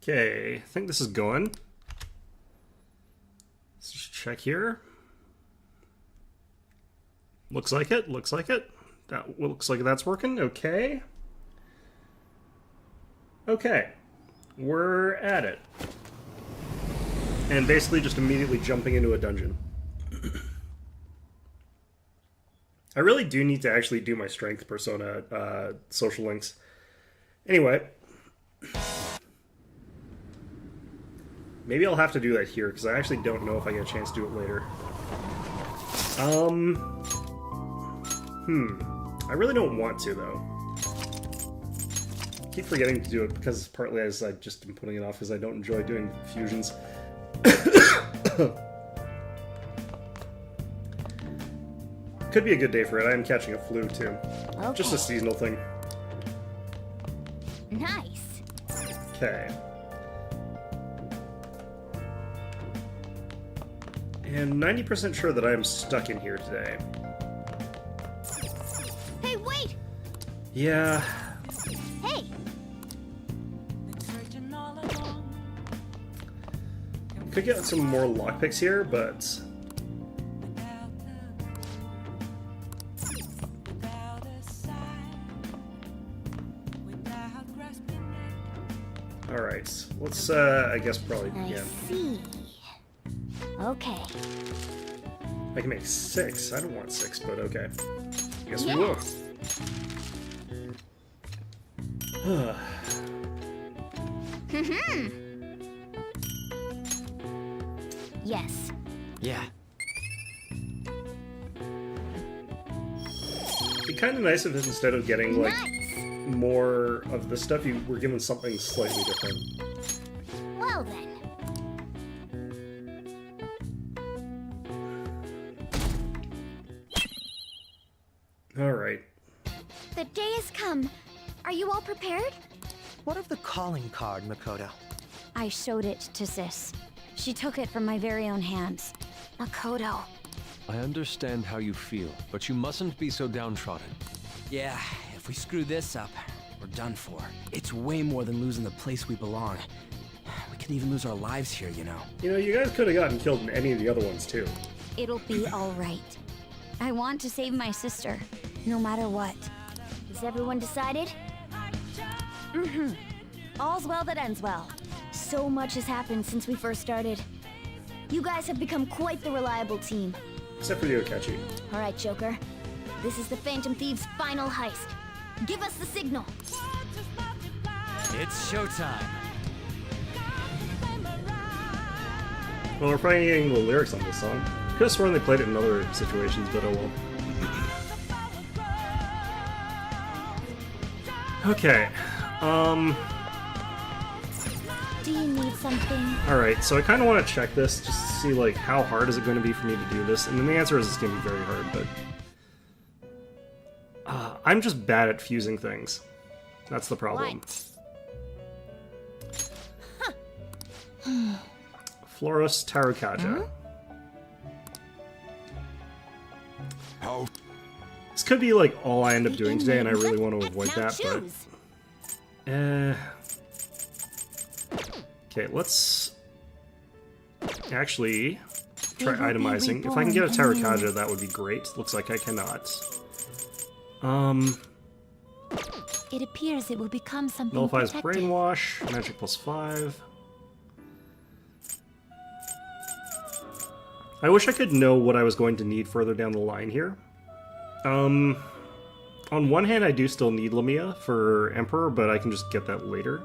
Okay, I think this is going. Let's just check here. Looks like it, looks like it. That looks like that's working, okay. Okay, we're at it. And basically just immediately jumping into a dungeon. I really do need to actually do my strength persona social links. Anyway. Maybe I'll have to do that here, because I actually don't know if I get a chance to do it later. I really don't want to, though. I keep forgetting to do it, because partly as I just am putting it off, because I don't enjoy doing fusions. Could be a good day for it. I am catching a flu, too. Okay. Just a seasonal thing. Nice. Okay. And 90% sure that I am stuck in here today. Hey, wait! Yeah. Hey! Could get some more lockpicks here, but... Alright, let's, I guess probably begin. I see. Okay. I can make 6. I don't want 6, but okay. I guess we will. Yes. Yeah. It'd be kind of nice if instead of getting, like, more of this stuff, you were given something slightly different. Well then. Alright. The day has come. Are you all prepared? What of the calling card, Makoto? I showed it to Sis. She took it from my very own hands. Makoto. I understand how you feel, but you mustn't be so downtrodden. Yeah, if we screw this up, we're done for. It's way more than losing the place we belong. We could even lose our lives here, you know. You know, you guys could have gotten killed in any of the other ones, too. It'll be alright. I want to save my sister, no matter what. Is everyone decided? All's well that ends well. So much has happened since we first started. You guys have become quite the reliable team. Except for you, Akechi. Alright, Joker. This is the Phantom Thieves' final heist. Give us the signal. It's showtime. Well, we're probably getting the lyrics on this song. Could have sworn they played it in other situations, but oh well. Okay. Do you need something? Alright, so I kind of want to check this just to see, like, how hard is it going to be for me to do this? And then the answer is it's going to be very hard, but... I'm just bad at fusing things. That's the problem. Floros Tarukaja. How? This could be, like, all I end up doing today, and I really want to avoid that, but... Okay, let's... actually try itemizing. If I can get a Tarukaja, that would be great. Looks like I cannot. It appears it will become something Nullifies protected. Brainwash, Magic +5. I wish I could know what I was going to need further down the line here. On one hand, I do still need Lamia for Emperor, but I can just get that later.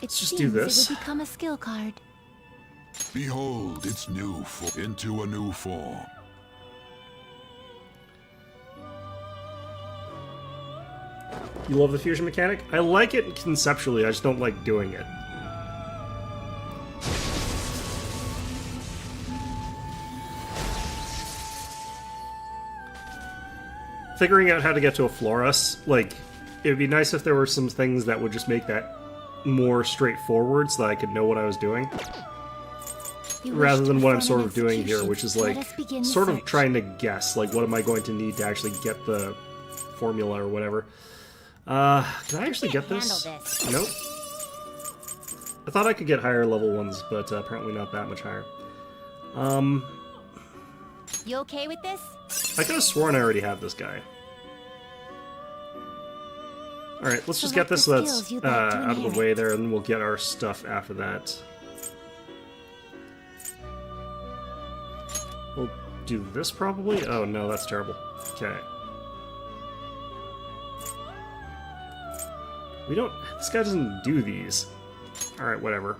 Let's just do this. It will become a skill card. Behold its new into a new form. You love the fusion mechanic? I like it conceptually, I just don't like doing it. Figuring out how to get to a Floros, like, it would be nice if there were some things that would just make that more straightforward so that I could know what I was doing. Rather than what I'm sort of doing here, which is like, sort of trying to guess, like, what am I going to need to actually get the formula or whatever. Can I actually get this? Nope. I thought I could get higher level ones, but apparently not that much higher. You okay with this? I could have sworn I already had this guy. Alright, let's just get this so that's out of the way there, and we'll get our stuff after that. We'll do this probably? Oh no, that's terrible. Okay. We don't... This guy doesn't do these. Alright, whatever.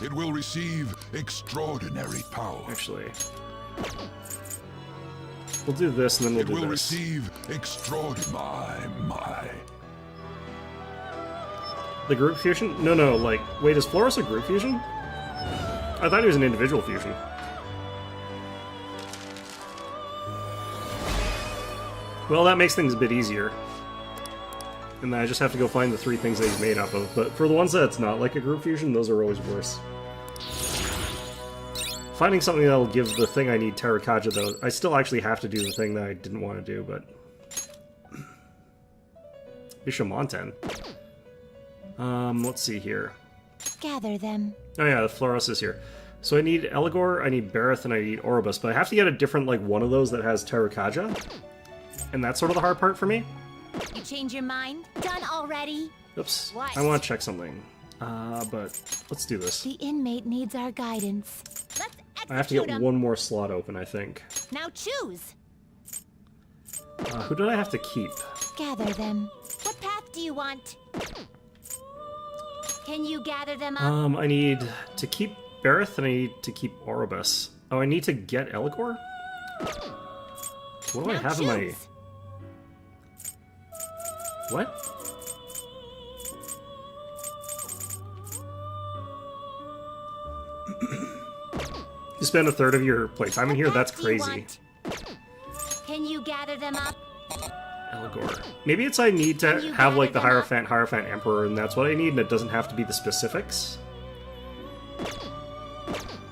It will receive extraordinary power. Actually... We'll do this, and then we'll It do will this. receive extraordinary... My. The group fusion? No, like... Wait, is Florus a group fusion? I thought he was an individual fusion. Well, that makes things a bit easier. And then I just have to go find the 3 things that he's made up of. But for the ones that it's not like a group fusion, those are always worse. Finding something that'll give the thing I need Terrakaja, though, I still actually have to do the thing that I didn't want to do, but... Bishamonten. Let's see here. Gather them. Oh yeah, the Florus is here. So I need Eligor, I need Bareth, and I need Oribus, but I have to get a different, like, one of those that has Terrakaja. And that's sort of the hard part for me. You change your mind? Done already? Oops. What? I want to check something. But let's do this. The inmate needs our guidance. Let's execute I have to get him. one more slot open, I think. Now choose. Who did I have to keep? Gather them. What path do you want? Can you gather them up? I need to keep Bareth, and I need to keep Oribus. Oh, I need to get Eligor? What do I Now have in my... choose. What? You spend a third of your playtime in here? That's What path do you crazy. want? Can you gather them up? Eligor. Maybe it's I need Can to you have, like, the gather them Hierophant Emperor, and that's what I need, and it doesn't have to be the specifics.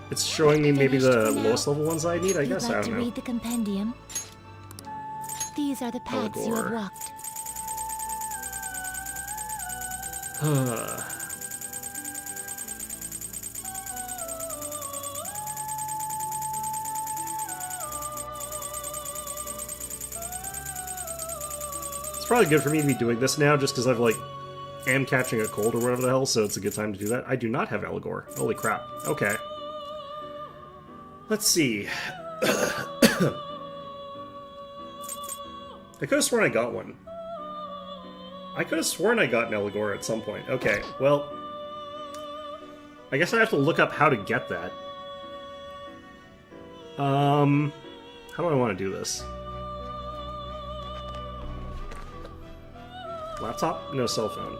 It's showing me maybe Finished the for now? lowest level ones I need, I You'd guess, like I to don't know. read the compendium? These are the paths you have Eligor. walked. It's probably good for me to be doing this now, just because I've, like, am catching a cold or whatever the hell, so it's a good time to do that. I do not have Eligor. Holy crap. Okay. Let's see. I could have sworn I got one. I could have sworn I got an Eligor at some point. Okay, well... I guess I have to look up how to get that. How do I want to do this? Laptop? No, cell phone.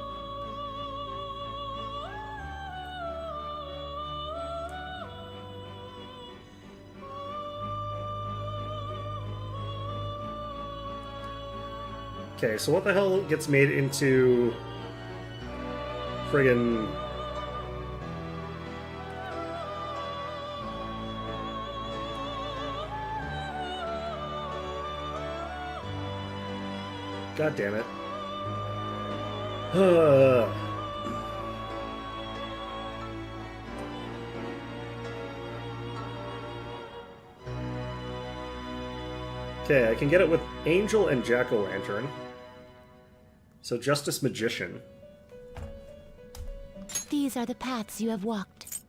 Okay, so what the hell gets made into friggin' God damn it. Okay, I can get it with Angel and Jack-o'-lantern. So Justice Magician. These are the paths you have walked.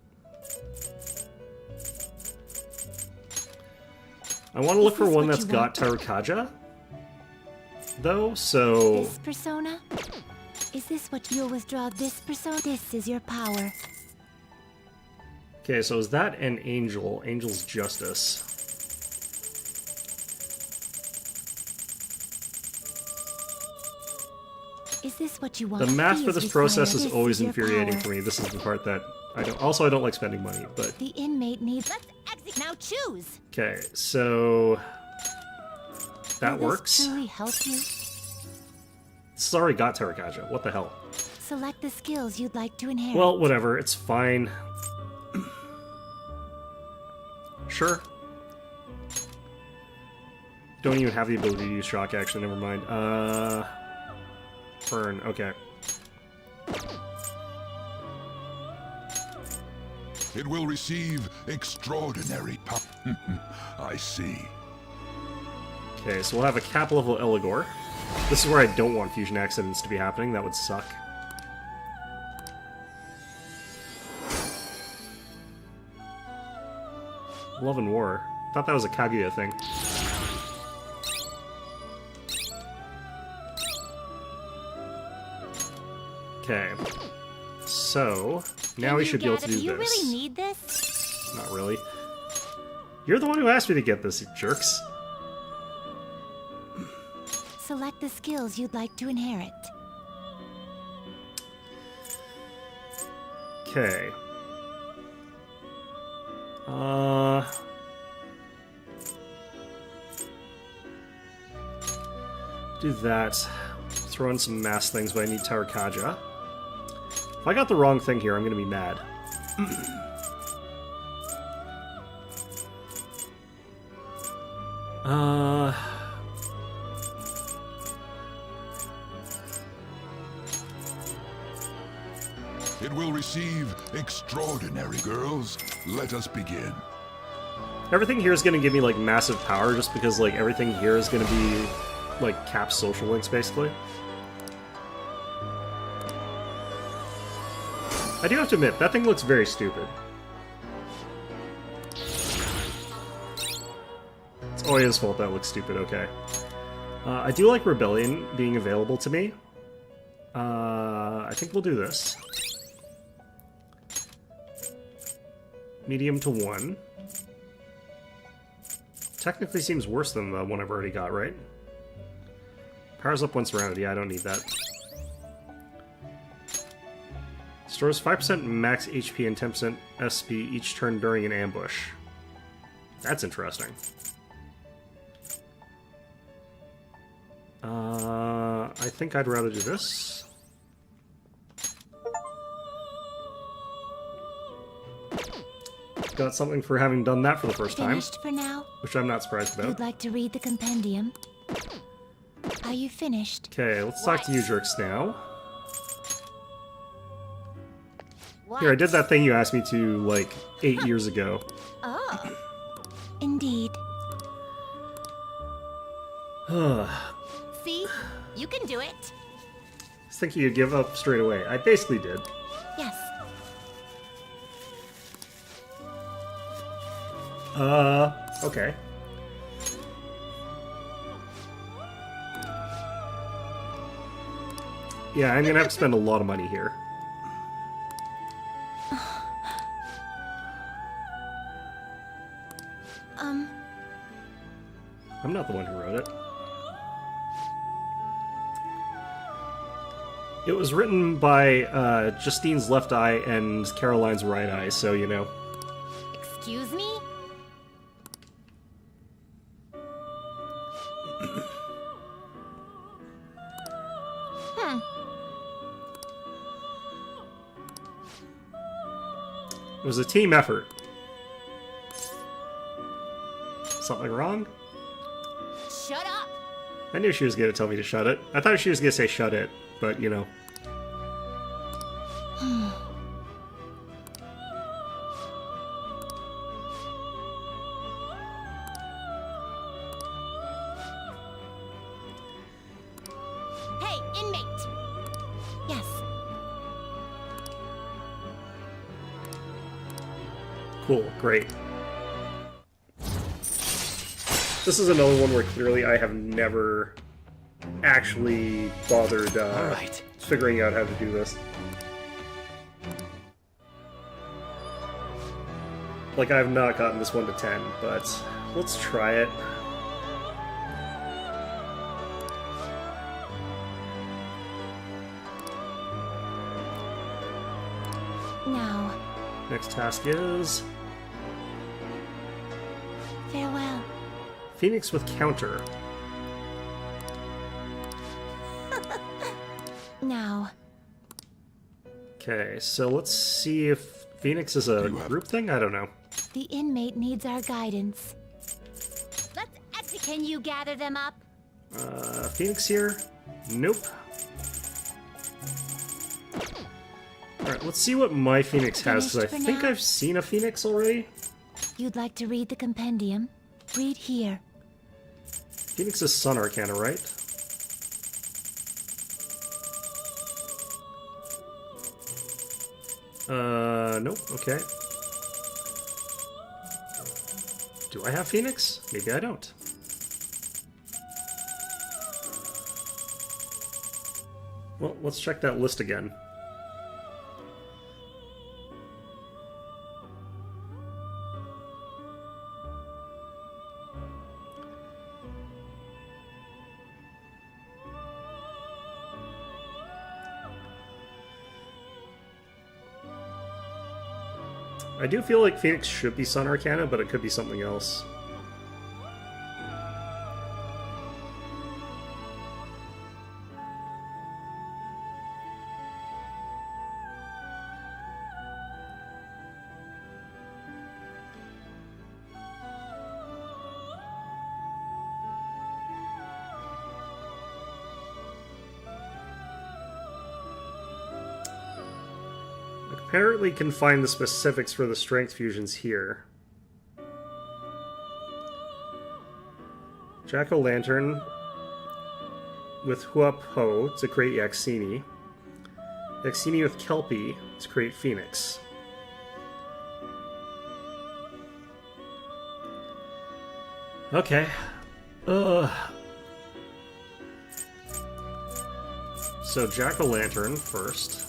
I want to look Is for this one what that's you got Terrakaja, though, so... This persona? Is this what you'll withdraw this persona? This is your power. Okay, so is that an Angel? Angel's Justice. Is this what you want? The math for These this process require is this always your infuriating power. for me. This is the part that I don't... Also, I don't like spending money, but... The inmate needs... Let's execute. Now choose. Okay, so... That Will works. This truly help you? This has already got Terrakaja. What the hell? Select the skills you'd like to inherit. Well, whatever. It's fine. Sure. Don't even have the ability to use shock action. Never mind. Burn. Okay. It will receive extraordinary power. I see. Okay, so we'll have a cap level Eligor. This is where I don't want fusion accidents to be happening. That would suck. Love and War. Thought that was a Kaguya thing. Okay. So, now we should be able to do this. Do you really need this? Not really. You're the one who asked me to get this, you jerks. Select the skills you'd like to inherit. Okay. Do that. Throw in some mass things, but I need Tarakaja. If I got the wrong thing here, I'm gonna be mad. It will receive extraordinary. Girls, let us begin. Everything here is gonna give me, like, massive power, just because, like, everything here is gonna be, like, cap social links, basically. I do have to admit, that thing looks very stupid. It's Oya's fault that looks stupid, okay. I do like Rebellion being available to me. I think we'll do this. Medium to 1. Technically seems worse than the one I've already got, right? Powers up once rounded. Yeah, I don't need that. Stores 5% max HP and 10% SP each turn during an ambush. That's interesting. I think I'd rather do this. Got something for having done that for the first time. Finished for now? Which I'm not surprised about. You'd like to read the compendium? Are you finished? Okay, let's talk to you jerks now. What? Here, I did that thing you asked me to, like, 8 years ago. Oh. Indeed. See? You can do it. I was thinking you'd give up straight away. I basically did. Yes. Okay. Yeah, I'm gonna have to spend a lot of money here. I'm not the one who wrote it. It was written by Justine's left eye and Caroline's right eye, so you know. Excuse me? It was a team effort. Something wrong? Shut up! I knew she was gonna tell me to shut it. I thought she was gonna say shut it, but you know. Hey, inmate! Yes. Cool, great. This is another one where clearly I have never actually bothered Alright. figuring out how to do this. Like, I have not gotten this one to 10, but let's try it. Now, Next task is farewell. Phoenix with counter. Now, Okay, so let's see if Phoenix is a group thing? I don't know. the inmate needs our guidance. Let's exit. Can you gather them up? Phoenix here? Nope. Alright, let's see what my Phoenix has, because I Finished for think now? I've seen a Phoenix already. You'd like to read the compendium? Read here. Phoenix is Sun Arcana, right? Nope, okay. Do I have Phoenix? Maybe I don't. Well, let's check that list again. I do feel like Phoenix should be Sun Arcana, but it could be something else. Apparently can find the specifics for the strength fusions here. Jack-o'-lantern with Huapo to create Yaxini. Yaxini with Kelpie to create Phoenix. Okay. So Jack-o'-lantern first.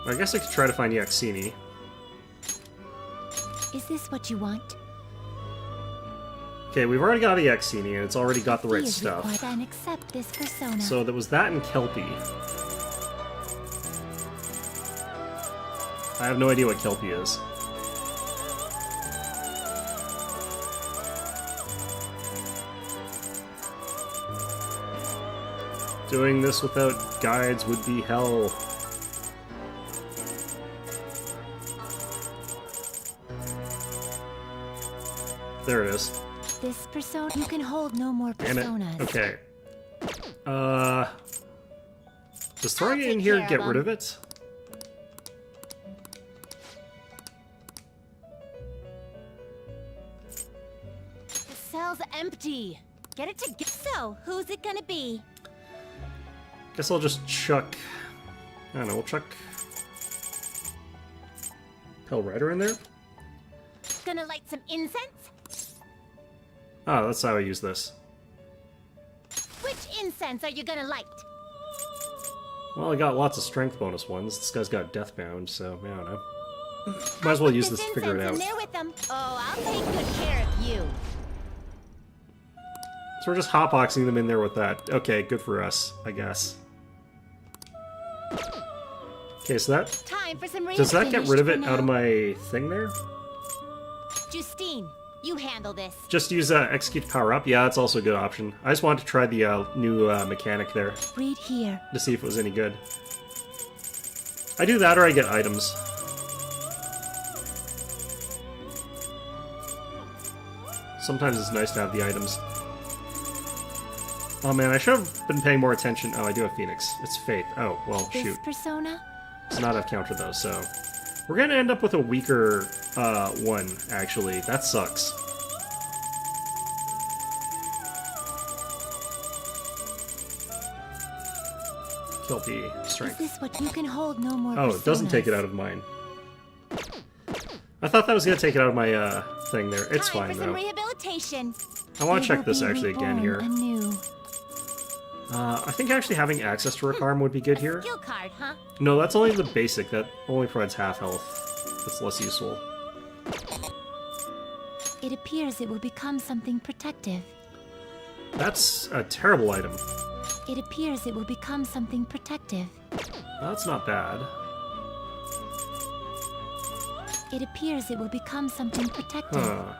I guess I could try to find Yaxini. Is this what you want? Okay, we've already got a Yaxini, and it's already got the right He is stuff. required, then accept this persona. So there was that and Kelpie. I have no idea what Kelpie is. Doing this without guides would be hell. There it is. This persona, you can hold no more Damn it. personas. Okay. Does throwing it in take here care get of rid them. of it? The cell's empty. Get it together. So, who's it gonna be? Guess I'll just chuck... I don't know, we'll chuck... Pale Rider in there? Gonna light some incense? Oh, that's how I use this. Which incense are you gonna light? Well, I got lots of strength bonus ones. This guy's got Deathbound, so I don't know. Might as well use this to figure it out. In there with them. Oh, I'll take good care of you. So we're just hotboxing them in there with that. Okay, good for us, I guess. Okay, so that... Time for some Does that get rid of it Finished for out of now. my thing there? Justine, you handle this. Just use Execute Power Up? Yeah, that's also a good option. I just wanted to try the new mechanic there Read here. to see if it was any good. I do that or I get items. Sometimes it's nice to have the items. Oh man, I should have been paying more attention. Oh, I do have Phoenix. It's Faith. Oh, well, This shoot. persona? Does not have counter though, so... We're gonna end up with a weaker one, actually. That sucks. Kelpie Is strength. this what you can hold no more Oh, it doesn't take it personas. out of mine. I thought that was gonna take it out of my thing there. It's Time fine for some though. rehabilitation. I want They to check will this be actually again reborn here. Anew. I think actually having access to Rock Arm would be good here. Skill card, huh? No, that's only the basic. That only provides half health. That's less useful. It appears it will become something protective. That's a terrible item. It appears it will become something protective. That's not bad. It appears it will become something protective. Huh.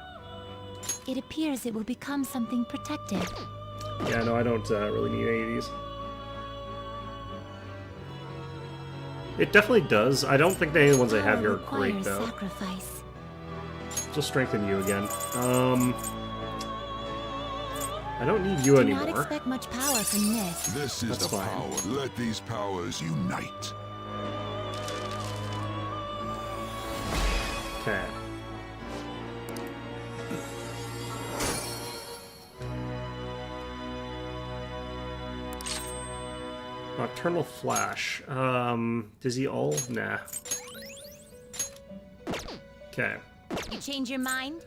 It appears it will become something protective. Yeah, no, I don't really need any of these. It definitely does. I don't think any of the ones I have here are Power great, requires though. Sacrifice. Just strengthen you again. I don't need you Do anymore. not expect much power from this. This is That's the fine. power. Let these powers unite. Okay. Nocturnal Flash. Dizzy All? Nah. Okay. You change your mind?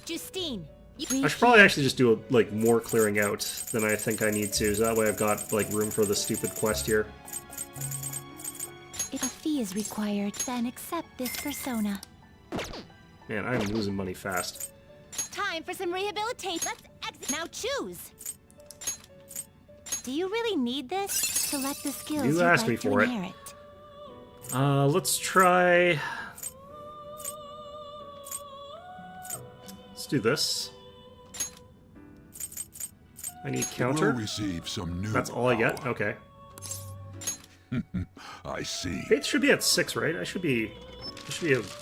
Justine, I should probably actually just do like more clearing out than I think I need to, so that way I've got like room for the stupid quest here. If a fee is required, then accept this persona. Man, I am losing money fast. Time for some rehabilitation. Let's exit. Now choose. Do you really need this to let the skills You you'd asked like me to for it. inherit? Let's try... Let's do this. I need We'll counter. receive some new That's all I get? power. Okay. I see. Faith should be at 6, right? I should be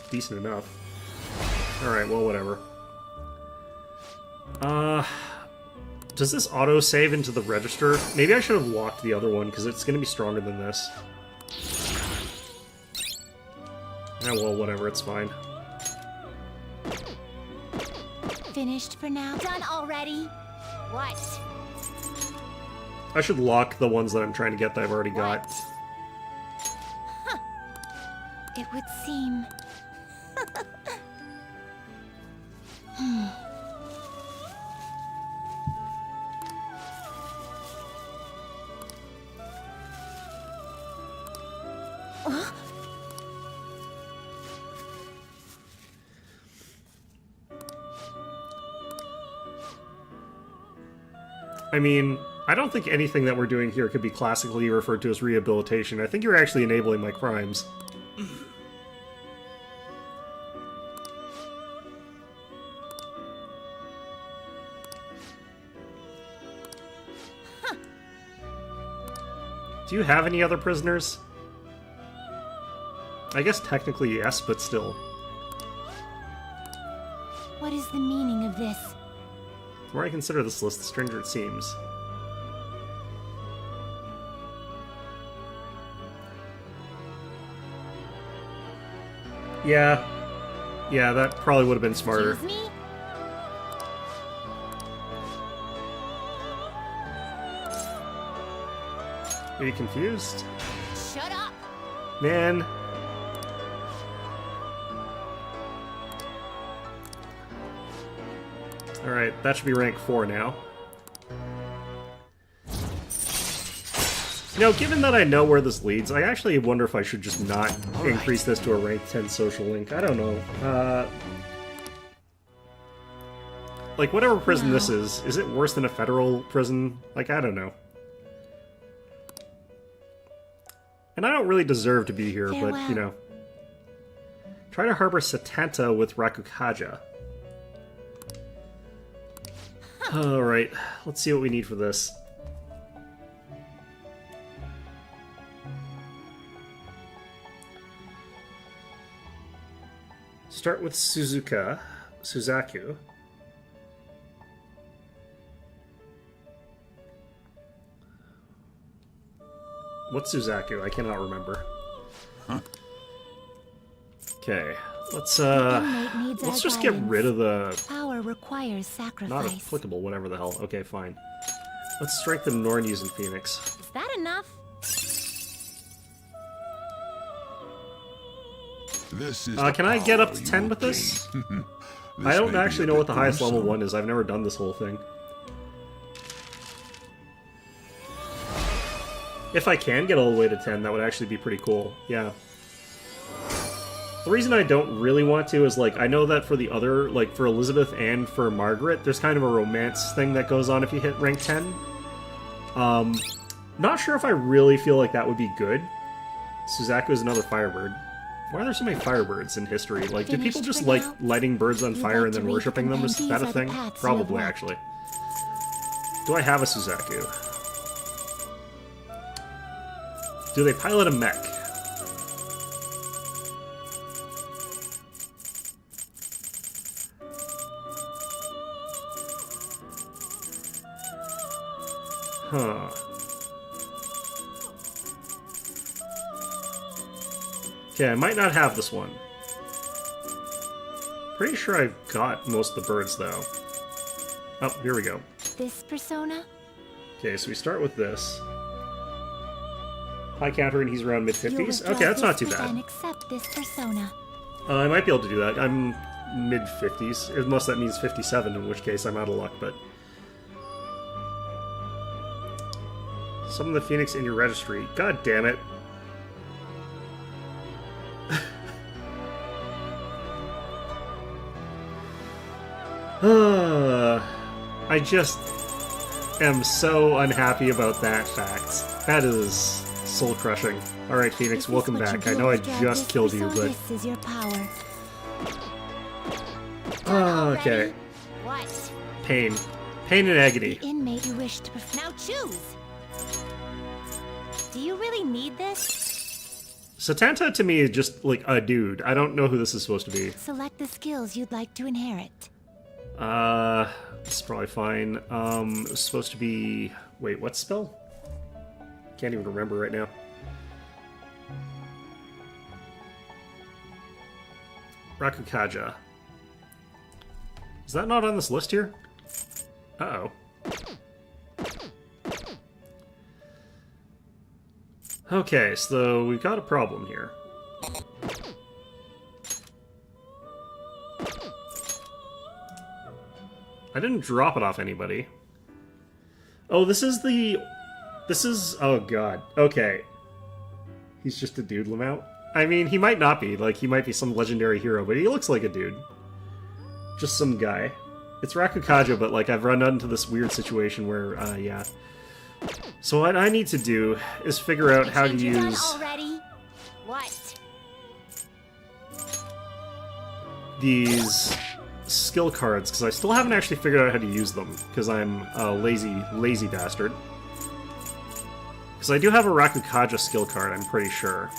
decent enough. Alright, well, whatever. Does this auto-save into the register? Maybe I should have locked the other one, because it's going to be stronger than this. Yeah, well, whatever, it's fine. Finished for now? Done already? What? I should lock the ones that I'm trying to get that I've already got. Huh. It would seem... I mean, I don't think anything that we're doing here could be classically referred to as rehabilitation. I think you're actually enabling my crimes. Do you have any other prisoners? I guess technically yes, but still. What is the meaning of this? The more I consider this list, the stranger it seems. Yeah. Yeah, that probably would have been smarter. Excuse me? Are you confused? Shut up! Man. Alright, that should be rank 4 now. You know, given that I know where this leads, I actually wonder if I should just not increase this to a rank 10 social link. I don't know. Like, whatever prison this is it worse than a federal prison? Like, I don't know. And I don't really deserve to be here, but, Farewell. you know. Try to harbor Satanta with Rakukaja. Alright, let's see what we need for this. Start with Suzaku. What's Suzaku? I cannot remember. Okay, let's Inmate needs our just get guidance. rid of the Power requires sacrifice. not applicable, whatever the hell. Okay, fine. Let's strengthen Norn using Phoenix. Is that enough? This is Can I get up to 10 you with this? gain. I don't may be actually a know what bit the highest level gruesome. one is. I've never done this whole thing. If I can get all the way to 10, that would actually be pretty cool. Yeah. The reason I don't really want to is, like, I know that for the other, like, for Elizabeth and for Margaret, there's kind of a romance thing that goes on if you hit rank 10. Not sure if I really feel like that would be good. Suzaku is another Firebird. Why are there so many Firebirds in history? Like, do people Finished just for like now? lighting birds on You'd fire like and to then reap worshipping them? Is and that a these are the thing? paths you have Probably, walked. actually. Do I have a Suzaku? Do they pilot a mech? Huh. Okay, I might not have this one. Pretty sure I've got most of the birds, though. Oh, here we go. This persona? Okay, so we start with this. High counter, and he's around You'll mid-50s. withdraw Okay, that's not too this bad. and accept this persona. I might be able to do that. I'm mid-50s, unless that means 57, in which case I'm out of luck, but... Summon the Phoenix in your registry. God damn it. I just am so unhappy about that fact. That is soul-crushing. Alright, Phoenix, welcome back. I know I just killed you, but... This is your power. Okay. What? Pain. Pain and agony. The inmate you wish to now choose. Do you really need this? Satanta to me is just like a dude. I don't know who this is supposed to be. Select the skills you'd like to inherit. This is probably fine. It's supposed to be... Wait, what spell? Can't even remember right now. Rakukaja. Is that not on this list here? Uh-oh. Okay, so we've got a problem here. I didn't drop it off anybody. Oh, this is the... This is... Oh, God. Okay. He's just a dude, Lamount? I mean, he might not be. Like, he might be some legendary hero, but he looks like a dude. Just some guy. It's Rakukaja, but, like, I've run into this weird situation where, yeah. So what I need to do is figure out how to use... Already? What? These skill cards, because I still haven't actually figured out how to use them, because I'm a lazy bastard. Because I do have a Rakukaja skill card, I'm pretty sure.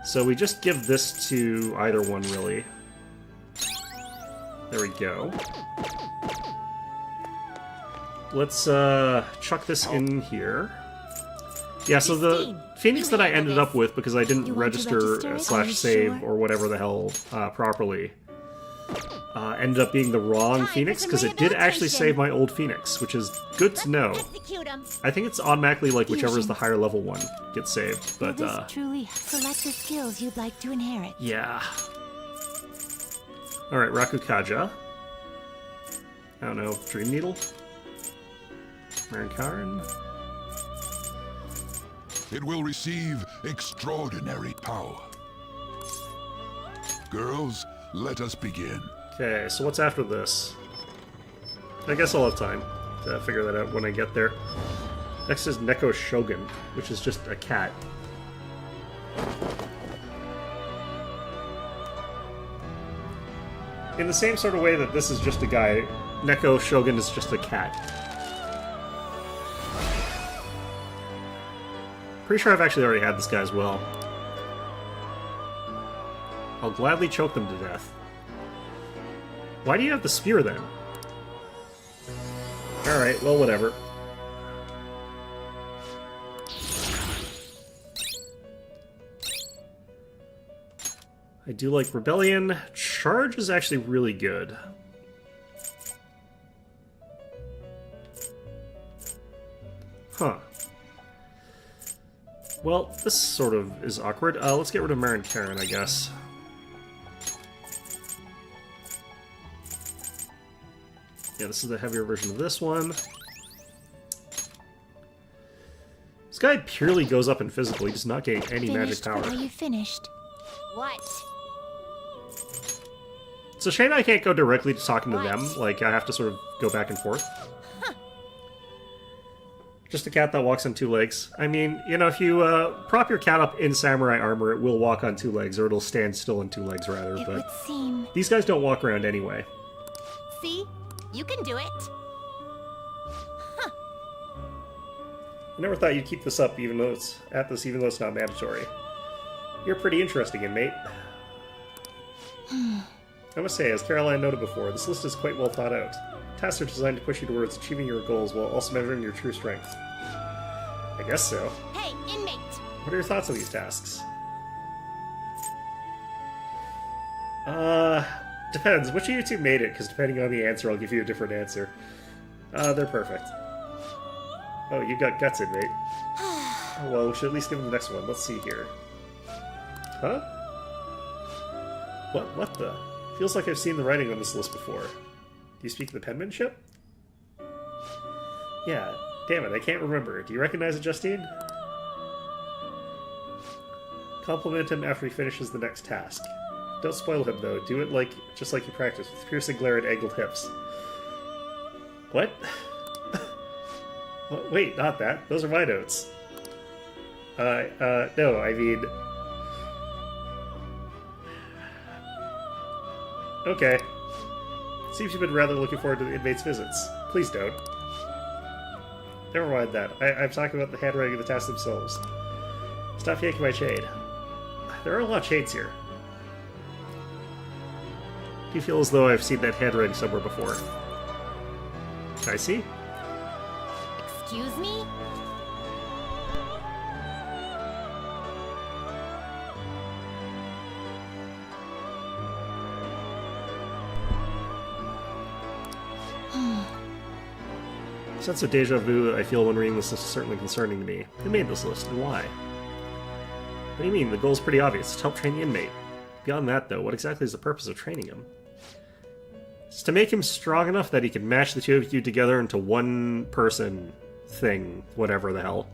So we just give this to either one, really. There we go. Let's chuck this in here. Yeah, so the Phoenix that I ended up with, because I didn't register / save or whatever the hell properly, ended up being the wrong Phoenix, because it did actually save my old Phoenix, which is good to know. I think it's automatically, like, whichever is the higher level one gets saved, but, truly select the skills you'd like to inherit. yeah. Alright, Rakukaja. I don't know, Dream Needle? Marinkarin? It will receive extraordinary power. Girls, let us begin. Okay, so what's after this? I guess I'll have time to figure that out when I get there. Next is Neko Shogun, which is just a cat. In the same sort of way that this is just a guy, Neko Shogun is just a cat. Pretty sure I've actually already had this guy as well. I'll gladly choke them to death. Why do you have the spear, then? Alright, well, whatever. I do like Rebellion. Charge is actually really good. Huh. Well, this sort of is awkward. Let's get rid of Marinkarin, I guess. Yeah, this is the heavier version of this one. This guy purely goes up in physical. He does not gain any magic power. Are you finished? What? It's a shame I can't go directly to talking to them. Like, I have to sort of go back and forth. Just a cat that walks on two legs. I mean, you know, if you prop your cat up in samurai armor, it will walk on two legs, or it'll stand still on two legs, rather. It But would seem... these guys don't walk around anyway. See? You can do it. I never thought you'd keep this up, even though it's not mandatory. You're pretty interesting, inmate. I must say, as Caroline noted before, this list is quite well thought out. Tasks are designed to push you towards achieving your goals while also measuring your true strength. I guess so. Hey, inmate! What are your thoughts on these tasks? Depends. Which of you two made it? Because depending on the answer, I'll give you a different answer. They're perfect. Oh, you got guts, inmate. Oh, well, we should at least give him the next one. Let's see here. Huh? What the? Feels like I've seen the writing on this list before. Do you speak the penmanship? Yeah, damn it, I can't remember. Do you recognize it, Justine? Compliment him after he finishes the next task. Don't spoil him, though. Do it just like you practice, with piercing glare and angled hips. What? Wait, not that. Those are my notes. No, I mean... Okay. Seems you've been rather looking forward to the inmates' visits. Please don't. Never mind that. I'm talking about the handwriting of the tasks themselves. Stop yanking my chain. There are a lot of chains here. Do you feel as though I've seen that handwriting somewhere before? Can I see? Excuse me? Sense of deja vu I feel when reading this list is certainly concerning to me. Who made this list, and why? What do you mean? The goal's pretty obvious. To help train the inmate. Beyond that, though, what exactly is the purpose of training him? It's to make him strong enough that he can mash the two of you together into one person thing, whatever the hell.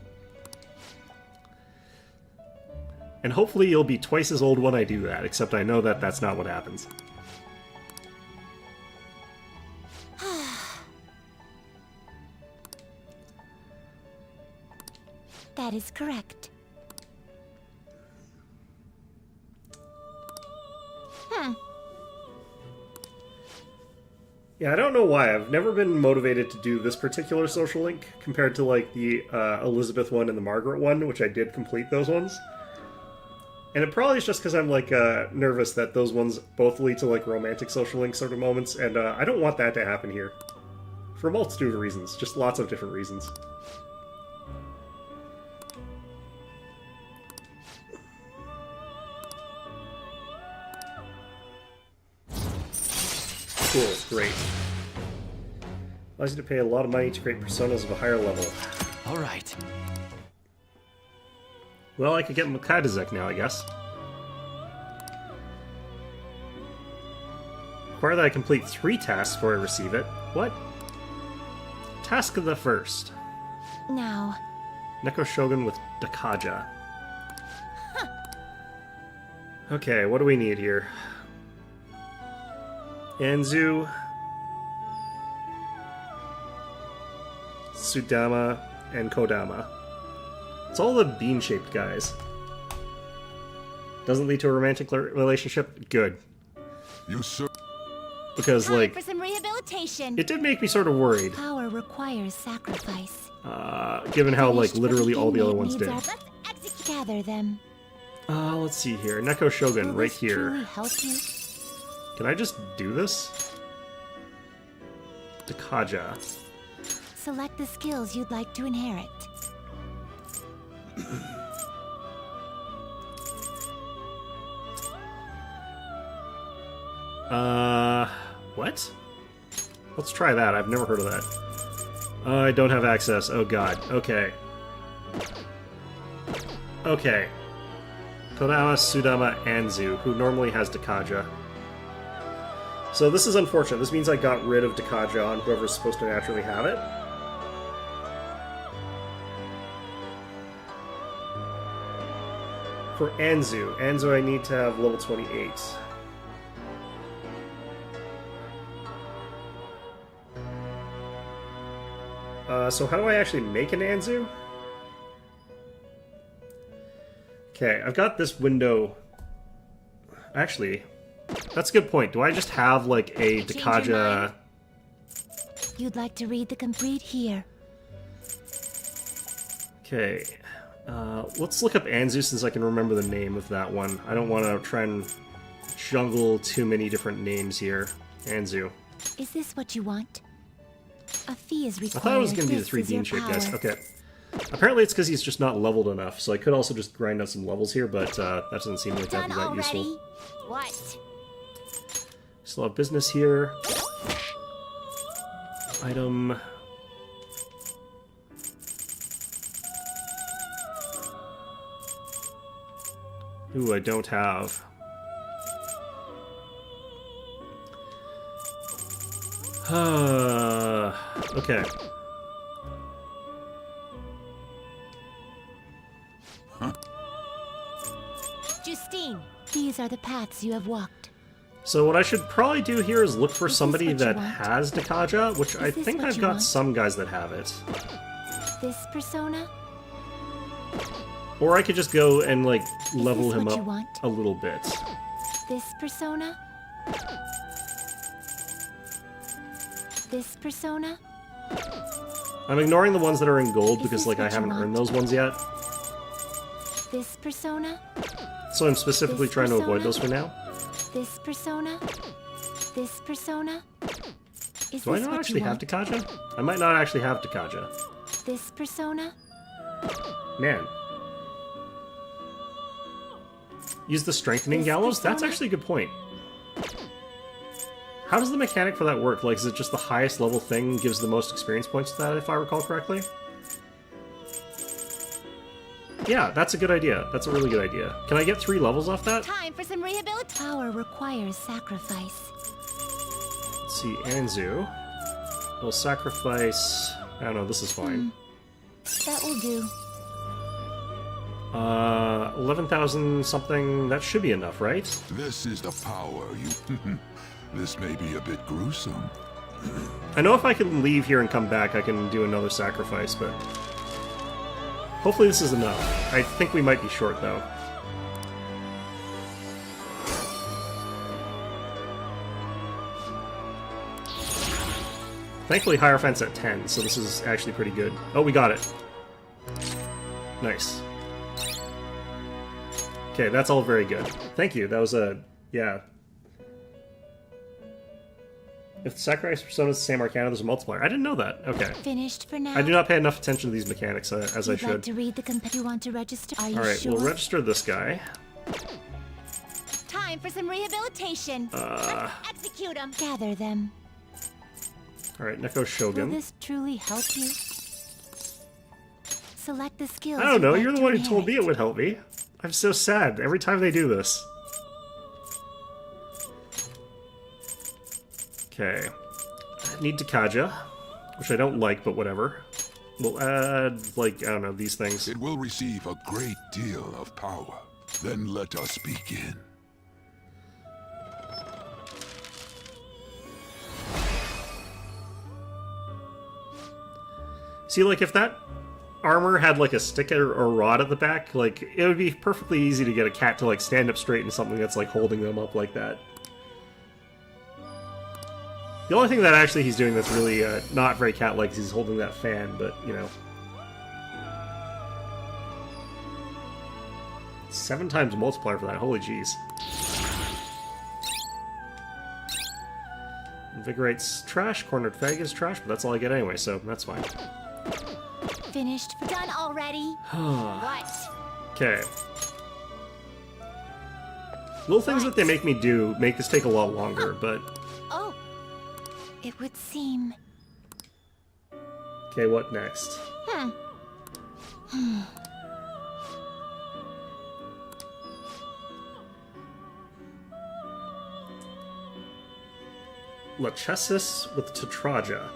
And hopefully you'll be twice as old when I do that, except I know that that's not what happens. That is correct. Yeah, I don't know why. I've never been motivated to do this particular social link compared to, like, the Elizabeth one and the Margaret one, which I did complete those ones. And it probably is just because I'm, like, nervous that those ones both lead to, like, romantic social link sort of moments, and I don't want that to happen here. For a multitude of reasons. Just lots of different reasons. Cool, great. Allows you to pay a lot of money to create personas of a higher level. Alright. Well, I could get Melchizedek now, I guess. Require that I complete 3 tasks before I receive it. What? Task of the first. Now. Neko Shogun with Dakaja. Okay, what do we need here? Anzu, Sudama, and Kodama. It's all the bean-shaped guys. Doesn't lead to a romantic relationship? Good. You sir. Because, Time like, for some rehabilitation. it did make me sort of worried. Power requires sacrifice. Given how, like, literally all the other ones did. Let's gather them. Let's see here. Neko Shogun, Will right this here. truly help you? Can I just do this? Dakaja. Select the skills you'd like to inherit. What? Let's try that. I've never heard of that. I don't have access. Oh god. Okay. Okay. Kodama, Sudama, Anzu, who normally has Dakaja. So this is unfortunate. This means I got rid of Dakaja on whoever's supposed to naturally have it. For Anzu I need to have level 28. So how do I actually make an Anzu? Okay, I've got this window. Actually, that's a good point. Do I just have, like, a Dakaja... You'd like to read the complete here. Okay, let's look up Anzu since I can remember the name of that one. I don't want to try and jungle too many different names here. Anzu. Is this what you want? A fee is I required. thought it was going to be the This three is your bean-shaped guys. power. Okay. Apparently it's because he's just not leveled enough, so I could also just grind out some levels here, but that doesn't seem like that'd Done be that already? useful. What? Still have business here. Item. Ooh, I don't have. Okay. Justine, these are the paths you have walked. So what I should probably do here is look for Is this somebody what you that want? has Dakaja, which I this think what I've you got want? some guys that have it. This persona? Or I could just go and, like, level this him what you up want? a little bit. This persona? This persona? I'm ignoring the ones that are in gold Is because, this like, I what you haven't earned want? those ones yet. This persona? So I'm specifically This trying to avoid persona? those for now. This persona? This persona? Is Do I this not what actually you have want? Dakaja? I might not actually have Dakaja. This persona? Man. Use the strengthening This gallows? That's persona? actually a good point. How does the mechanic for that work? Like, is it just the highest level thing gives the most experience points to that, if I recall correctly? Yeah, that's a good idea. That's a really good idea. Can I get 3 levels off that? Time for some rehabilitation. Power requires sacrifice. Let's see, Anzu. We'll sacrifice... I don't know, this is fine. That will do. 11,000 something, that should be enough, right? This is the power you... This may be a bit gruesome. I know if I can leave here and come back, I can do another sacrifice, but... Hopefully this is enough. I think we might be short, though. Thankfully, Hierophant's at 10, so this is actually pretty good. Oh, we got it. Nice. Okay, that's all very good. Thank you, that was a... yeah. If the sacrifice persona is the same arcana, there's a multiplier. I didn't know that. Okay. Finished for now. I do not pay enough attention to these mechanics as I You'd like should. to read the you want to register? Are you Alright, sure? we'll register this guy. Time for some rehabilitation. Let's execute them. Gather them. Alright, Neko Will Shogun. this truly help you? Select the skills. I don't know, you'd you're like the to one who told me it inherit. would help me. I'm so sad every time they do this. Okay. I need Dakaja, which I don't like, but whatever. We'll add, like, I don't know, these things. It will receive a great deal of power. Then let us begin. See, like, if that armor had, like, a stick or rod at the back, like, it would be perfectly easy to get a cat to, like, stand up straight in something that's, like, holding them up like that. The only thing that actually he's doing that's really not very cat-like is he's holding that fan, but, you know. 7 times multiplier for that, holy jeez. Invigorate's trash, cornered fag is trash, but that's all I get anyway, so that's fine. Finished for done already. What? Okay. Little things that they make me do make this take a lot longer, but... Oh. It would seem. Okay, what next? Lachesis with Tetraja.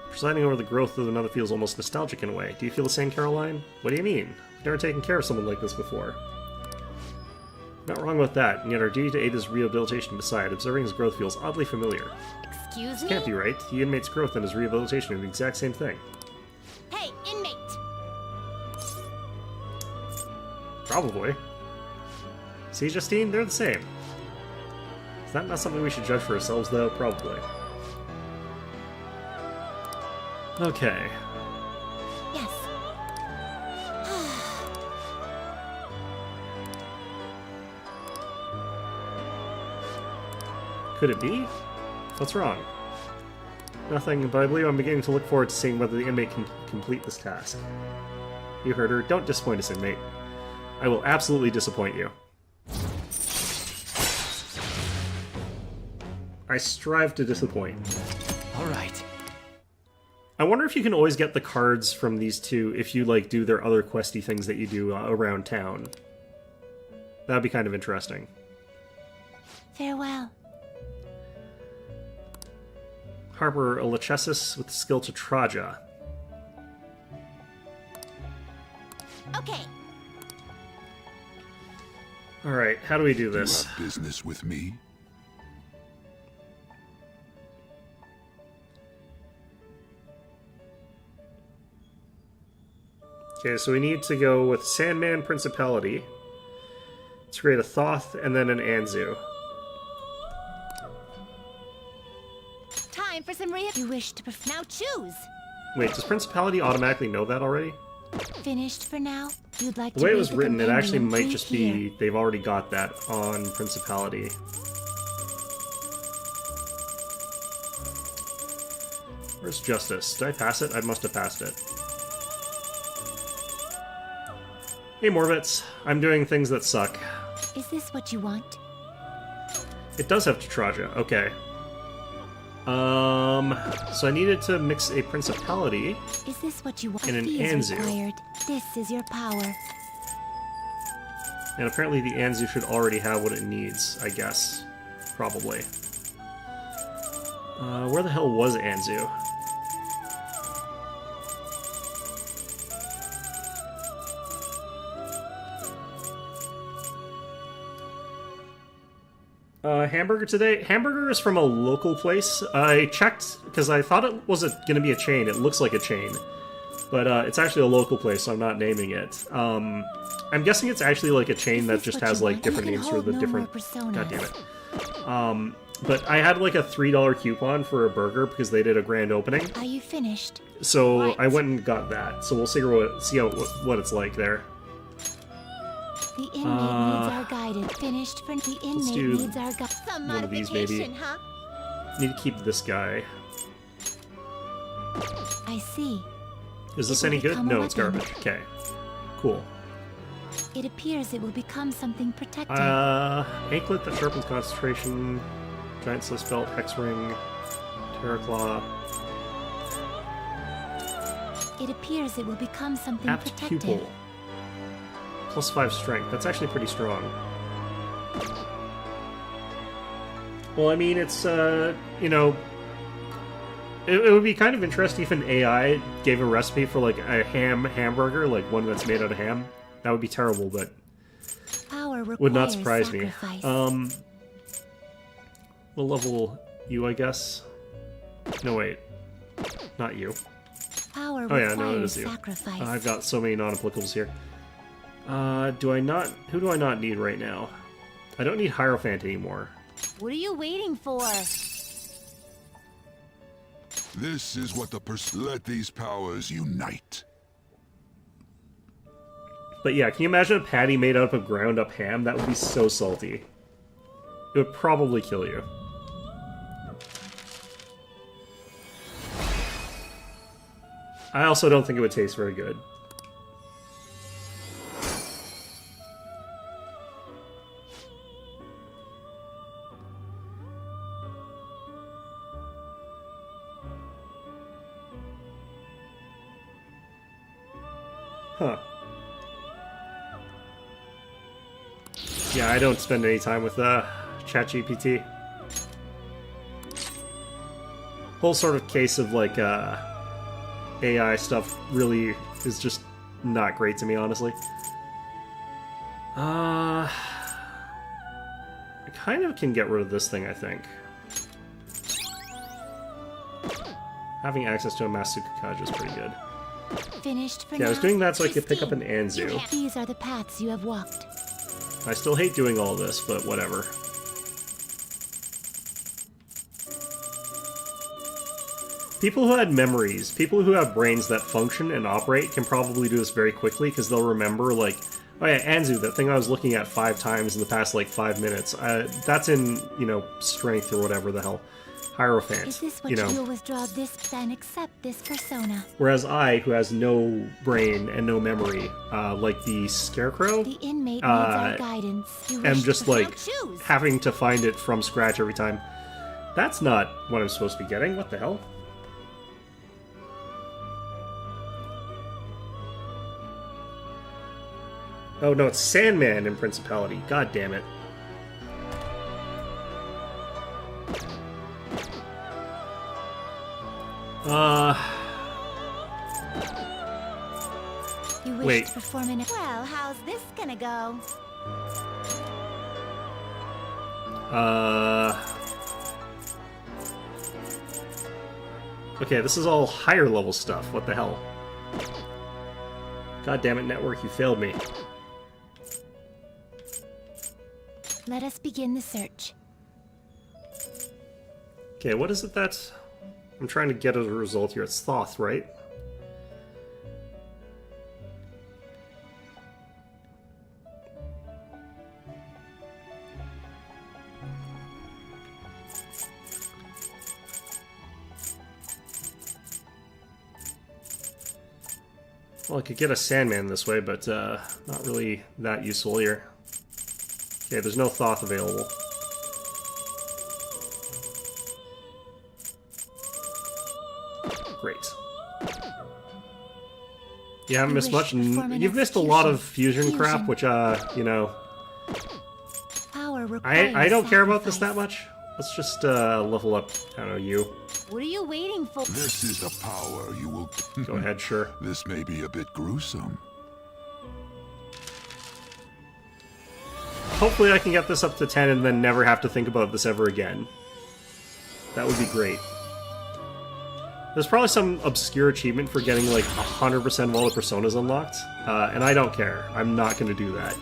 Presiding over the growth of another feels almost nostalgic in a way. Do you feel the same, Caroline? What do you mean? I've never taken care of someone like this before. Not wrong with that, and yet our duty to aid his rehabilitation beside, observing his growth feels oddly familiar. Excuse me? Can't be right. The inmate's growth and his rehabilitation are the exact same thing. Hey, inmate. Probably. See, Justine? They're the same. Is that not something we should judge for ourselves, though? Probably. Okay. Yes. Could it be? What's wrong? Nothing, but I believe I'm beginning to look forward to seeing whether the inmate can complete this task. You heard her. Don't disappoint us, inmate. I will absolutely disappoint you. I strive to disappoint. All right. I wonder if you can always get the cards from these two if you, like, do their other questy things that you do around town. That'd be kind of interesting. Farewell. Harbor a Lachesis with skill to Traja. Okay. Alright, how do we do You this? have business with me? Okay, so we need to go with Sandman Principality to create a Thoth and then an Anzu. Time for some You wish to now choose. Wait, does Principality automatically know that already? Finished for now. You'd like The to way it read was the written, it actually compendium, might please just here. be they've already got that on Principality. Where's Justice? Did I pass it? I must have passed it. Hey Morvitz, I'm doing things that suck. Is this what you want? It does have Tetraja, okay. So I needed to mix a Principality. Is this what you want? In an Fee is Anzu. required. This is your power. And apparently the Anzu should already have what it needs, I guess. Probably. Where the hell was Anzu? Hamburger today? Hamburger is from a local place. I checked, because I thought it was going to be a chain. It looks like a chain. But it's actually a local place, so I'm not naming it. I'm guessing it's actually like a chain that just has like different names for the different... God damn it. But I had like a $3 coupon for a burger because they did a grand opening. Are you finished? So I went and got that. So we'll see what it's like there. The inmate needs our guidance. Finished for the do inmate needs our guidance. Some one of these, maybe. modification, huh? Need to keep this guy. I see. Is this It will any good? become a No, it's weapon. garbage. Okay. Cool. It appears it will become something protected. Anklet that sharpens concentration, giant slice belt, hex ring, terror claw, It appears it will become something apt protected. pupil, +5 strength. That's actually pretty strong. Well, I mean, it's you know, it would be kind of interesting if an AI gave a recipe for like a hamburger, like one that's made out of ham. That would be terrible, but Power would not requires surprise sacrifice. me. We'll level you, I guess. No, wait. Not you. Power Oh yeah, requires no, it is you. sacrifice. I've got so many non-applicables here. Do I not... Who do I not need right now? I don't need Hierophant anymore. What are you waiting for? This is what let these powers unite. But yeah, can you imagine a patty made out of ground-up ham? That would be so salty. It would probably kill you. I also don't think it would taste very good. Huh. Yeah, I don't spend any time with ChatGPT. Whole sort of case of like AI stuff really is just not great to me, honestly. I kind of can get rid of this thing, I think. Having access to a Masukakaja is pretty good. Finished for Yeah, I was now? doing that so I could pick up an Christine, Anzu. These are the paths you have walked. I still hate doing all this, but whatever. People who had memories, people who have brains that function and operate can probably do this very quickly because they'll remember, like, oh yeah, Anzu, that thing I was looking at 5 times in the past, like, 5 minutes. That's in, you know, strength or whatever the hell. Hierophant, Is this what you know. you'll withdraw this, then accept this persona? Whereas I, who has no brain and no memory, like the Scarecrow, The inmate needs our guidance. You am wish just to like choose. having to find it from scratch every time. That's not what I'm supposed to be getting. What the hell? Oh no, it's Sandman in Principality. God damn it. You wish wait. to perform an. Well, how's this gonna go? Okay, this is all higher level stuff. What the hell? God damn it, network, you failed me. Let us begin the search. Okay, what is it that I'm trying to get as a result here? It's Thoth, right? Well, I could get a Sandman this way, but not really that useful here. Okay, there's no Thoth available. Great. You haven't missed much, and you've missed a lot of fusion crap, which, you know, Power I don't care about this sacrifice. that much. Let's just level up, I don't know, you. What are you waiting for? This is a power you will... Go ahead, sure. This may be a bit gruesome. Hopefully I can get this up to 10 and then never have to think about this ever again. That would be great. There's probably some obscure achievement for getting like 100% of all the personas unlocked, and I don't care. I'm not going to do that.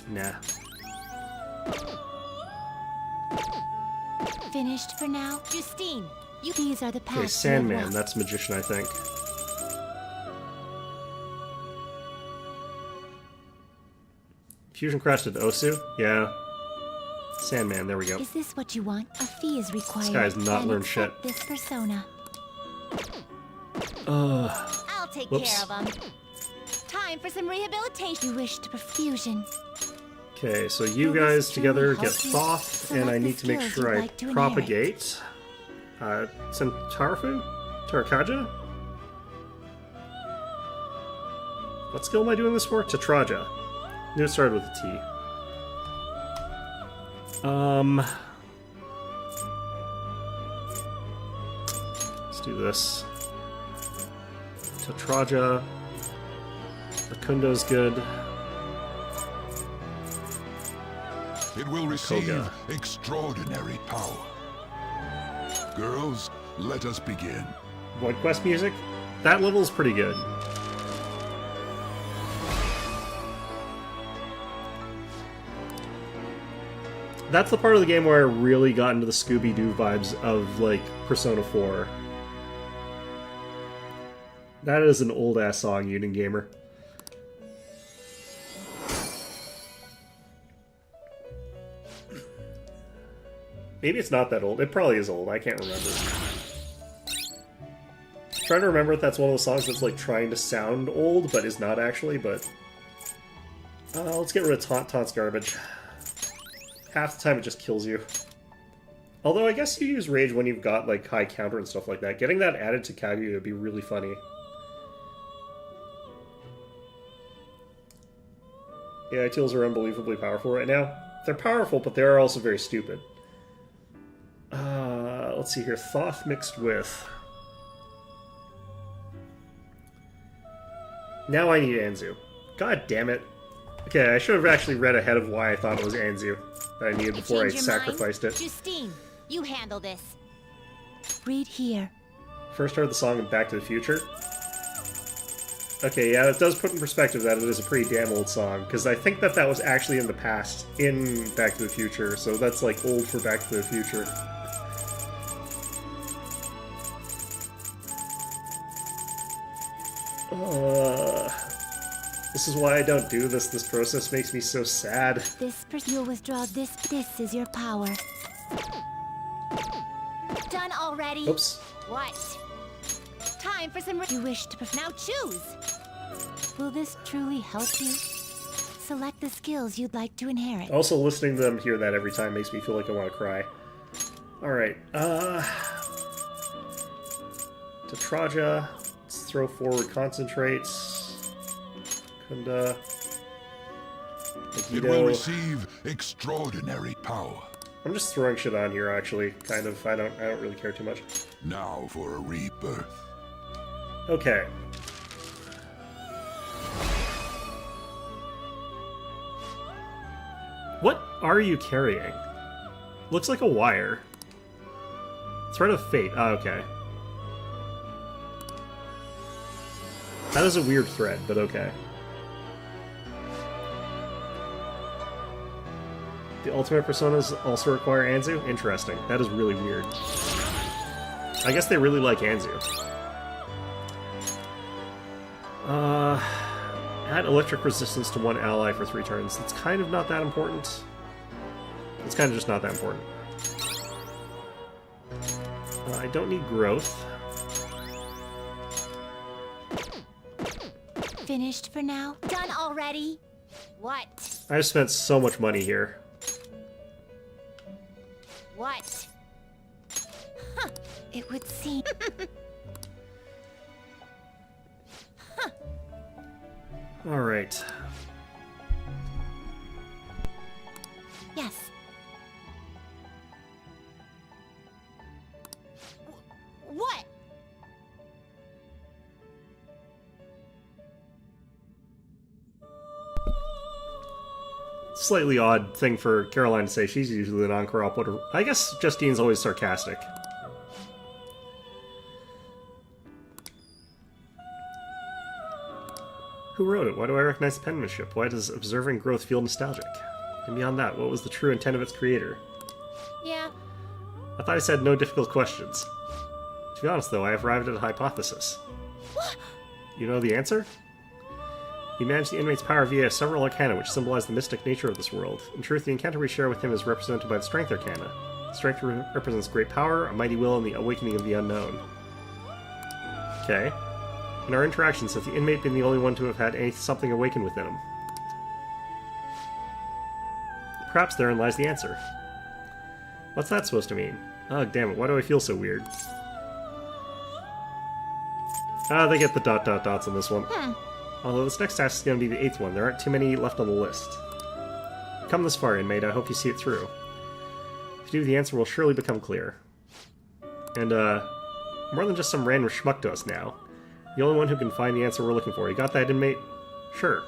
Nah. Finished for now? Justine, these are the paths. Okay, Sandman, that's Magician, I think. Fusion Crested Osu? Yeah. Sandman, there we go. Is this what you want? A fee is required. This guy's not Then learned shit. accept this persona. I'll take Whoops. care of them. Time for some rehabilitation. You wish to perfusion. Okay, so you Will guys this truly together help get you? Thoth, and Select I the need to make skills sure you'd I like to propagate. Centarfu? Tarkaja? What skill am I doing this for? Tatraja. Knew it started with a T. Let's do this. Tatraja. Rakundo's good. It will receive Koga. extraordinary power. Girls, let us begin. Void Quest music? That level's pretty good. That's the part of the game where I really got into the Scooby-Doo vibes of, like, Persona 4. That is an old-ass song, Union Gamer. Maybe it's not that old. It probably is old. I can't remember. Trying to remember if that's one of the songs that's, like, trying to sound old, but is not actually, but... let's get rid of Taunt's garbage. Half the time it just kills you. Although I guess you use Rage when you've got like high counter and stuff like that. Getting that added to Kaguya would be really funny. AI tools are unbelievably powerful right now. They're powerful, but they are also very stupid. Let's see here. Thoth mixed with... Now I need Anzu. God damn it. Okay, I should have actually read ahead of why I thought it was Anzu that I needed before I Change your sacrificed mind? it. Justine, you handle this. Read here. First heard the song in Back to the Future. Okay, yeah, it does put in perspective that it is a pretty damn old song, because I think that that was actually in the past, in Back to the Future, so that's like old for Back to the Future. This is why I don't do this. This process makes me so sad. You'll withdraw this. This is your power. Done already? Oops. What? Time for some. You wish to Now choose. Will this truly help you? Select the skills you'd like to inherit. Also, listening to them hear that every time makes me feel like I want to cry. Alright, Tetraja. Let's throw forward concentrates. Kunda. It will receive extraordinary power. I'm just throwing shit on here, actually. Kind of. I don't really care too much. Now for a rebirth. Okay. What are you carrying? Looks like a wire. Thread of Fate. Oh, okay. That is a weird thread, but okay. The ultimate personas also require Anzu? Interesting. That is really weird. I guess they really like Anzu. Add electric resistance to one ally for 3 turns. It's kind of not that important. It's kind of just not that important. I don't need growth. Finished for now? Done already? What? I've spent so much money here. What? It would seem. Alright. Yes. What? Slightly odd thing for Caroline to say. She's usually the non-corrupt, but I guess Justine's always sarcastic. Who wrote it? Why do I recognize the penmanship? Why does observing growth feel nostalgic? And beyond that, what was the true intent of its creator? Yeah. I thought I said no difficult questions. To be honest, though, I have arrived at a hypothesis. What? You know the answer? He managed the inmate's power via several arcana, which symbolize the mystic nature of this world. In truth, the encounter we share with him is represented by the Strength Arcana. Strength represents great power, a mighty will, and the awakening of the unknown. Okay. In our interactions, has the inmate been the only one to have had something awaken within him? Perhaps therein lies the answer. What's that supposed to mean? Oh, damn it, why do I feel so weird? Ah, they get the dots on this one. Although this next task is going to be the 8th one, there aren't too many left on the list. Come this far, inmate, I hope you see it through. If you do, the answer will surely become clear. And, more than just some random schmuck to us now. The only one who can find the answer we're looking for. You got that, inmate? Sure.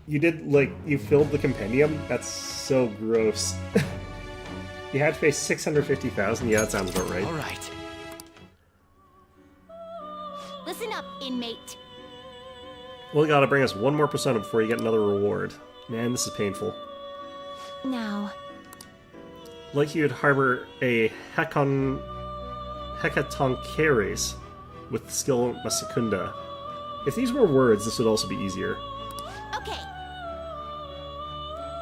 You did, like, you filled the compendium? That's so gross. You had to pay 650,000? Yeah, that sounds about right. All right. Listen up, inmate. Well, you gotta bring us one more persona before you get another reward. Man, this is painful. Now. Like you'd harbor a Hecatoncheires with the skill Masakunda. If these were words, this would also be easier. Okay.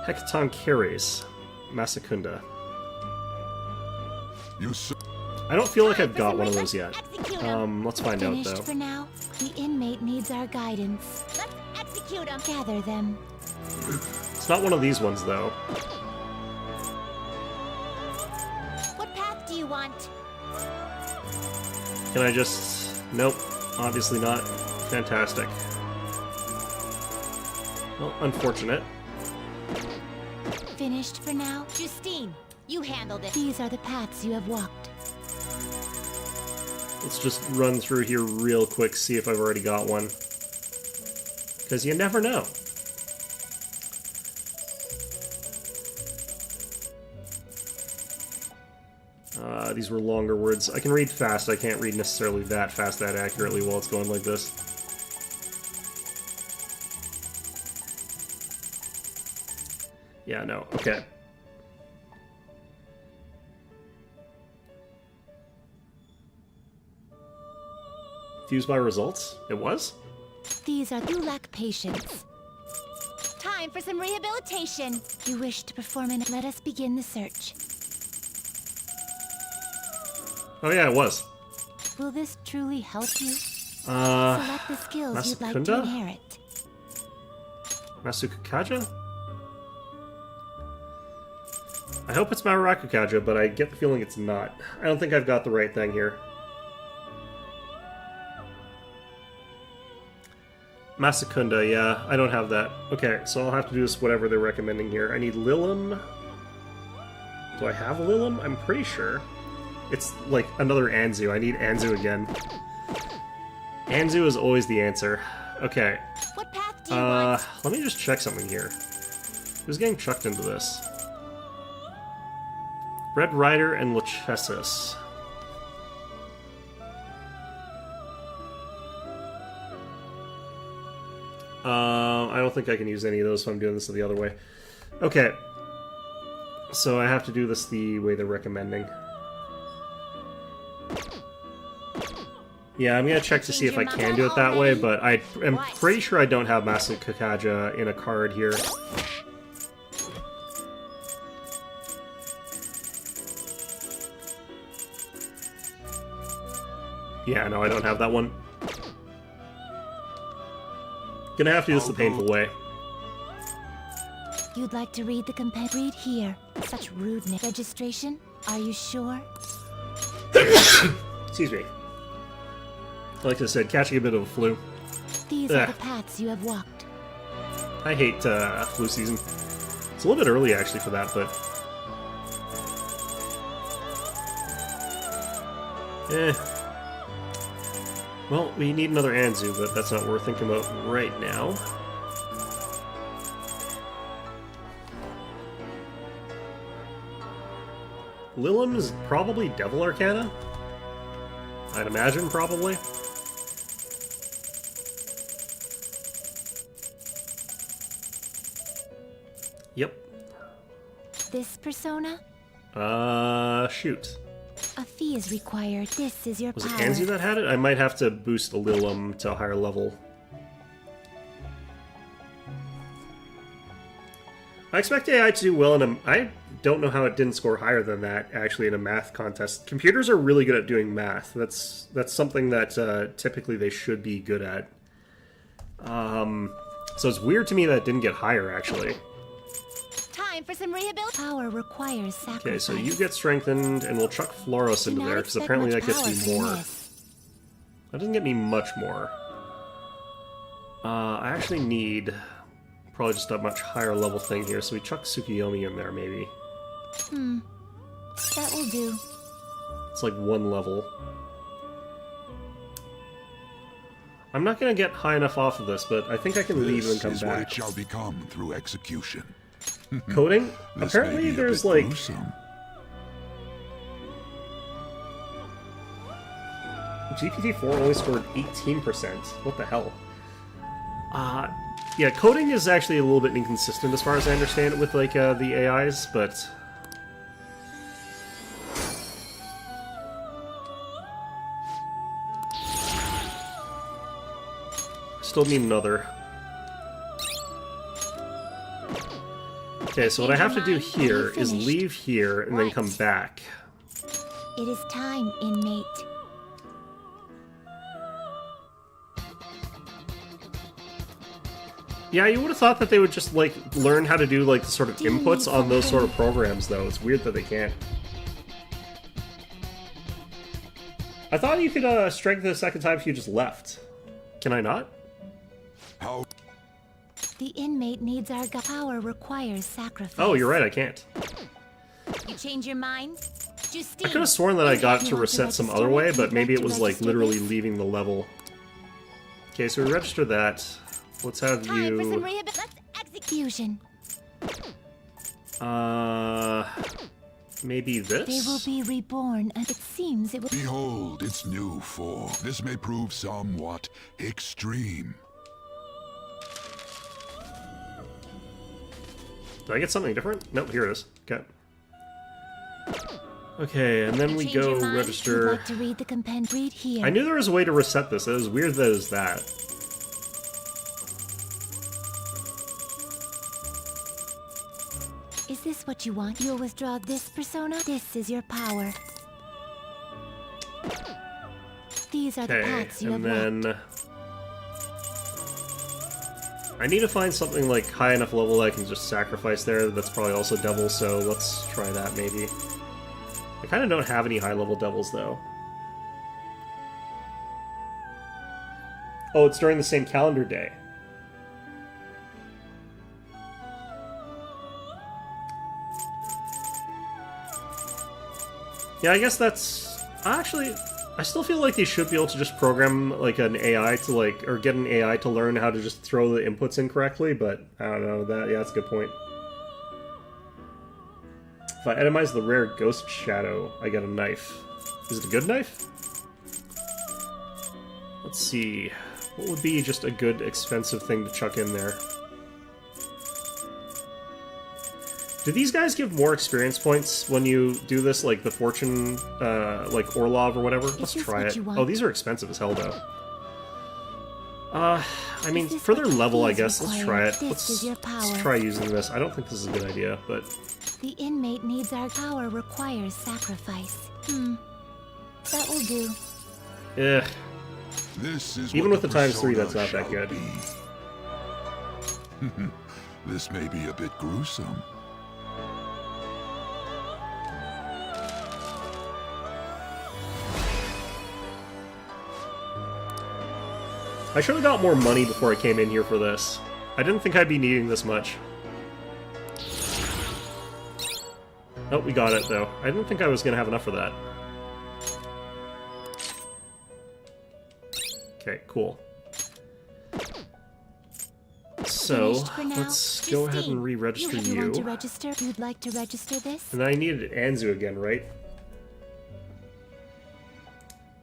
Hecatoncheires. Masakunda. You s- I don't feel like Time I've for got some one of let's those yet. execute 'em. Let's find out, Finished though. for now? The inmate needs our guidance. Let's execute him. Gather them. It's not one of these ones, though. What path do you want? Can I just... Nope. Obviously not. Fantastic. Well, unfortunate. Finished for now? Justine, you handled it. These are the paths you have walked. Let's just run through here real quick, see if I've already got one. Because you never know. These were longer words. I can read fast, I can't read necessarily that fast, that accurately while it's going like this. Yeah, no, okay. confused by results? It was? These are... You lack patience. Time for some rehabilitation. You wish to perform an... Let us begin the search. Oh yeah, it was. Will this truly help you? Uh, Select the skills you'd like to Masakunda? inherit. Masukukaja? I hope it's Marurakukaja, but I get the feeling it's not. I don't think I've got the right thing here. Masakunda, yeah, I don't have that. Okay, so I'll have to do this whatever they're recommending here. I need Lilim. Do I have Lilim? I'm pretty sure. It's like another Anzu. I need Anzu again. Anzu is always the answer. Okay. What path do you want? Let me just check something here. Who's getting chucked into this? Red Rider and Lachesis. I don't think I can use any of those if I'm doing this the other way. Okay. So I have to do this the way they're recommending. Yeah, I'm gonna check to see if I can do it that way, but I am pretty sure I don't have Masakakaja in a card here. Yeah, no, I don't have that one. Gonna have to do this the painful way. You'd like to read the Read here. Such rudeness. Registration? Are you sure? Excuse me. Like I said, catching a bit of a flu. These are the paths you have walked. I hate flu season. It's a little bit early actually for that, but... Well, we need another Anzu, but that's not what we're thinking about right now. Lilim is probably Devil Arcana? I'd imagine, probably. Yep. This persona? Shoot. A fee is required. This is your Was power. it Anzu that had it? I might have to boost the Lilim to a higher level. I expect AI to do well in a... I don't know how it didn't score higher than that, actually, in a math contest. Computers are really good at doing math. That's something that typically they should be good at. So it's weird to me that it didn't get higher, actually. Time for some rehabilitation. Power requires sacrifice. Okay, so you get strengthened, and we'll chuck Floros into there, because apparently that gets me more. That doesn't get me much more. I actually need probably just a much higher level thing here, so we chuck Tsukiyomi in there, maybe. That will do. It's like one level. I'm not going to get high enough off of this, but I think I can leave and come This is what it back. shall become through execution. Coding? This may Apparently be a there's bit like... gruesome. GPT-4 only scored 18%. What the hell? Yeah, coding is actually a little bit inconsistent as far as I understand it with like the AIs, but... Still need another. Okay, so what I have to do here is leave here and then come back. It is time, inmate. Yeah, you would have thought that they would just, like, learn how to do, like, the sort of inputs on those sort of programs, though. It's weird that they can't. I thought you could strengthen a second time if you just left. Can I not? How? The inmate needs our power requires sacrifice. Oh, you're right, I can't. You change your mind? Justine. I could have sworn that I got you to want to reset some register other way, it, but you'd maybe like it to was, like, register literally this? leaving the level. Okay, so we register that. Let's have Time for some you... rehabilitation. Let's execute. Fusion. Maybe this? They will be reborn, and it seems it will. Behold its new form. This may prove somewhat extreme. Did I get something different? Nope, here it is. Okay. Okay, and then we Change go your mind? register. You'd like to read the compend? Read here. I knew there was a way to reset this. It was weird that it was that. Is this what you want? You'll withdraw this persona. This is your power. These are the Okay, paths you and have walked. then I need to find something like high enough level that I can just sacrifice there. That's probably also devil, so let's try that maybe. I kind of don't have any high level devils though. Oh, it's during the same calendar day. Yeah, I guess that's... Actually, I still feel like they should be able to just program, like, an AI to, like... Or get an AI to learn how to just throw the inputs in correctly, but I don't know. Yeah, that's a good point. If I itemize the rare ghost shadow, I get a knife. Is it a good knife? Let's see. What would be just a good, expensive thing to chuck in there? Do these guys give more experience points when you do this, like the fortune, like Orlov or whatever? Let's try it. Oh, these are expensive as hell, though. I mean, for their level, I guess. Let's try it. Let's try using this. I don't think this is a good idea, but... The inmate needs our power requires sacrifice. That will do. Eh. This is Even what with the times 3, persona that's not that shall good. be. This may be a bit gruesome. I should have got more money before I came in here for this. I didn't think I'd be needing this much. Oh, we got it, though. I didn't think I was going to have enough for that. Okay, cool. So, let's go ahead and re-register you. you. Want to register? You'd like to register this? And then I needed Anzu again, right?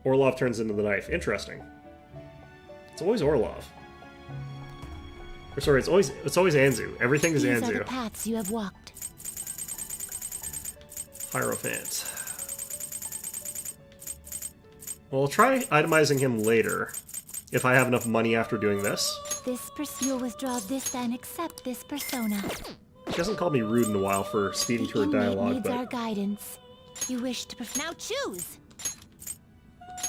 Orlov turns into the knife. Interesting. It's always Orlov. Or sorry, it's always Anzu. Everything is These Anzu. are the paths you have walked. Hierophant. Well, I'll try itemizing him later, if I have enough money after doing this. You'll withdraw this and accept this persona. She hasn't called me rude in a while for speeding The through her inmate dialogue, needs our but... guidance. You wish to now choose.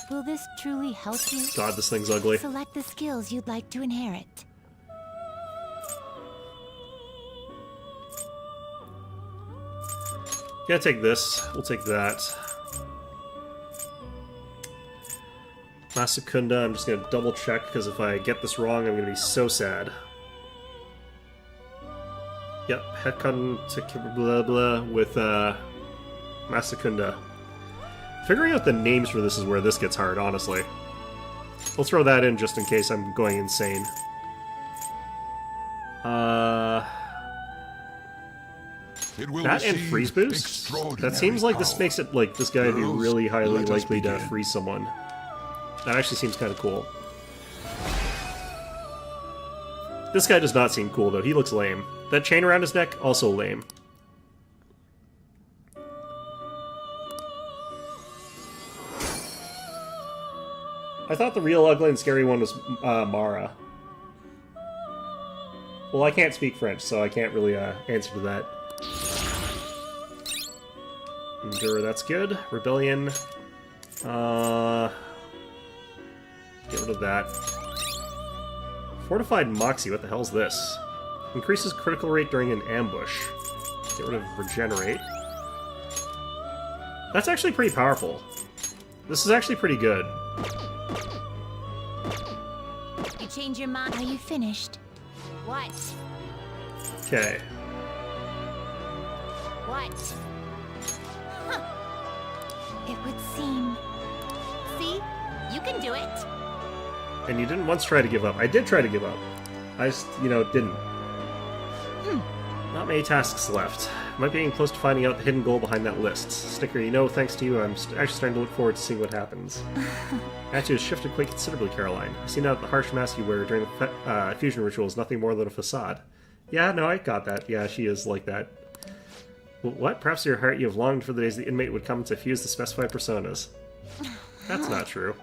Will this truly help you? God, this thing's ugly. Select the skills you'd like to inherit. Gonna take this. We'll take that. Masakunda, I'm just gonna double check, because if I get this wrong, I'm gonna be so sad. Yep, Hekun to blah blah with Masakunda. Figuring out the names for this is where this gets hard, honestly. We'll throw that in just in case I'm going insane. That and freeze boost? That seems like this makes it like this guy would be really highly likely to freeze someone. That actually seems kind of cool. This guy does not seem cool, though. He looks lame. That chain around his neck, also lame. I thought the real ugly and scary one was Mara. Well, I can't speak French, so I can't really answer to that. Endure, that's good. Rebellion. Get rid of that. Fortified Moxie, what the hell's this? Increases critical rate during an ambush. Get rid of Regenerate. That's actually pretty powerful. This is actually pretty good. You change your mind? Are you finished? What? Okay. What? Huh. It would seem... See? You can do it. And you didn't once try to give up. I did try to give up. I just, didn't. Not many tasks left. Might be getting close to finding out the hidden goal behind that list. Sticker, thanks to you, I'm actually starting to look forward to seeing what happens. Attitude has shifted quite considerably, Caroline. I see now that the harsh mask you wear during the fusion ritual is nothing more than a facade. Yeah, no, I got that. Yeah, she is like that. What? Perhaps in your heart you have longed for the days the inmate would come to fuse the specified personas. That's not true.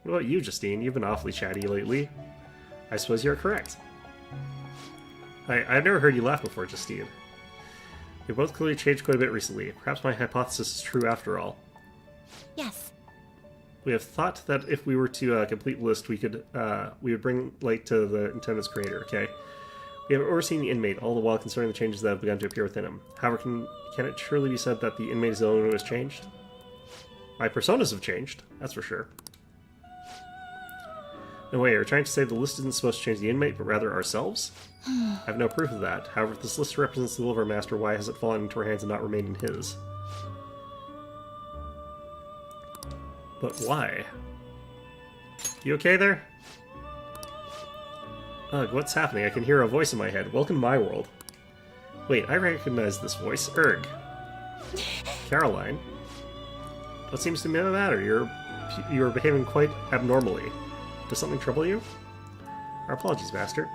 What about you, Justine? You've been awfully chatty lately. I suppose you're correct. I've never heard you laugh before, Justine. We've both clearly changed quite a bit recently. Perhaps my hypothesis is true after all. Yes. We have thought that if we were to complete the list, we would bring light to the intended's creator, okay? We have overseen the inmate, all the while considering the changes that have begun to appear within him. However, can it truly be said that the inmate is the only one who has changed? My personas have changed, that's for sure. No way, are you trying to say the list isn't supposed to change the inmate, but rather ourselves? I have no proof of that. However, if this list represents the will of our master, why has it fallen into our hands and not remained in his? But why? You okay there? Ugh, what's happening? I can hear a voice in my head. Welcome to my world. Wait, I recognize this voice. Erg. Caroline? What seems to be the matter? You're behaving quite abnormally. Does something trouble you? Our apologies, Master.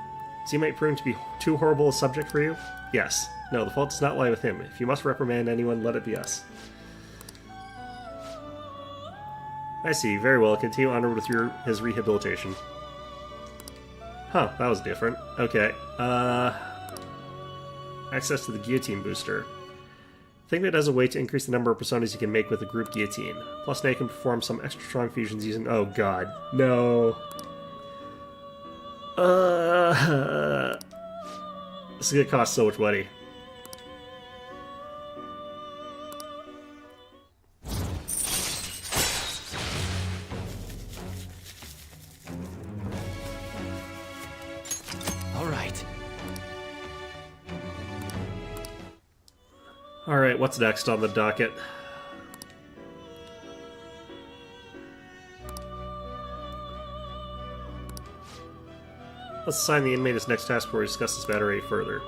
Is he might prove to be too horrible a subject for you? Yes. No, the fault does not lie with him. If you must reprimand anyone, let it be us. I see. Very well. Continue onward with his rehabilitation. Huh, that was different. Okay. Access to the guillotine booster. Think of it as a way to increase the number of personas you can make with the group guillotine. Plus now you can perform some extra strong fusions using... Oh god. No. This is gonna cost so much money. Alright, what's next on the docket? Let's assign the inmate his next task before we discuss this matter any further.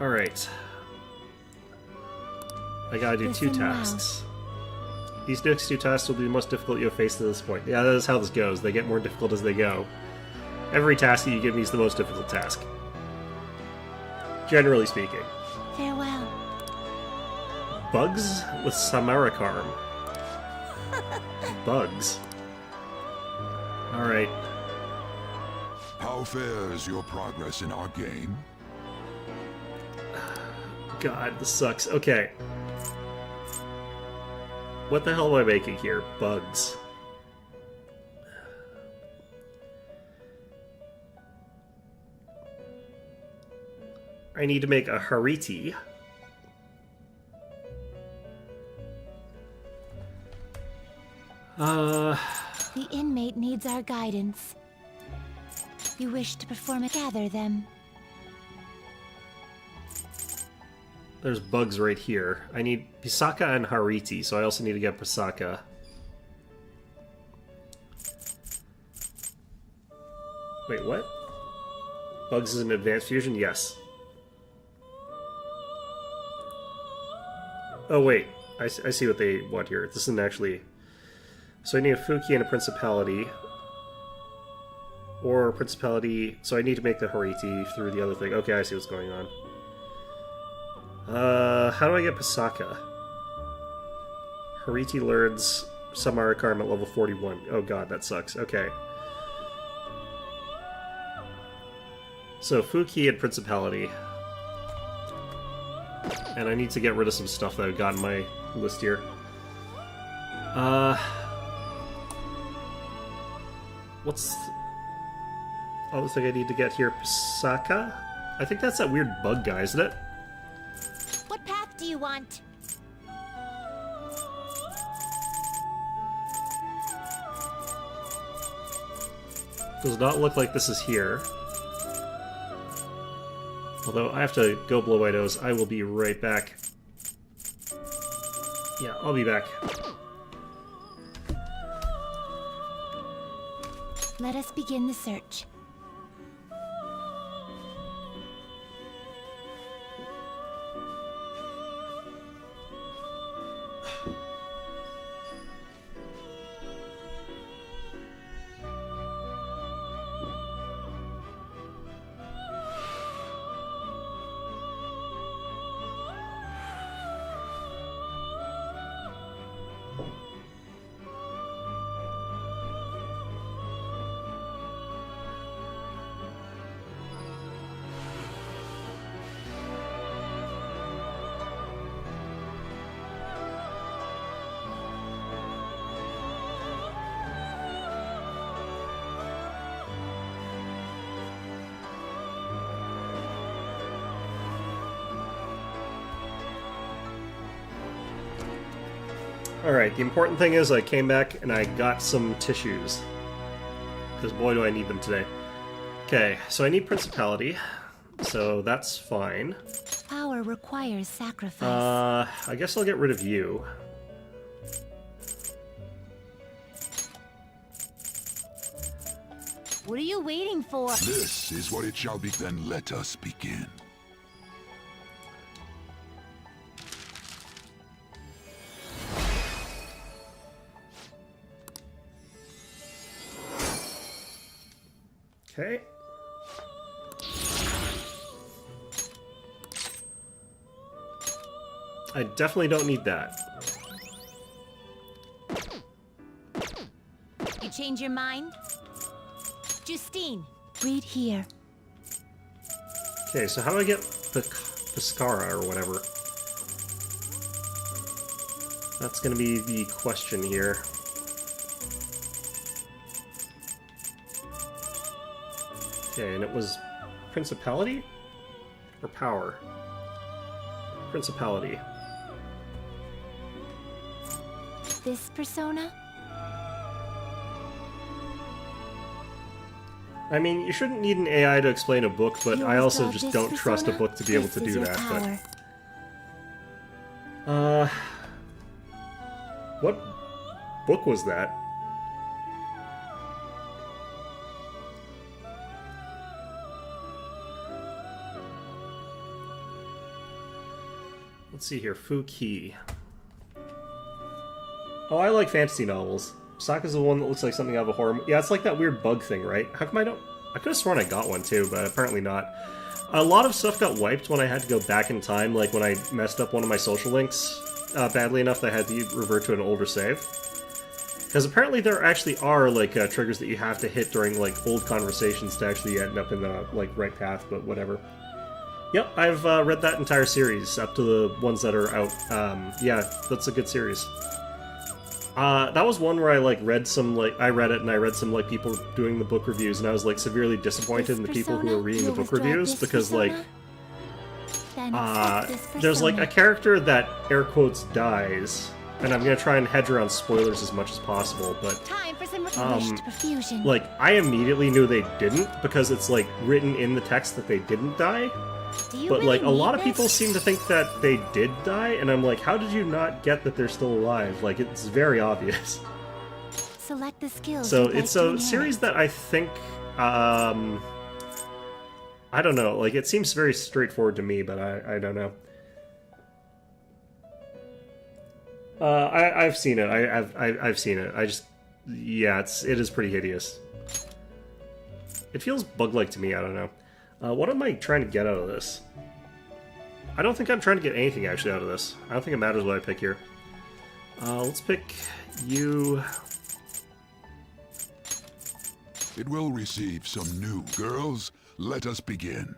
Alright. I gotta do 2 tasks. These next 2 tasks will be the most difficult you'll face to this point. Yeah, that is how this goes. They get more difficult as they go. Every task that you give me is the most difficult task. Generally speaking. Farewell. Bugs with Samarakarm. Bugs. Alright. How fares your progress in our game? God, this sucks. Okay. What the hell am I making here? Bugs. I need to make a Hariti. The inmate needs our guidance. You wish to perform a gather them. There's bugs right here. I need Pisaka and Hariti, so I also need to get Pisaka. Wait, what? Bugs is an advanced fusion? Yes. Oh, wait. I see what they want here. This isn't actually... So I need a Fuki and a Principality. Or Principality... So I need to make the Hariti through the other thing. Okay, I see what's going on. How do I get Pisaka? Hariti learns Samarakarm at level 41. Oh god, that sucks. Okay. So, Fuki and Principality. And I need to get rid of some stuff that I've got in my list here. What's the other thing I need to get here? Pisaka? I think that's that weird bug guy, isn't it? What path do you want? Does not look like this is here. Although I have to go blow my nose. I will be right back. Yeah, I'll be back. Let us begin the search. Alright, the important thing is I came back and I got some tissues. Because boy do I need them today. Okay, so I need Principality. So that's fine. Power requires sacrifice. I guess I'll get rid of you. What are you waiting for? This is what it shall be. Then let us begin. Okay. I definitely don't need that. You change your mind? Justine, read here. Okay, so how do I get the Piscara or whatever? That's gonna be the question here. Okay, and it was Principality? Or Power? Principality. This persona? I mean, you shouldn't need an AI to explain a book, but You I always also got just this don't trust a persona? book to be able This to is do your that. power. But, what book was that? Let's see here, Fuki. Oh, I like fantasy novels. Sokka's the one that looks like something out of a horror. Yeah, it's like that weird bug thing, right? How come I don't? I could have sworn I got one too, but apparently not. A lot of stuff got wiped when I had to go back in time, like when I messed up one of my social links badly enough that I had to revert to an older save. Because apparently there actually are like triggers that you have to hit during like old conversations to actually end up in the like right path, but whatever. Yep, I've read that entire series up to the ones that are out. Yeah, that's a good series. That was one where I like read some like I read it and I read some like people doing the book reviews and I was like severely disappointed in the people who were reading the book reviews because like there's like a character that air quotes dies, and I'm gonna try and hedge around spoilers as much as possible, but Time for some perfusion. like I immediately knew they didn't because it's like written in the text that they didn't die. Do you But, really like, a lot need of people this? seem to think that they did die, and I'm like, how did you not get that they're still alive? Like, it's very obvious. Select the skills. So, you'd like it's to a inherit. series that I think, I don't know, like, it seems very straightforward to me, but I don't know. I've seen it. I've seen it. I just, yeah, it is pretty hideous. It feels bug-like to me, I don't know. What am I trying to get out of this? I don't think I'm trying to get anything actually out of this. I don't think it matters what I pick here. Let's pick you. It will receive some new girls. Let us begin.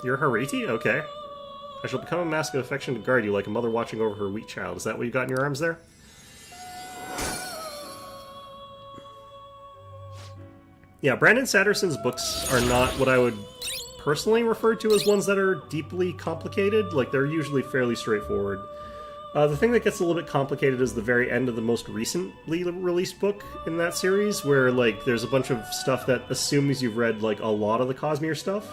You're Hariti? Okay. I shall become a mask of affection to guard you like a mother watching over her weak child. Is that what you got in your arms there? Yeah, Brandon Sanderson's books are not what I would personally refer to as ones that are deeply complicated. Like, they're usually fairly straightforward. The thing that gets a little bit complicated is the very end of the most recently released book in that series, where, like, there's a bunch of stuff that assumes you've read, like, a lot of the Cosmere stuff.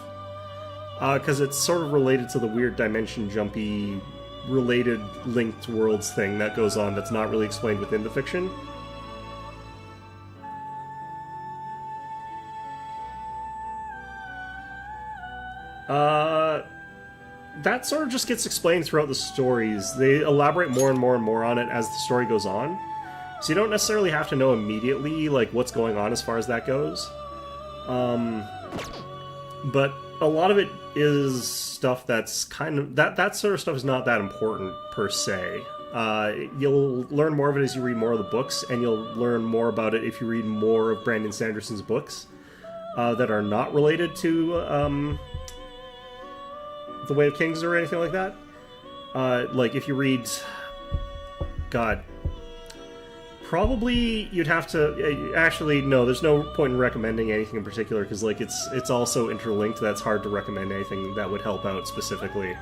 Because it's sort of related to the weird dimension jumpy, related linked worlds thing that goes on that's not really explained within the fiction. That sort of just gets explained throughout the stories. They elaborate more and more and more on it as the story goes on. So you don't necessarily have to know immediately, like, what's going on as far as that goes. But a lot of it is stuff that's kind of... That sort of stuff is not that important, per se. You'll learn more of it as you read more of the books, and you'll learn more about it if you read more of Brandon Sanderson's books that are not related to... The Way of Kings or anything like that. Like, if you read... God. Probably you'd have to... Actually, no, there's no point in recommending anything in particular, because like it's also interlinked. That's hard to recommend anything that would help out specifically.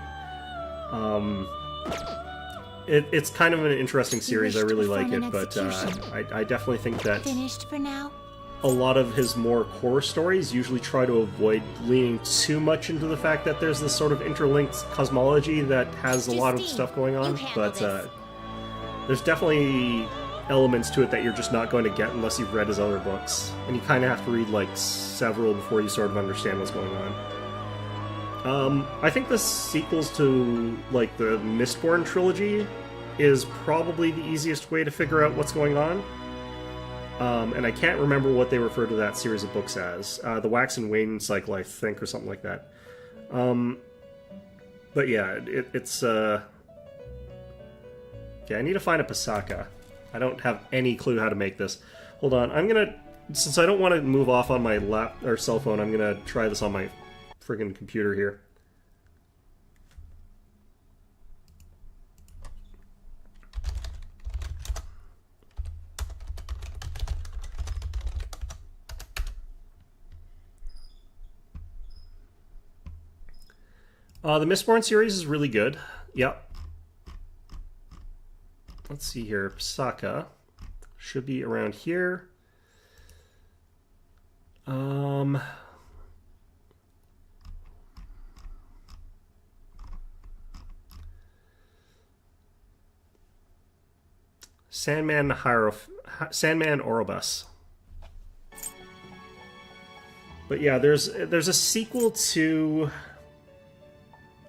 It's kind of an interesting series. I really like it, but I definitely think that Finished for now? a lot of his more core stories usually try to avoid leaning too much into the fact that there's this sort of interlinked cosmology that has a lot of stuff going on, but there's definitely elements to it that you're just not going to get unless you've read his other books, and you kind of have to read like several before you sort of understand what's going on. I think the sequels to like the Mistborn trilogy is probably the easiest way to figure out what's going on. And I can't remember what they refer to that series of books as. The Wax and Wane cycle, I think, or something like that. But yeah, it's... Yeah, I need to find a Pasaka. I don't have any clue how to make this. Hold on, I'm gonna... Since I don't want to move off on my or cell phone, I'm gonna try this on my friggin' computer here. The Mistborn series is really good. Yep. Let's see here. Pasaka should be around here. Sandman Orobus. But yeah, there's a sequel to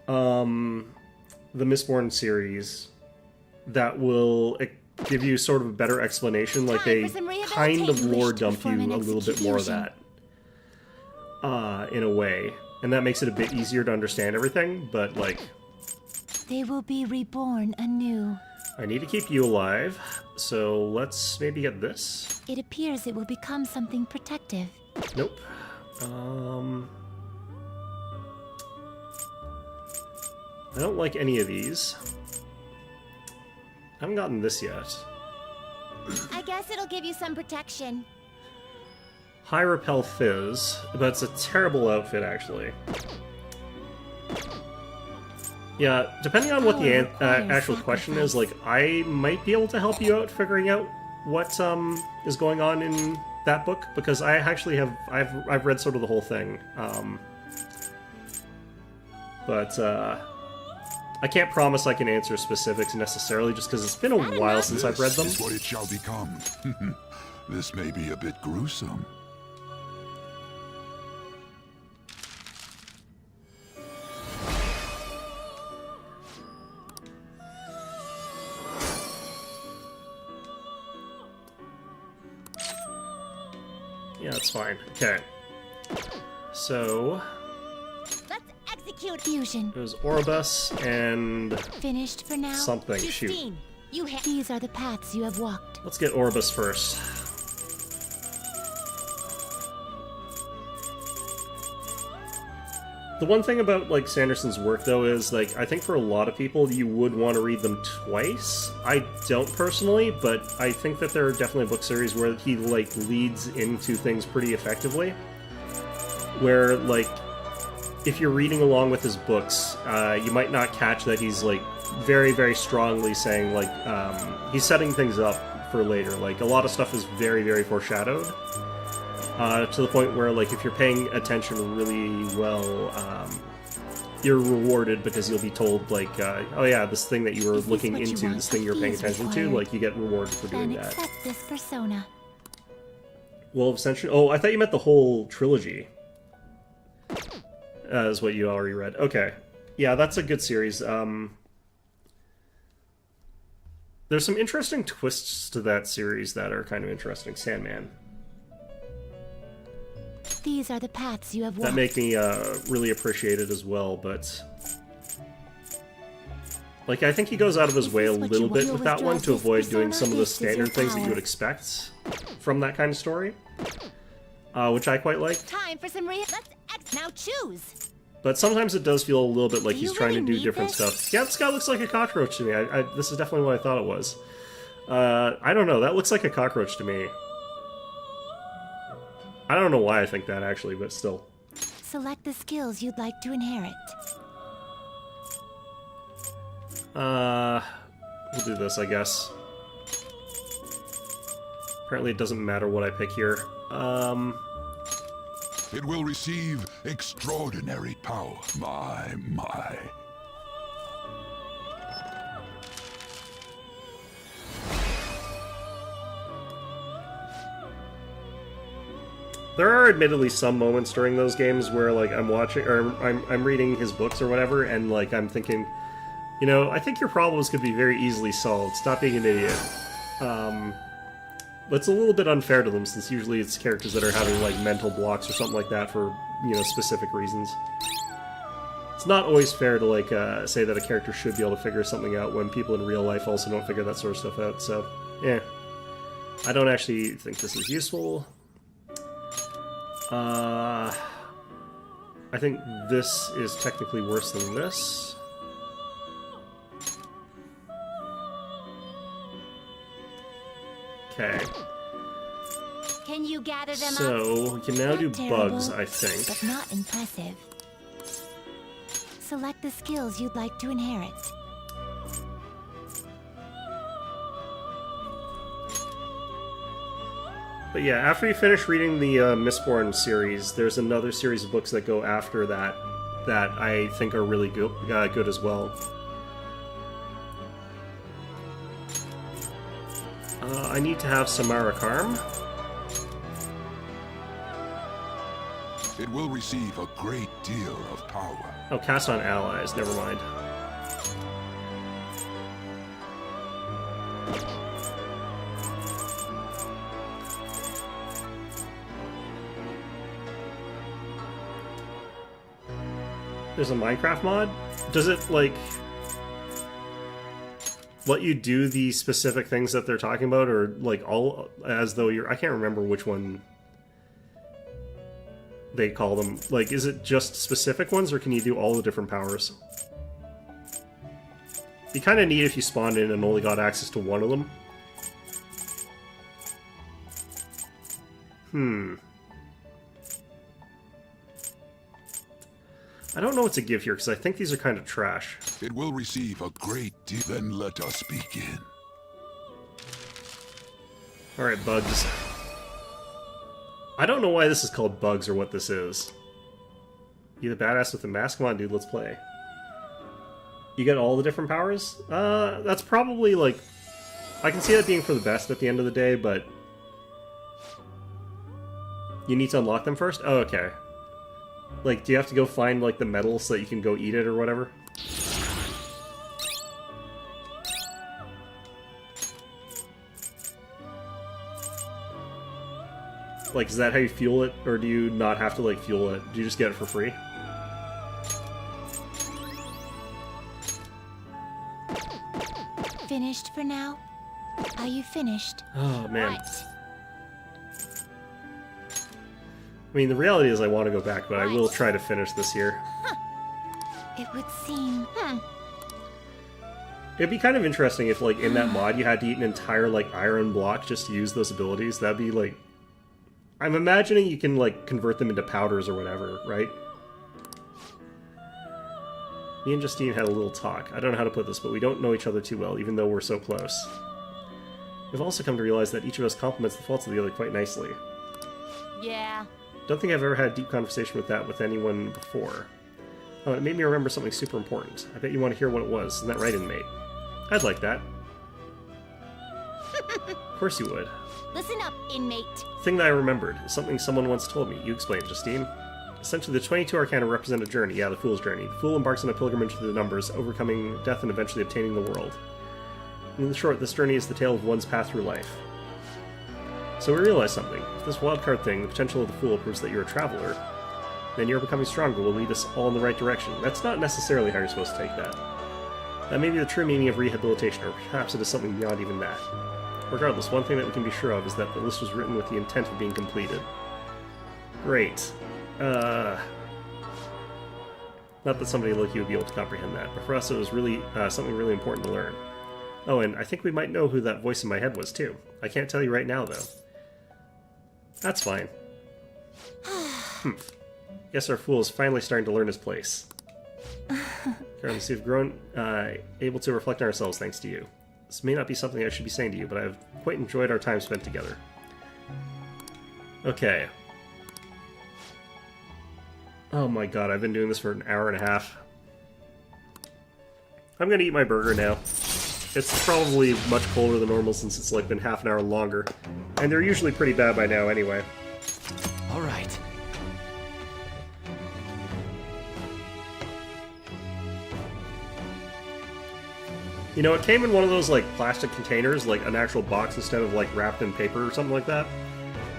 the Mistborn series that will give you sort of a better explanation. Like they kind of lore dump you a little bit more of that, in a way, and that makes it a bit easier to understand everything. But like, They will be reborn anew. I need to keep you alive, so let's maybe get this. It appears it will become something protective. Nope. I don't like any of these. I haven't gotten this yet. I guess it'll give you some protection. High Repel Fizz, but it's a terrible outfit, actually. Yeah, depending on what the actual question is, like, I might be able to help you out figuring out what is going on in that book, because I actually I've read sort of the whole thing. But I can't promise I can answer specifics necessarily, just because it's been a while since I've read them. This is what it shall become. This may be a bit gruesome. Yeah, it's fine. Okay. So Let's execute fusion. it was Orobus and Finished for now? something. Shoot. Justine, these are the paths you have walked. Let's get Orobus first. The one thing about like Sanderson's work, though, is like I think for a lot of people you would want to read them twice. I don't personally, but I think that there are definitely book series where he like leads into things pretty effectively. Where like if you're reading along with his books, you might not catch that he's like very, very strongly saying like he's setting things up for later. Like a lot of stuff is very, very foreshadowed. To the point where, like, if you're paying attention really well, you're rewarded because you'll be told, like, oh yeah, this thing that you were looking into, this thing you're paying attention to, like, you get rewarded for doing Then that. accept this persona. Well, essentially, oh, I thought you meant the whole trilogy. Is what you already read. Okay. Yeah, that's a good series. There's some interesting twists to that series that are kind of interesting. Sandman. These are the paths you have walked. That make me really appreciate it as well, but like I think he goes out of his way a little bit with that one to avoid doing some of the standard things that you would expect from that kind of story, which I quite like. Time for some now choose. But sometimes it does feel a little bit like Do he's you trying really to do need different this? stuff. Yeah, this guy looks like a cockroach to me. This is definitely what I thought it was. I don't know. That looks like a cockroach to me. I don't know why I think that, actually, but still. Select the skills you'd like to inherit. We'll do this, I guess. Apparently it doesn't matter what I pick here. It will receive extraordinary power. My. There are admittedly some moments during those games where, like, I'm watching, or I'm reading his books or whatever, and, like, I'm thinking, you know, I think your problems could be very easily solved. Stop being an idiot. But it's a little bit unfair to them, since usually it's characters that are having, like, mental blocks or something like that for, you know, specific reasons. It's not always fair to, like, say that a character should be able to figure something out when people in real life also don't figure that sort of stuff out, so, yeah. I don't actually think this is useful. I think this is technically worse than this. Okay. Can you gather them up? So, we can now do Not terrible, bugs, I think. but not impressive. Select the skills you'd like to inherit. But yeah, after you finish reading the Mistborn series, there's another series of books that go after that that I think are really good as well. I need to have Samara Karm. It will receive a great deal of power. Oh, cast on allies, never mind. There's a Minecraft mod? Does it, like, let you do the specific things that they're talking about, or, like, all as though you're... I can't remember which one they call them. Like, is it just specific ones, or can you do all the different powers? It'd be kind of neat if you spawned in and only got access to one of them. I don't know what to give here, because I think these are kind of trash. It will receive a great deal. Then let us begin. Alright, bugs. I don't know why this is called bugs or what this is. You the badass with the mask? Come on, dude, let's play. You get all the different powers? That's probably, like... I can see that being for the best at the end of the day, but... You need to unlock them first? Oh, okay. Like, do you have to go find, like, the metal so that you can go eat it or whatever? Like, is that how you fuel it? Or do you not have to, like, fuel it? Do you just get it for free? Finished for now? Are you finished? Oh, man. What? I mean, the reality is I want to go back, but I will try to finish this year. It would seem... It'd be kind of interesting if, like, in that mod you had to eat an entire, like, iron block just to use those abilities. That'd be, like... I'm imagining you can, like, convert them into powders or whatever, right? Me and Justine had a little talk. I don't know how to put this, but we don't know each other too well, even though we're so close. We've also come to realize that each of us complements the faults of the other quite nicely. Yeah. Don't think I've ever had a deep conversation with that with anyone before. Oh, it made me remember something super important. I bet you want to hear what it was. Isn't that right, inmate? I'd like that. Of course you would. Listen up, inmate. Thing that I remembered. Something someone once told me. You explained, Justine. Essentially, the 22 Arcana represent a journey. Yeah, the Fool's Journey. The Fool embarks on a pilgrimage through the numbers, overcoming death and eventually obtaining the world. In short, this journey is the tale of one's path through life. So we realize something. If this wildcard thing, the potential of the Fool, proves that you're a traveler, then your becoming stronger will lead us all in the right direction. That's not necessarily how you're supposed to take that. That may be the true meaning of rehabilitation, or perhaps it is something beyond even that. Regardless, one thing that we can be sure of is that the list was written with the intent of being completed. Great. Not that somebody like you would be able to comprehend that, but for us it was really something really important to learn. Oh, and I think we might know who that voice in my head was, too. I can't tell you right now, though. That's fine. Guess our fool is finally starting to learn his place. Carolyn, we've grown able to reflect on ourselves thanks to you. This may not be something I should be saying to you, but I've quite enjoyed our time spent together. Okay. Oh my god, I've been doing this for an hour and a half. I'm gonna eat my burger now. It's probably much colder than normal since it's like been half an hour longer. And they're usually pretty bad by now anyway. All right. You know, it came in one of those, like, plastic containers, like an actual box instead of, like, wrapped in paper or something like that.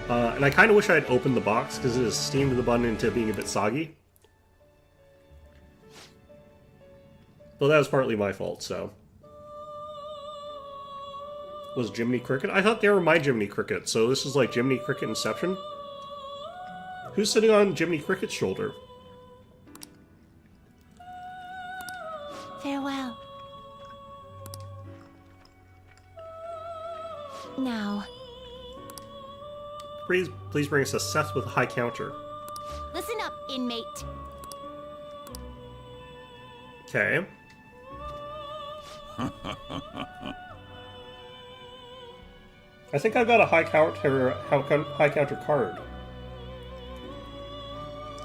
And I kind of wish I had opened the box, because it has steamed the bun into being a bit soggy. But that was partly my fault, so... Was Jiminy Cricket? I thought they were my Jiminy Cricket, so this is like Jiminy Cricket Inception? Who's sitting on Jiminy Cricket's shoulder? Farewell. Now, Please bring us a Seth with a high counter. listen up, inmate. Okay. I think I've got a high counter card.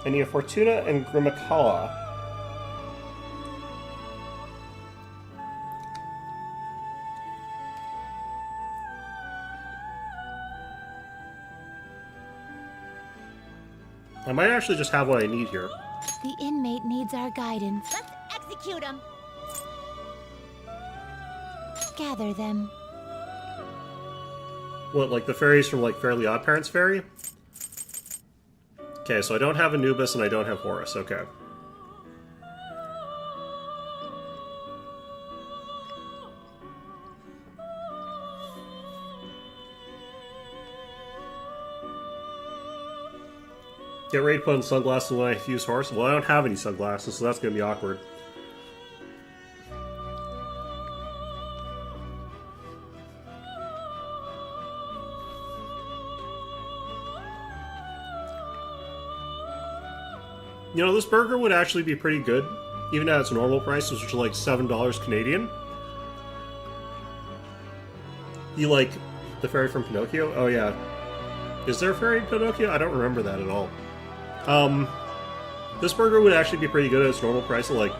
I need a Fortuna and Grimacala. I might actually just have what I need here. The inmate needs our guidance. Let's execute him. Gather them. What, like the fairies from like Fairly Oddparents Fairy? Okay, so I don't have Anubis and I don't have Horus, okay. Get ready to put on sunglasses when I use Horus? Well, I don't have any sunglasses, so that's gonna be awkward. You know, this burger would actually be pretty good, even at its normal price, which is like $7 Canadian. You like the fairy from Pinocchio? Oh yeah. Is there a fairy in Pinocchio? I don't remember that at all. This burger would actually be pretty good at its normal price of like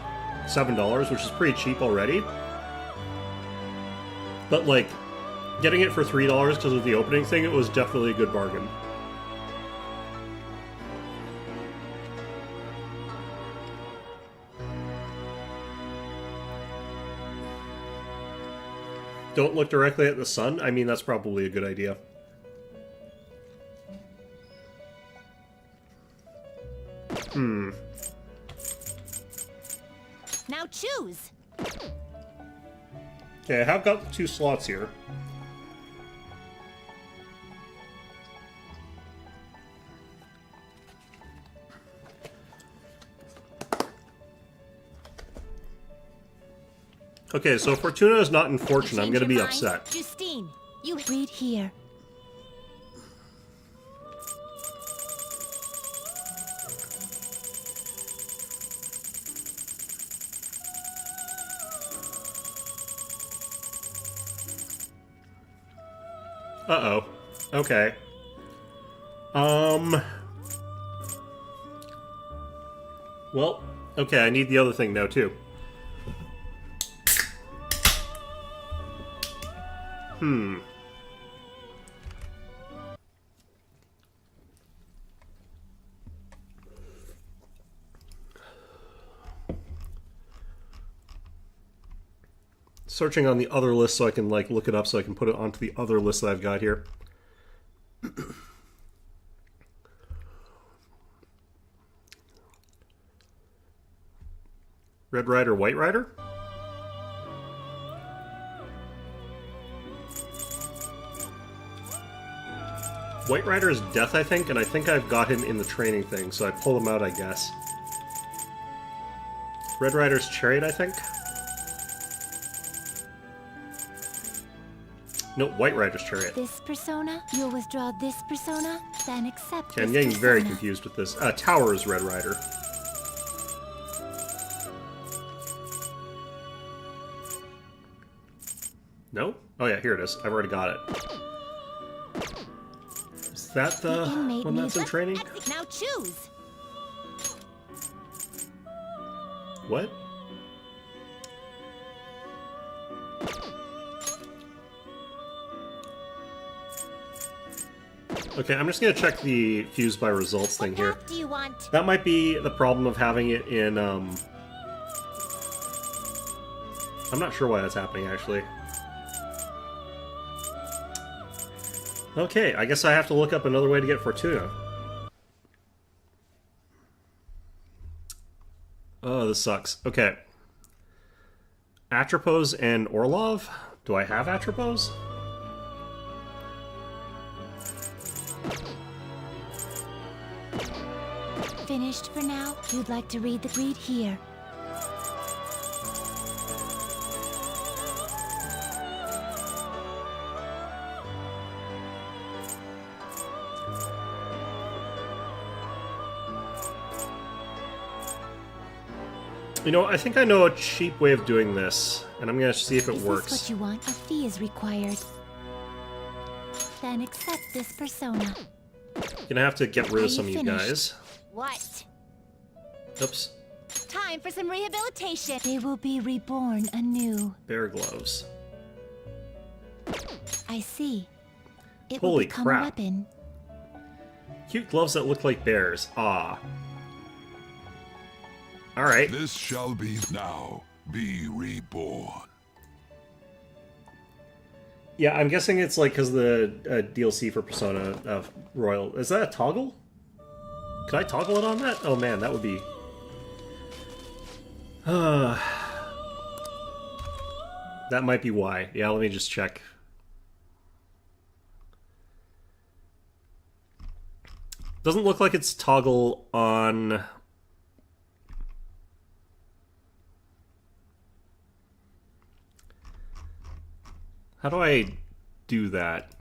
$7, which is pretty cheap already. But like, getting it for $3 because of the opening thing, it was definitely a good bargain. Don't look directly at the sun? I mean, that's probably a good idea. Now choose. Okay, I have got 2 slots here. Okay, so if Fortuna is not in Fortune, I'm Change gonna be your mind? upset. Justine, you read here. Uh-oh. Okay. Well, okay, I need the other thing now, too. Searching on the other list so I can, like, look it up so I can put it onto the other list that I've got here. Red Rider, White Rider? White Rider is Death, I think, and I think I've got him in the training thing, so I pull him out, I guess. Red Rider's Chariot, I think? No, White Rider's chariot. This persona, you'll withdraw this persona, then accept Okay, I'm this getting very persona. confused with this. Tower is Red Rider. No? Oh yeah, here it is. I've already got it. Is that the inmate one that's in needs- training? Now choose. What? Okay, I'm just gonna check the fuse by results thing What here. path do you want? That might be the problem of having it in, I'm not sure why that's happening, actually. Okay, I guess I have to look up another way to get Fortuna. Oh, this sucks. Okay. Atropos and Orlov? Do I have Atropos? Finished for now? You'd like to read here. You know, I think I know a cheap way of doing this, and I'm gonna see if it Is works. this what you want? A fee is required. Then accept this persona. Gonna have to get rid Are of you some of you finished? guys. What? Oops. Time for some rehabilitation. They will be reborn anew. Bear gloves. I see. It Holy will become crap. a weapon. Cute gloves that look like bears. Ah. Alright. This shall be now. Be reborn. Yeah, I'm guessing it's like because the DLC for Persona of Royal. Is that a toggle? Could I toggle it on that? Oh man, that would be... that might be why. Yeah, let me just check. Doesn't look like it's toggle on... How do I do that?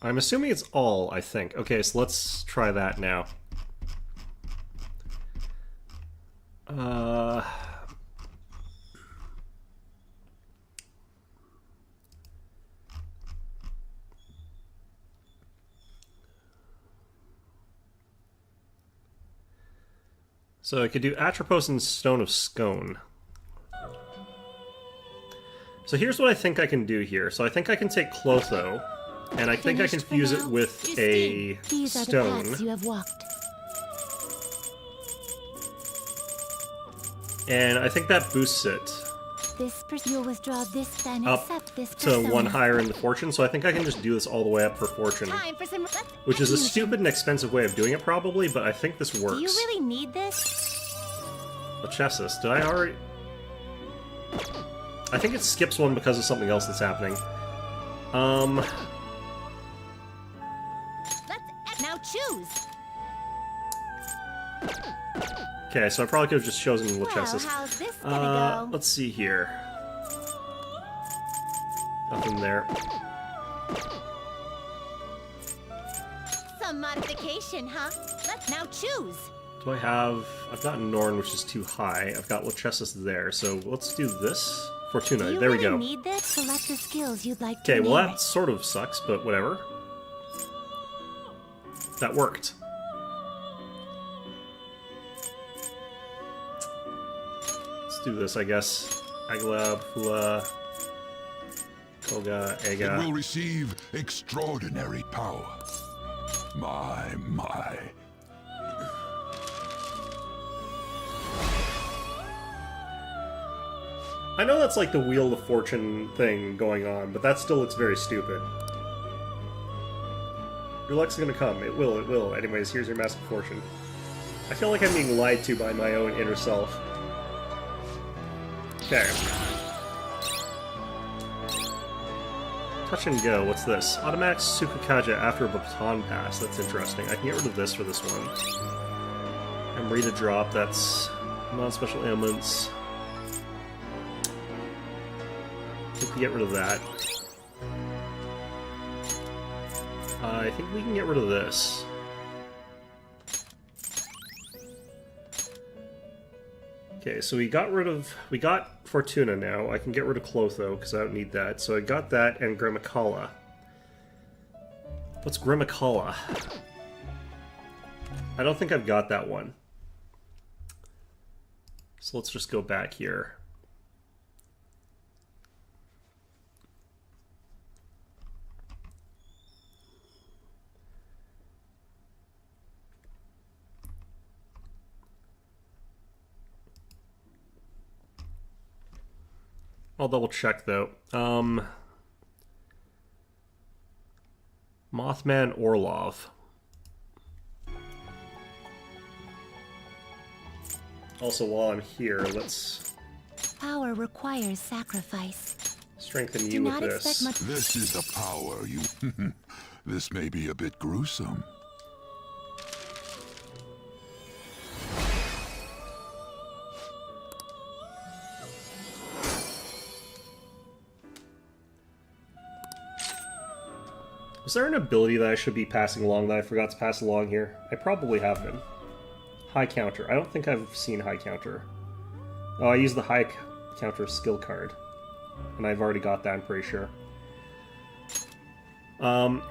I'm assuming it's all, I think. Okay, so let's try that now. So I could do Atropos and Stone of Scone. So here's what I think I can do here. So I think I can take Clotho, and I think I can Finished for fuse it now? with Justine, a these are the stone. paths you have walked. And I think that boosts it This person you'll withdraw this, then up accept this to persona. 1 higher in the fortune. So I think I can just do this all the way up for fortune. Time for some. Which is a Fusion. stupid and expensive way of doing it probably, but I think this works. Do you really need this? Lachesis, did I already... I think it skips one because of something else that's happening. Let's now choose. Okay, so I probably could have just chosen Lachesis. Well, how's this gonna go? Let's see here. Nothing there. Some modification, huh? Let's now choose. Do I have... I've got Norn, which is too high. I've got Lachesis there, so let's do this. Fortuna, Do you there really we go. need this? Select the skills you'd like to Okay, well name. that sort of sucks, but whatever. That worked. Let's do this, I guess. Aglab, Hula, Koga, It Ega. will receive extraordinary power. My. I know that's like the Wheel of Fortune thing going on, but that still looks very stupid. Your luck's gonna come. It will, it will. Anyways, here's your Mask of Fortune. I feel like I'm being lied to by my own inner self. Okay. Touch and go. What's this? Automatic Sukukaja after a baton pass. That's interesting. I can get rid of this for this one. Marita drop, that's non-special ailments. I think we get rid of that. I think we can get rid of this. Okay, so we got Fortuna now. I can get rid of Clotho, because I don't need that. So I got that and Grimacala. What's Grimacala? I don't think I've got that one. So let's just go back here. I'll double check though. Mothman Orlov. Also, while I'm here, let's Power requires sacrifice. strengthen Do you with not expect this. much. This is the power you... This may be a bit gruesome. Was there an ability that I should be passing along that I forgot to pass along here? I probably have been. High counter. I don't think I've seen high counter. Oh, I used the high counter skill card. And I've already got that, I'm pretty sure.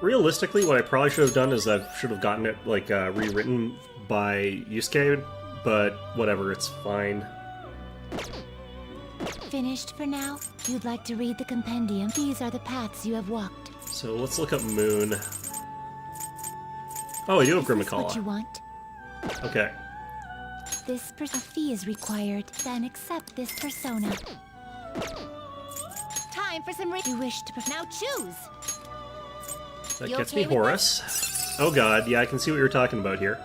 Realistically, what I probably should have done is I should have gotten it, like, rewritten by Yusuke, but whatever, it's fine. Finished for now? You'd like to read the compendium? These are the paths you have walked. So let's look up Moon. Oh, I do have Is this what you Grimacala. want? Okay. A fee is required. Then accept this persona. Time for some. You wish to. Now choose. That You gets okay me with Horus. Oh god, yeah, I can see what you're talking about here.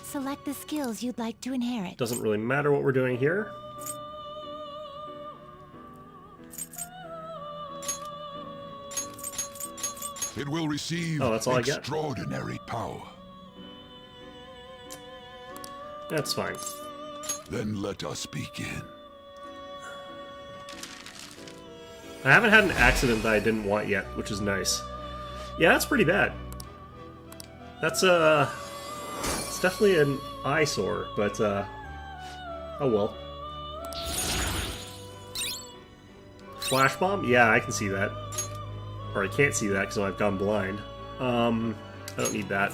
Select the skills you'd like to inherit. Doesn't really matter what we're doing here. It will receive Oh, that's all I get? extraordinary power. That's fine. Then let us begin. I haven't had an accident that I didn't want yet, which is nice. Yeah, that's pretty bad. That's, it's definitely an eyesore, but, oh well. Flash bomb? Yeah, I can see that. Or I can't see that because I've gone blind. I don't need that.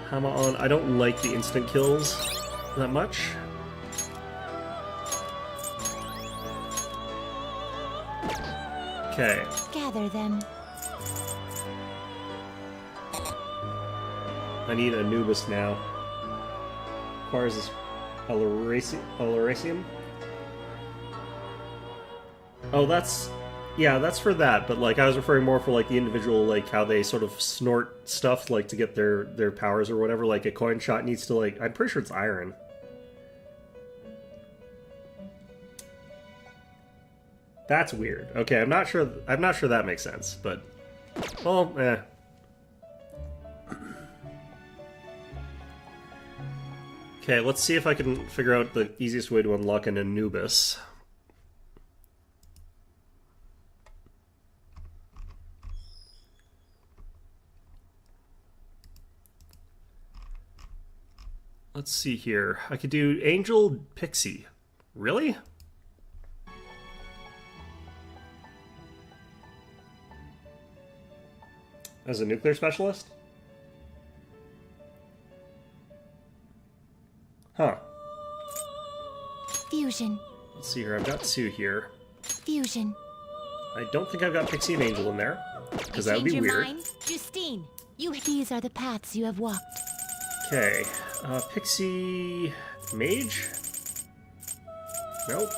Hammer on. I don't like the instant kills that much. Okay. Gather them. I need Anubis now. Requires this Eluracium? Oh, that's... Yeah, that's for that, but like I was referring more for like the individual, like how they sort of snort stuff like to get their powers or whatever. Like a coin shot needs to like, I'm pretty sure it's iron. That's weird. Okay, I'm not sure that makes sense, but well, eh. Okay, let's see if I can figure out the easiest way to unlock an Anubis. Let's see here. I could do Angel Pixie. Really? As a nuclear specialist? Huh. Fusion. Let's see here. I've got Sue here. Fusion. I don't think I've got Pixie and Angel in there, because that would be Change your weird. mind? Justine, these are the paths you have walked. Okay. Pixie... Mage? Nope.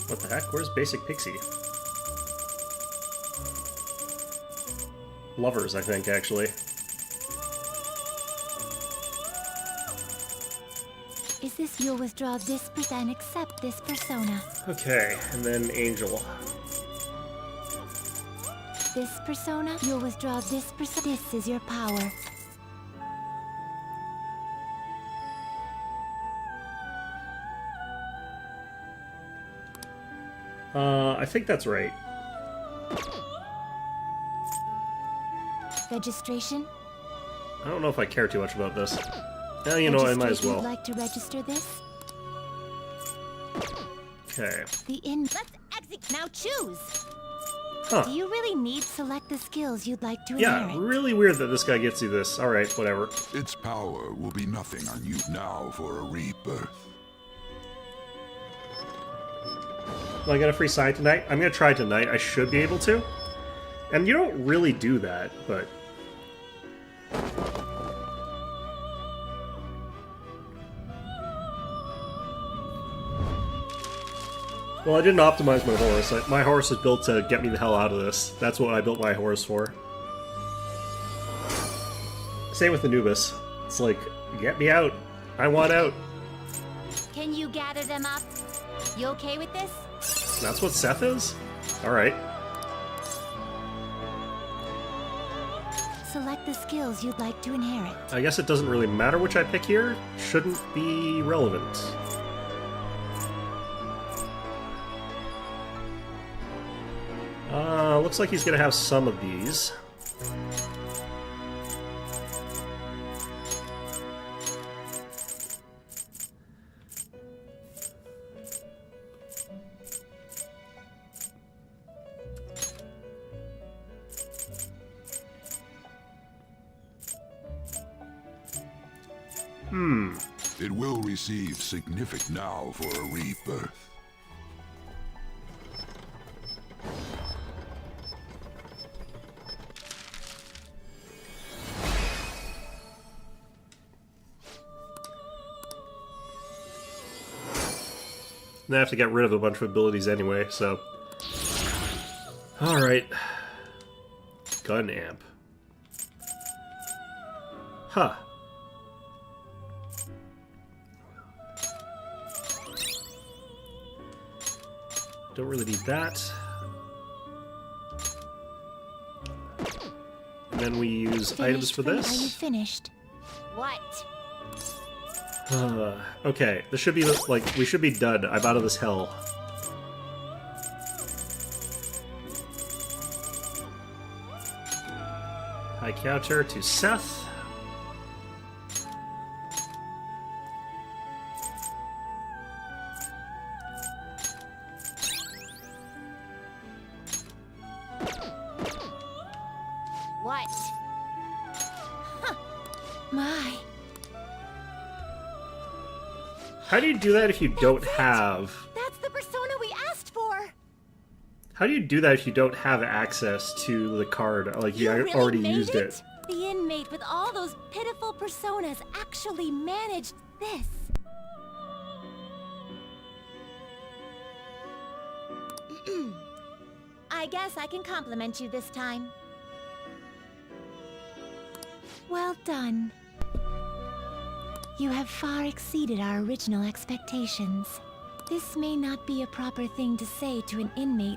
What the heck? Where's basic Pixie? Lovers, I think, actually. Is this you'll withdraw this, then accept this persona. Okay, and then Angel. this persona, you'll withdraw this persona. This is your power. I think that's right. Registration? I don't know if I care too much about this. Yeah, you know, I might as well. You'd like to register this? Okay. The in. Let's exit. Now choose. Huh. Do you really need select the skills you'd like to Yeah, inherit? really weird that this guy gets you this. Alright, whatever. Its power will be nothing on you now for a rebirth. Will I get a free sign tonight? I'm gonna try tonight. I should be able to. And you don't really do that, but... Well, I didn't optimize my horse. My horse is built to get me the hell out of this. That's what I built my horse for. Same with Anubis. It's like, get me out. I want out. Can you gather them up? You okay with this? That's what Seth is? Alright. Select the skills you'd like to inherit. I guess it doesn't really matter which I pick here. Shouldn't be relevant. Looks like he's gonna have some of these. It will receive significant now for a rebirth. And I have to get rid of a bunch of abilities anyway, so... Alright. Gun amp. Huh. Don't really need that. And then we use items for Are you this. finished? What? Okay, this should be, like, we should be done. I'm out of this hell. High counter to Seth. What? My. How do you do that if you don't have... That's the persona we asked for. How do you do that if you don't have access to the card? Like, you really already made used it. The inmate with all those pitiful personas actually managed this. I guess I can compliment you this time. Well done. You have far exceeded our original expectations. This may not be a proper thing to say to an inmate,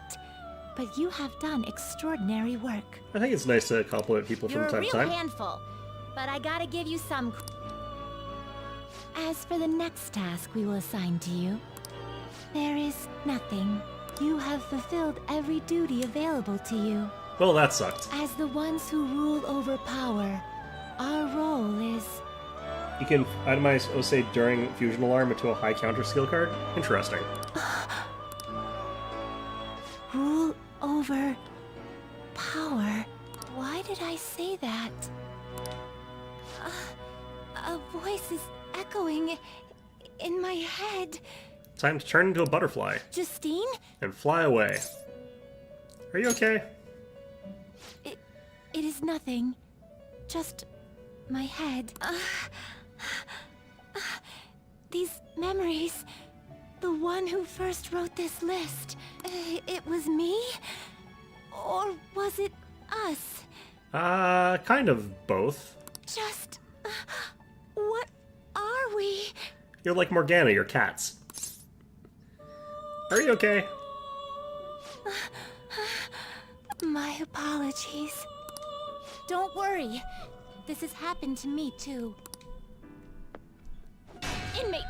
but you have done extraordinary work. I think it's nice to compliment people from You're time a to real time. handful, but I gotta give you some. As for the next task we will assign to you, there is nothing. You have fulfilled every duty available to you. Well, that sucked. As the ones who rule over power, our role is... You can itemize Osei during Fusion Alarm into a high counter skill card? Interesting. rule over power. Why did I say that? A voice is echoing in my head. Time to turn into a butterfly Justine? and fly away. Are you okay? It is nothing. Just my head. These memories. The one who first wrote this list. It was me? Or was it us? Kind of both. Just... what are we? You're like Morgana, you're cats. Are you okay? My apologies. Don't worry. This has happened to me, too. Inmate,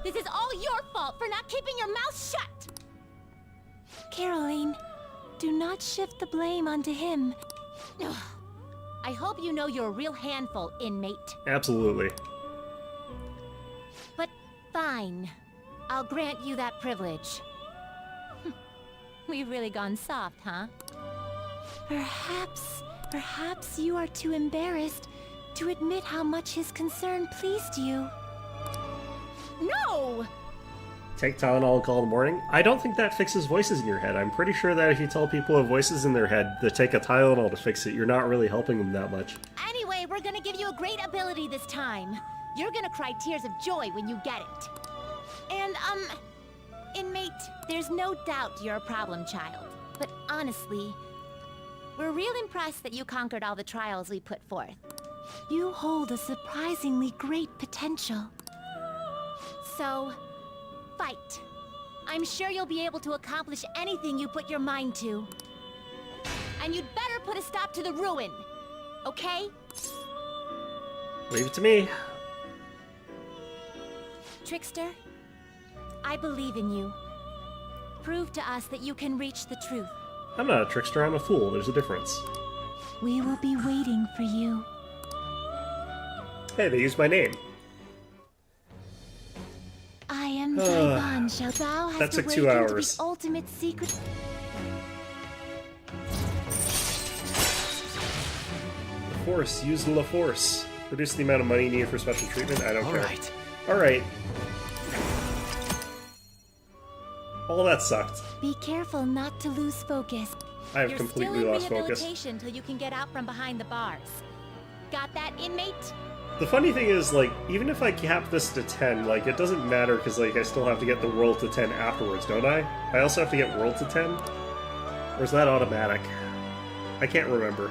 this is all your fault for not keeping your mouth shut! Caroline, do not shift the blame onto him. Ugh. I hope you know you're a real handful, inmate. Absolutely. But fine. I'll grant you that privilege. We've really gone soft, huh? Perhaps you are too embarrassed to admit how much his concern pleased you. No! Take Tylenol and call in the morning? I don't think that fixes voices in your head. I'm pretty sure that if you tell people with voices in their head to take a Tylenol to fix it, you're not really helping them that much. Anyway, we're gonna give you a great ability this time. You're gonna cry tears of joy when you get it. And, inmate, there's no doubt you're a problem child. But honestly, we're real impressed that you conquered all the trials we put forth. You hold a surprisingly great potential. So, fight. I'm sure you'll be able to accomplish anything you put your mind to. And you'd better put a stop to the ruin, okay? Leave it to me. Trickster, I believe in you. Prove to us that you can reach the truth. I'm not a trickster, I'm a fool. There's a difference. We will be waiting for you. Hey, they used my name. I am Taiwan Xiao. Thou That hast took 2 awakened hours. the ultimate secret. The Force. Use the Force. Reduce the amount of money needed for special treatment. I don't care. Alright. Alright. All that sucked. Be careful not to lose focus. I have You're completely still in lost focus. rehabilitation till you can get out from behind the bars. Got that, inmate? The funny thing is, like, even if I cap this to 10, like, it doesn't matter because, like, I still have to get the world to 10 afterwards, don't I? I also have to get world to 10? Or is that automatic? I can't remember.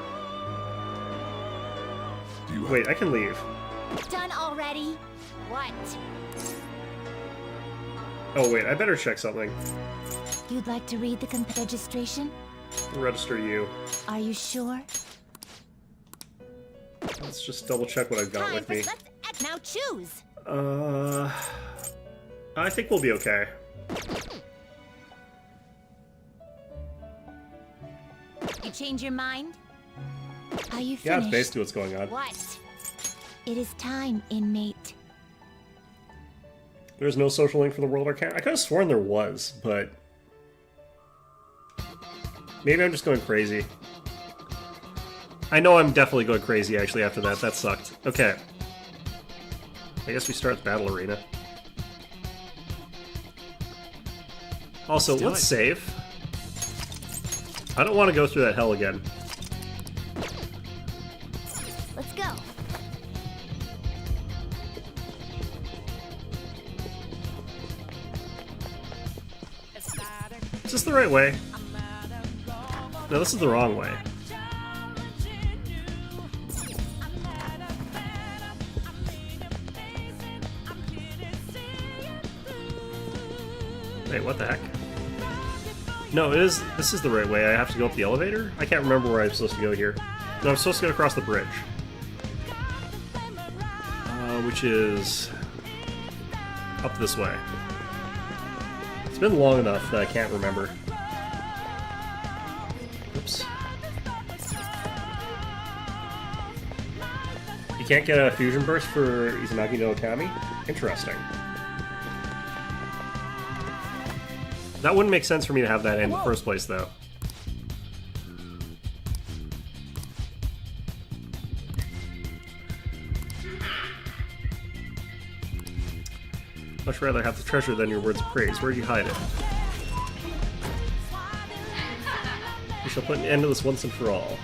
Do you Wait, I can leave. Done already? What? Oh, wait, I better check something. You'd like to read the registration? Register you. Are you sure? Let's just double check what I've got Time with for me. let's act. Now choose. I think we'll be okay. You change your mind? Are you Yeah, finished? that's basically what's going on. What? It is time, inmate. There's no social link for the World Arcana? I could have sworn there was, but... maybe I'm just going crazy. I know I'm definitely going crazy, actually, after that. That sucked. Okay. I guess we start the battle arena. Also, Let's do let's it. save. I don't want to go through that hell again. Let's go. Is this the right way? No, this is the wrong way. Wait, what the heck? No, it is. This is the right way. I have to go up the elevator? I can't remember where I'm supposed to go here. No, I'm supposed to go across the bridge. Which is... up this way. It's been long enough that I can't remember. Oops. You can't get a fusion burst for Izanagi no Okami? Interesting. That wouldn't make sense for me to have that in the first place, though. Much rather have the treasure than your words of praise. Where'd you hide it? We shall put an end to this once and for all.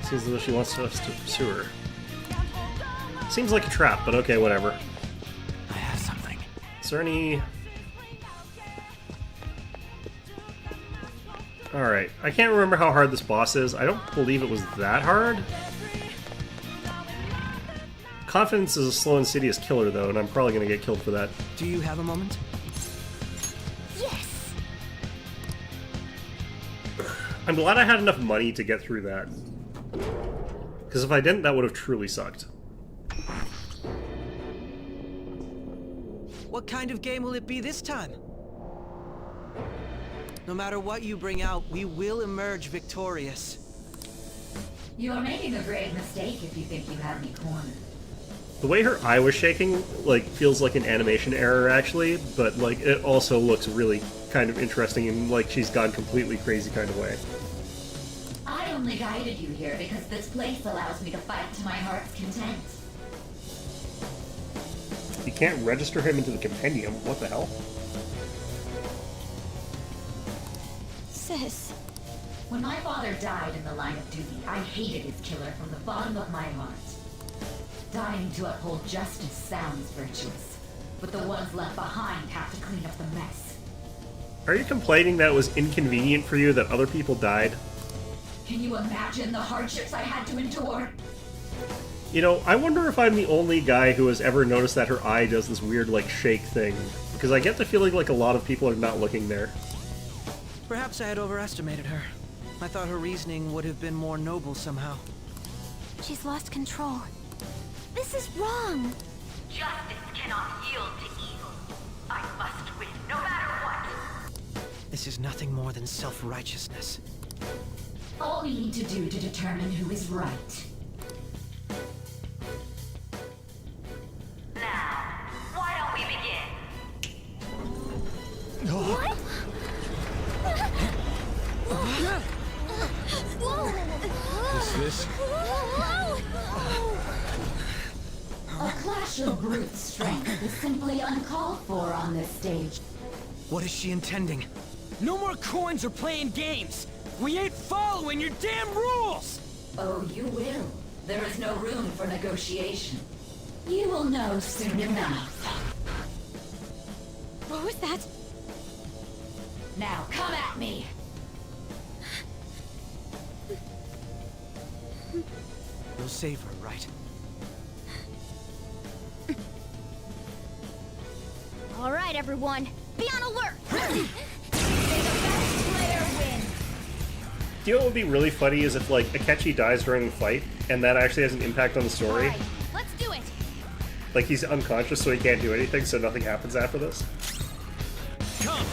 Seems as though she wants us to pursue her. Seems like a trap, but okay, whatever. I have something. Is there any... Alright, I can't remember how hard this boss is. I don't believe it was that hard. Confidence is a slow, insidious killer, though, and I'm probably going to get killed for that. Do you have a moment? Yes! I'm glad I had enough money to get through that. Because if I didn't, that would have truly sucked. What kind of game will it be this time? No matter what you bring out, we will emerge victorious. You're making a grave mistake if you think you have me cornered. The way her eye was shaking, like, feels like an animation error, actually, but, like, it also looks really kind of interesting and like she's gone completely crazy kind of way. I only guided you here because this place allows me to fight to my heart's content. You can't register him into the compendium. What the hell? Sis. When my father died in the line of duty, I hated his killer from the bottom of my heart. Dying to uphold justice sounds virtuous, but the ones left behind have to clean up the mess. Are you complaining that it was inconvenient for you that other people died? Can you imagine the hardships I had to endure? You know, I wonder if I'm the only guy who has ever noticed that her eye does this weird, like, shake thing. Because I get the feeling like a lot of people are not looking there. Perhaps I had overestimated her. I thought her reasoning would have been more noble somehow. She's lost control. This is wrong. Justice cannot yield to evil. I must win, no matter what. This is nothing more than self-righteousness. All we need to do to determine who is right. Now, why don't we begin? What? What's this? A clash of brute strength is simply uncalled for on this stage. What is she intending? No more coins or playing games! We ain't following your damn rules! Oh, you will. There is no room for negotiation. You will know soon enough. What was that? Now, come at me! You'll save her, right? All right, everyone, be on alert. May the best player win! Do you know what would be really funny is if, like, Akechi dies during the fight, and that actually has an impact on the story? All right, let's do it. Like, he's unconscious, so he can't do anything, so nothing happens after this? Come!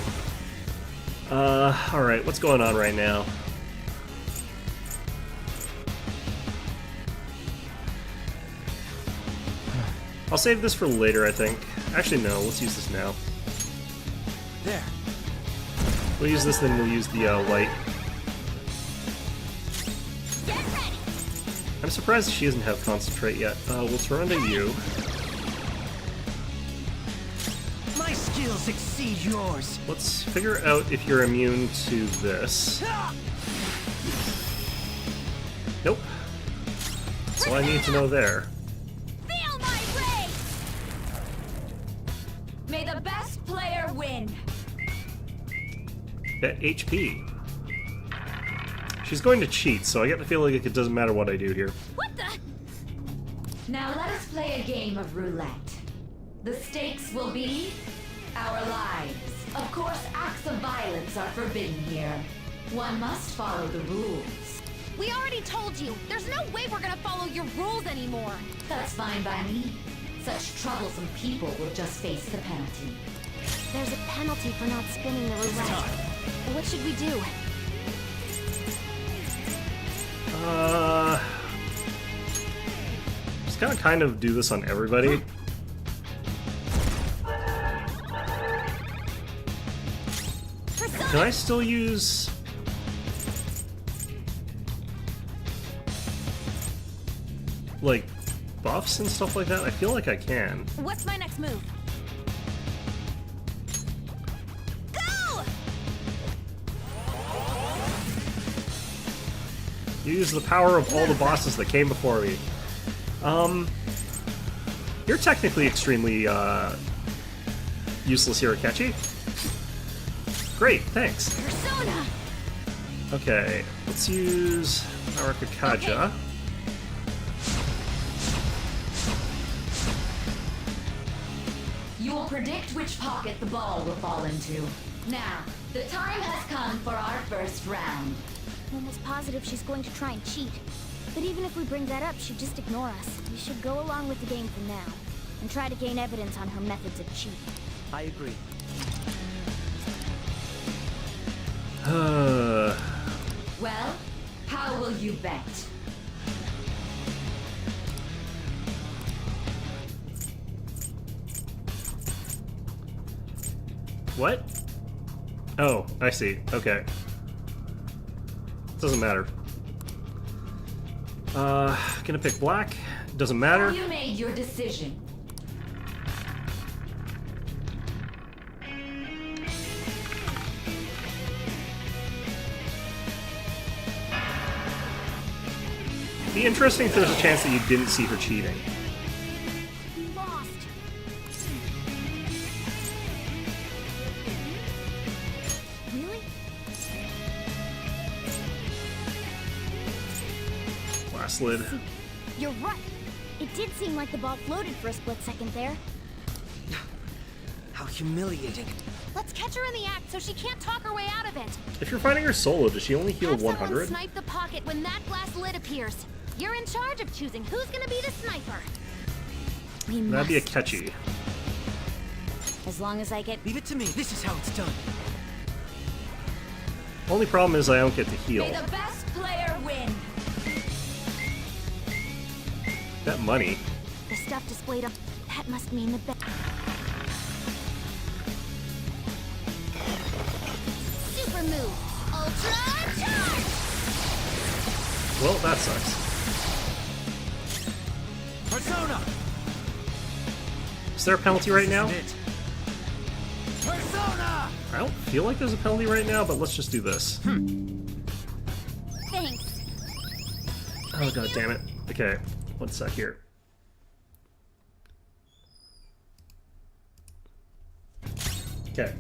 Alright, what's going on right now? I'll save this for later, I think. Actually, no, let's use this now. There. We'll use this, then we'll use the, light. Get ready. I'm surprised she doesn't have concentrate yet. We'll surrender you. My skills exceed yours. Let's figure out if you're immune to this. Nope. That's all I need to know there. Feel my rage. May the best player win! Bet HP. She's going to cheat, so I get the feeling like it doesn't matter what I do here. What the? Now let us play a game of roulette. The stakes will be our lives. Of course, acts of violence are forbidden here. One must follow the rules. We already told you. There's no way we're gonna follow your rules anymore. That's fine by me. Such troublesome people will just face the penalty. There's a penalty for not spinning the roulette. What should we do? Just gotta kind of do this on everybody. Can I still use... like, buffs and stuff like that? I feel like I can. What's my next move? Go! Use the power of all the bosses that came before me. You're technically extremely, useless here, Akechi. Great, thanks. Persona! Okay, let's use our Kakaja. You will predict which pocket the ball will fall into. Now, the time has come for our first round. I'm almost positive she's going to try and cheat. But even if we bring that up, she'd just ignore us. We should go along with the game for now, and try to gain evidence on her methods of cheating. I agree. Well, how will you bet? What? Oh, I see. Okay. Doesn't matter. Gonna pick black. Doesn't matter. You made your decision. Be interesting if there's a chance that you didn't see her cheating. Lost. Really? Last lid. You're right. It did seem like the ball floated for a split second there. How humiliating. Let's catch her in the act so she can't talk her way out of it. If you're fighting her solo, does she only heal Have someone 100? snipe the pocket when that glass lid appears. You're in charge of choosing who's gonna be the sniper. We That'd be a must. catchy. As long as I get... Leave it to me. This is how it's done. Only problem is I don't get to heal. May the best player win. That money. The stuff displayed up. That must mean the best. Super move. Ultra charge! Well, that sucks. Persona! Is there a penalty right now? This is it. Persona! I don't feel like there's a penalty right now, but let's just do this. Thanks. Oh, god damn it. Okay, one sec here. Okay.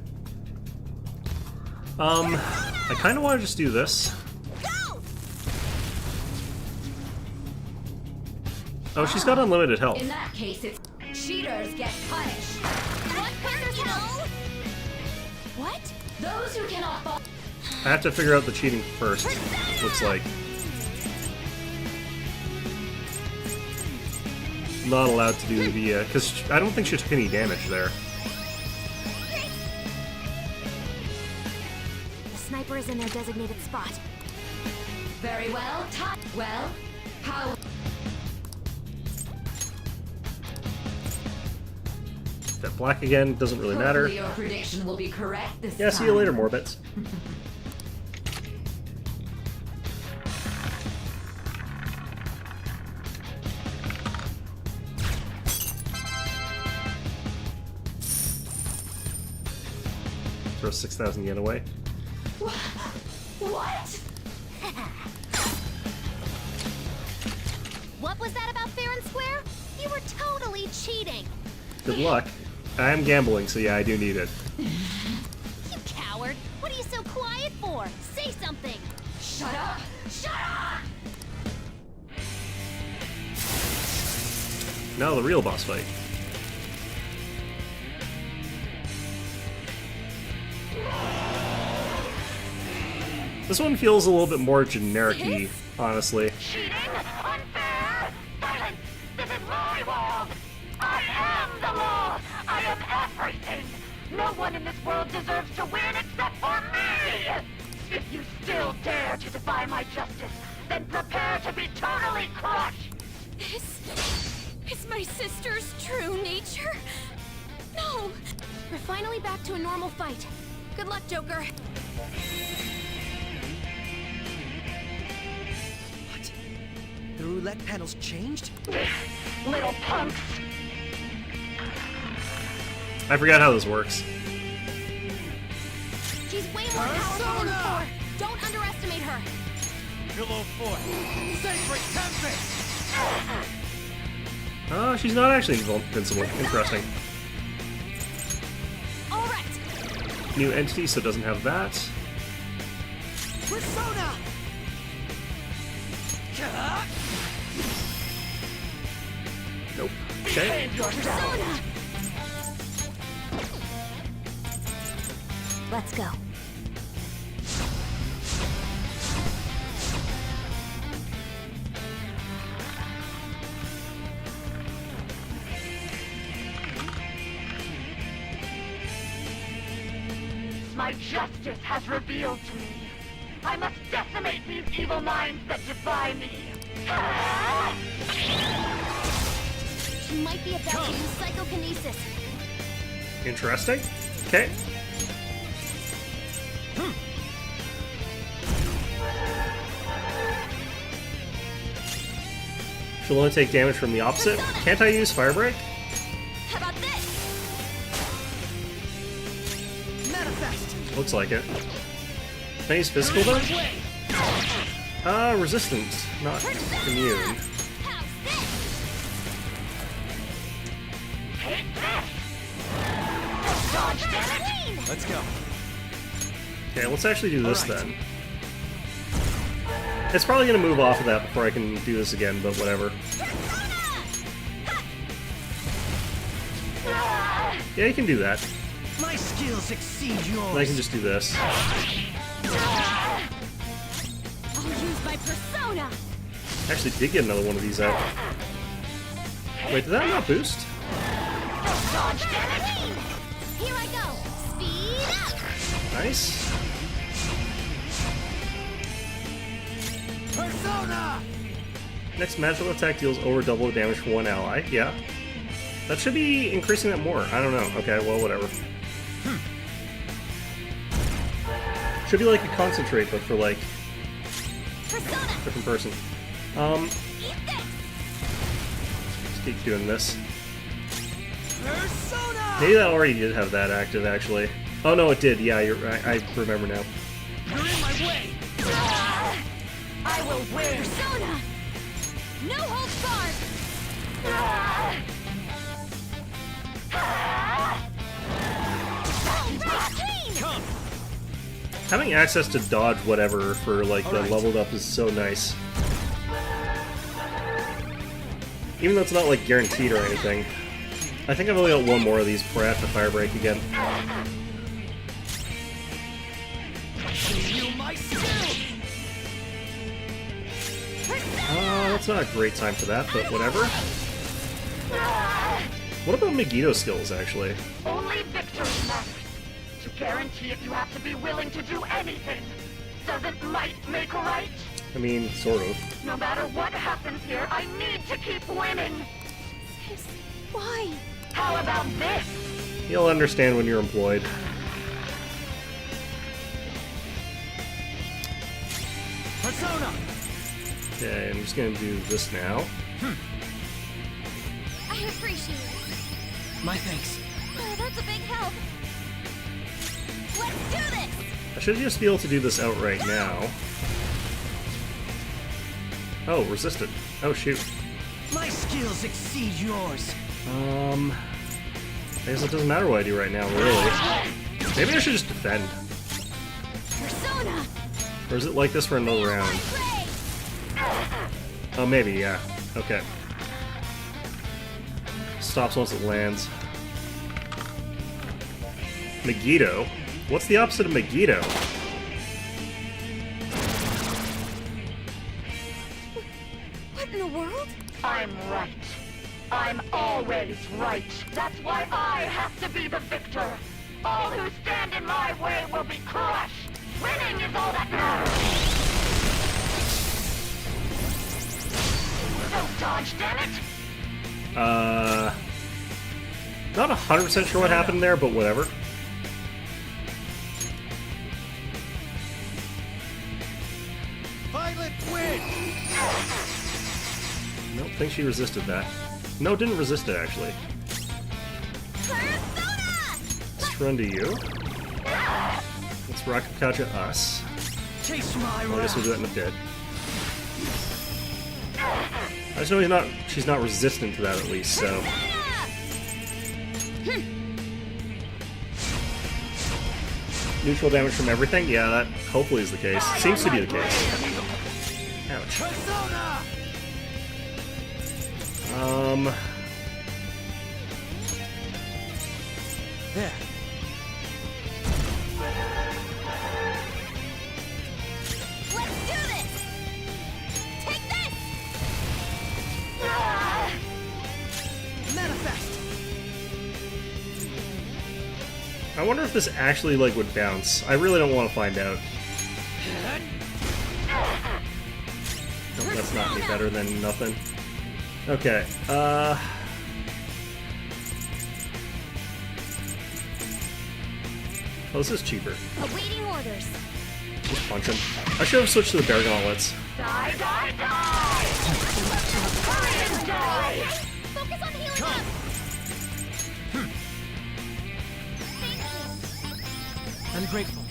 I kind of want to just do this. Oh, she's got unlimited health. In that case, it's cheaters get punished. What? Those who cannot fall. I have to figure out the cheating first, looks like. Not allowed to do the, because I don't think she took any damage there. The sniper is in their designated spot. Very well. Well, how? That black again doesn't really matter. Hopefully your prediction will be correct this Yeah, time. see you later, Morbits. Throw 6,000 yen away. What? What was that about fair and square? You were totally cheating. Good luck. I am gambling, so yeah, I do need it. You coward. What are you so quiet for? Say something. Shut up! Shut up! Now the real boss fight. This one feels a little bit more generic-y, honestly. Cheating? Unfair? Silence! This is my world! I am the law! I am everything! No one in this world deserves to win except for me! If you still dare to defy my justice, then prepare to be totally crushed! This is my sister's true nature? No! We're finally back to a normal fight. Good luck, Joker. What? The roulette panel's changed? Little punks! I forgot how this works. She's way more powerful than before! Don't underestimate her! Pillow Fort! Sacred Tempest! Oh, she's not actually invincible. Interesting. Alright! New entity, so it doesn't have that. Persona! Nope. Okay. Persona! Let's go. my justice has revealed to me. I must decimate these evil minds that defy me. She might be about to use psychokinesis. Interesting. Okay. She'll only take damage from the opposite. Can't I use Fire Break? How about this? Manifest! Looks like it. Can I use physical though? Resistance, not immune. How's this? Take this! Dodge, damn it! Let's go. Okay, let's actually do this then. It's probably gonna move off of that before I can do this again, but whatever. Yeah, you can do that. My skills exceed yours. And I can just do this. I'll use my persona. Actually did get another one of these out. Wait, did that not boost? Dodge, damn it! Here I go. Speed up. Nice. Persona! Next magical attack deals over double the damage for one ally. Yeah. That should be increasing that more. I don't know. Okay, well, whatever. Should be like a concentrate, but for like Persona. different person. Eat this. Just keep doing this. Persona! Maybe that already did have that active, actually. Oh no, it did. Yeah, you're right. I remember now. You're in my way! I will win! Persona. No holds barred. Come! Having access to dodge whatever for like the Alright. leveled up is so nice. Even though it's not like guaranteed or anything. I think I've only got one more of these before I have to fire break again. You my skill! That's not a great time for that, but whatever. What about Megiddo skills, actually? Only victory matters. To guarantee it, you have to be willing to do anything. Doesn't might make right? I mean, sort of. No matter what happens here, I need to keep winning. Why? How about this? You'll understand when you're employed. Persona! Okay, I'm just gonna do this now. I appreciate it. My thanks. Oh, that's a big help. Let's do this. I should just be able to do this outright now. Oh, resisted. Oh, shoot. My skills exceed yours. I guess it doesn't matter what I do right now, really. Maybe I should just defend. Persona. Or is it like this for another round? Prey. Oh, maybe, yeah. Okay. Stops once it lands. Megiddo? What's the opposite of Megiddo? What in the world? I'm right. I'm always right. That's why I have to be the victor. All who stand in my way will be crushed. Winning is all that matters. Don't dodge, damn it! Not 100% sure what happened there, but whatever. Violet win! Nope, think she resisted that. No, didn't resist it, actually. Persona. Let's run to you. Let's rocket catch at us. Chase my Well, I guess we'll do that wrath. in a bit. I just know she's not resistant to that at least, so. Neutral damage from everything? Yeah, that hopefully is the case. Seems to be the case. Ouch. Persona! There. Let's do this. Take this. Manifest! I wonder if this actually, like, would bounce. I really don't want to find out. Hope that's not any better than nothing. Okay, Oh, this is cheaper. Awaiting orders. Just punch him. I should have switched to the bear gauntlets. Die, die, die! Hurry and die! Focus on healing up. I'm grateful.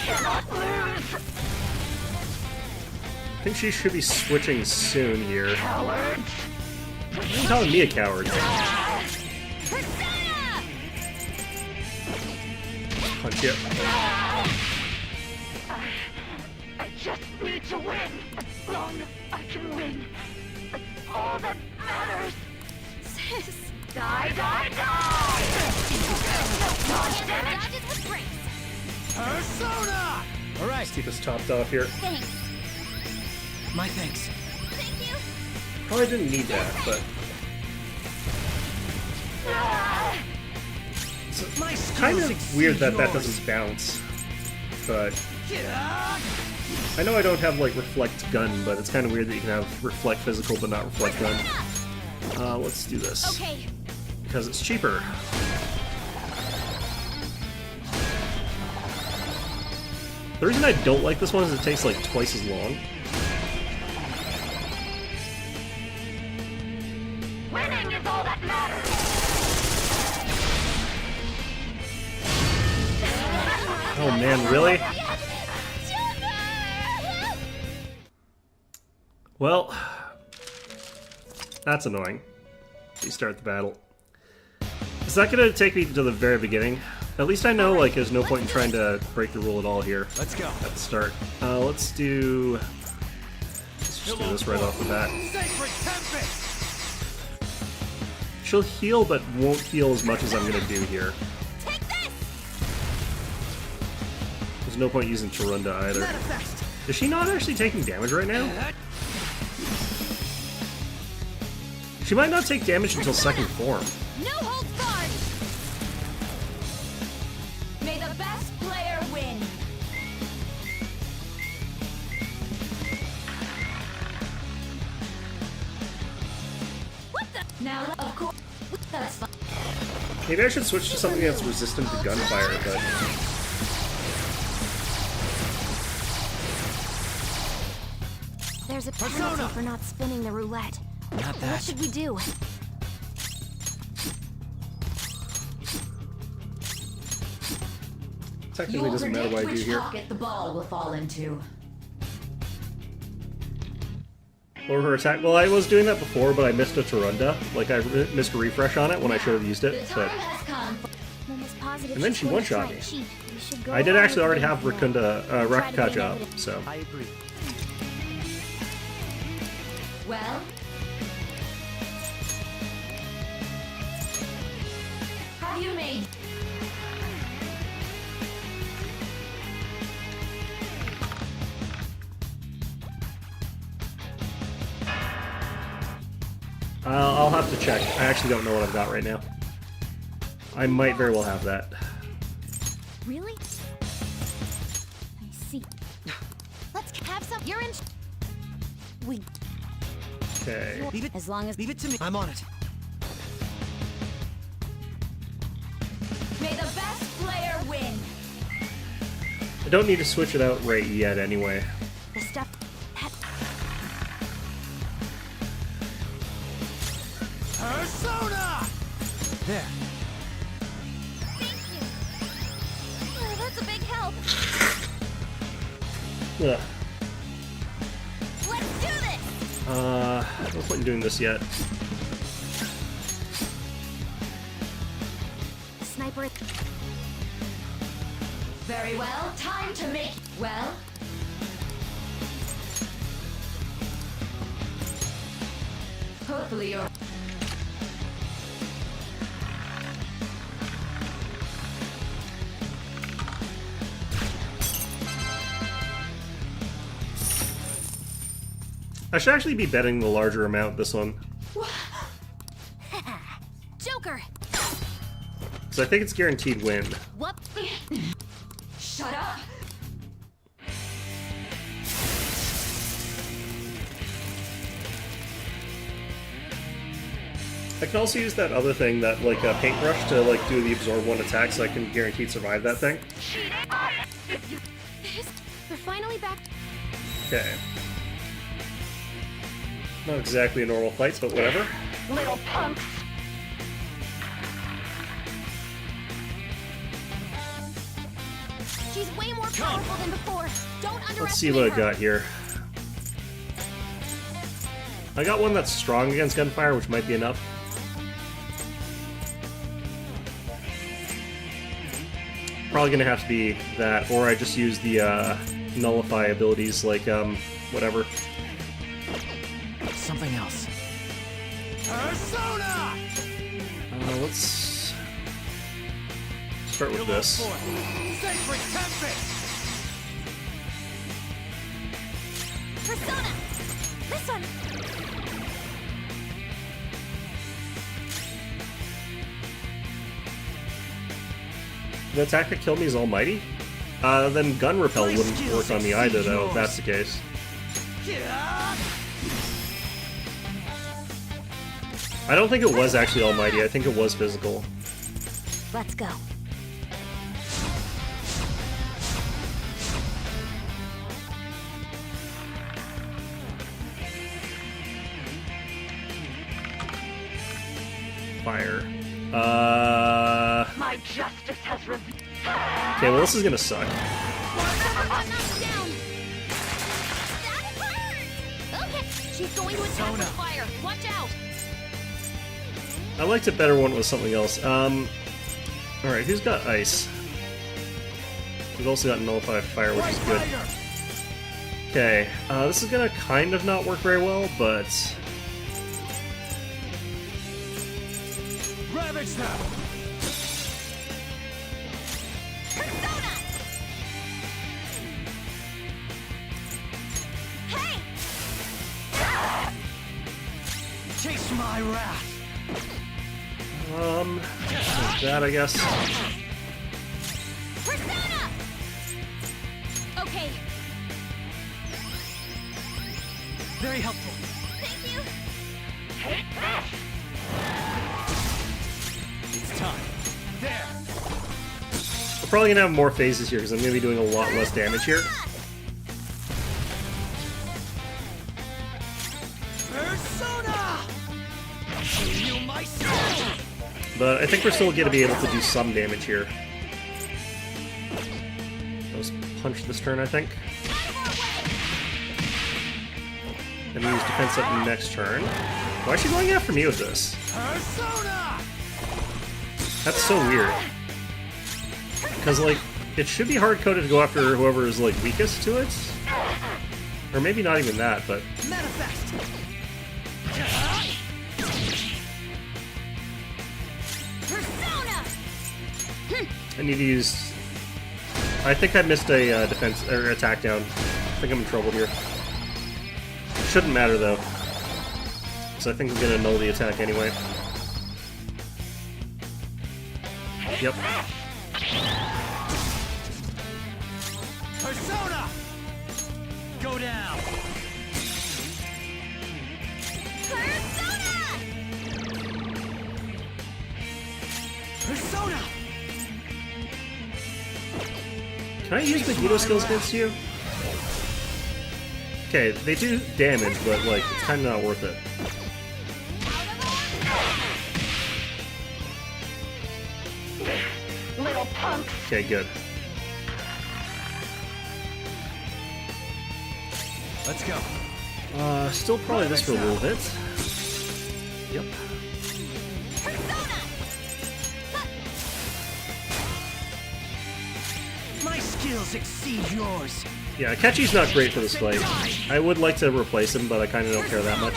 Cannot lose! I think she should be switching soon here. Cowards! You're calling me a coward. Punch you. I just need to win. As long as I can win. That's all that matters. Sis. Die, die, die! Dodge damage! Dodges with grace. Persona! Alright, Let's keep us topped off here. Thanks. my thanks. Thank you. Probably didn't need that, but My it's kind skills of exceed weird that that yours. doesn't bounce. But I know I don't have like reflect gun, but it's kind of weird that you can have reflect physical but not reflect gun. Let's do this Okay. because it's cheaper. The reason I don't like this one is it takes like twice as long. Winning is all that matters! Oh man, really? Well, that's annoying. Restart the battle. Is that gonna take me to the very beginning? At least I know, like, there's no point in trying to break the rule at all here. Let's go. At the start. Let's just do this right off the bat. Sacred Tempest! She'll heal, but won't heal as much as I'm gonna do here. Take this. There's no point using Tarunda either. Manifest! Is she not actually taking damage right now? She might not take damage until second form. No holds barred. May the best player win. What the? Now, of course, that's fine. Maybe I should switch to something that's resistant to gunfire, but... There's a penalty for not spinning the roulette. Not What that. should we do? Technically You'll doesn't matter what I predict do which here. pocket the ball will fall into. Lower her attack. Well, I was doing that before, but I missed a Tarunda. Like, I missed a refresh on it when I should have used The it, time but... has come. Almost positive And then she's she going to one-shot try me. and cheat. We should go I did along actually with already the have game for now. Rakakaja Try to gain up, evidence. so... I agree. Well, have you made? I'll have to check. I actually don't know what I've got right now. I might very well have that. Really? I see. Let's have some. You're in. We. Okay. Leave it. As long as. Leave it to me. I'm on it. May the best player win. I don't need to switch it out right yet anyway. The stuff. Persona! There. Thank you. Oh, that's a big help. Ugh. Let's do this. No point in doing this yet. Sniper. Very well. Time to make. Well. Hopefully you're. I should actually be betting the larger amount this one. Joker. Because I think it's guaranteed win. Whoop. Shut up! I can also use that other thing, that like a paintbrush, to like do the absorb one attack, so I can guaranteed survive that thing. They're finally back. Okay. Not exactly a normal fight, but whatever. Little punks. She's way more powerful than before. Don't underestimate Let's see what I her. got here. I got one that's strong against gunfire, which might be enough. Probably gonna have to be that, or I just use the nullify abilities, like whatever. Something else. Persona! Let's start with this. Sacred Tempest! Persona! This one! The attack that killed me is almighty? Then gun repel wouldn't work on me either, though, if that's the case. I don't think it was actually almighty, I think it was physical. Let's go. Fire. My justice has revealed. Okay, well this is gonna suck. Okay, she's going to attack with fire. Watch out! I liked it better when it was something else. Alright, who's got ice? We've also got nullify fire, which is good. Okay, this is gonna kind of not work very well, but... Ravage them! Persona! Hey! Chase my wrath! like that, I guess. Persona! Okay, Very helpful. thank you. Take this! It's time. There! We're probably gonna have more phases here, because I'm gonna be doing a lot less damage here. Persona! You my soul! But I think we're still gonna be able to do some damage here. Let's punch this turn, I think. And use defense up next turn. Why is she going after me with this? Persona! That's so weird. Because, like, it should be hard-coded to go after whoever is, like, weakest to it. Or maybe not even that, but... Manifest! Persona! I need to use... I think I missed a defense or attack down. I think I'm in trouble here. Shouldn't matter though, so I think I'm gonna null the attack anyway. Yep. Persona! Go down! Persona! Persona! Can I use Magneto skills against you? Okay, they do damage, but like it's kind of not worth it. Little punks! Okay, good. Let's go. Still probably this for a little bit. Yep. My skills exceed yours. Yeah, Akechi's not great for this fight. I would like to replace him, but I kind of don't care that much.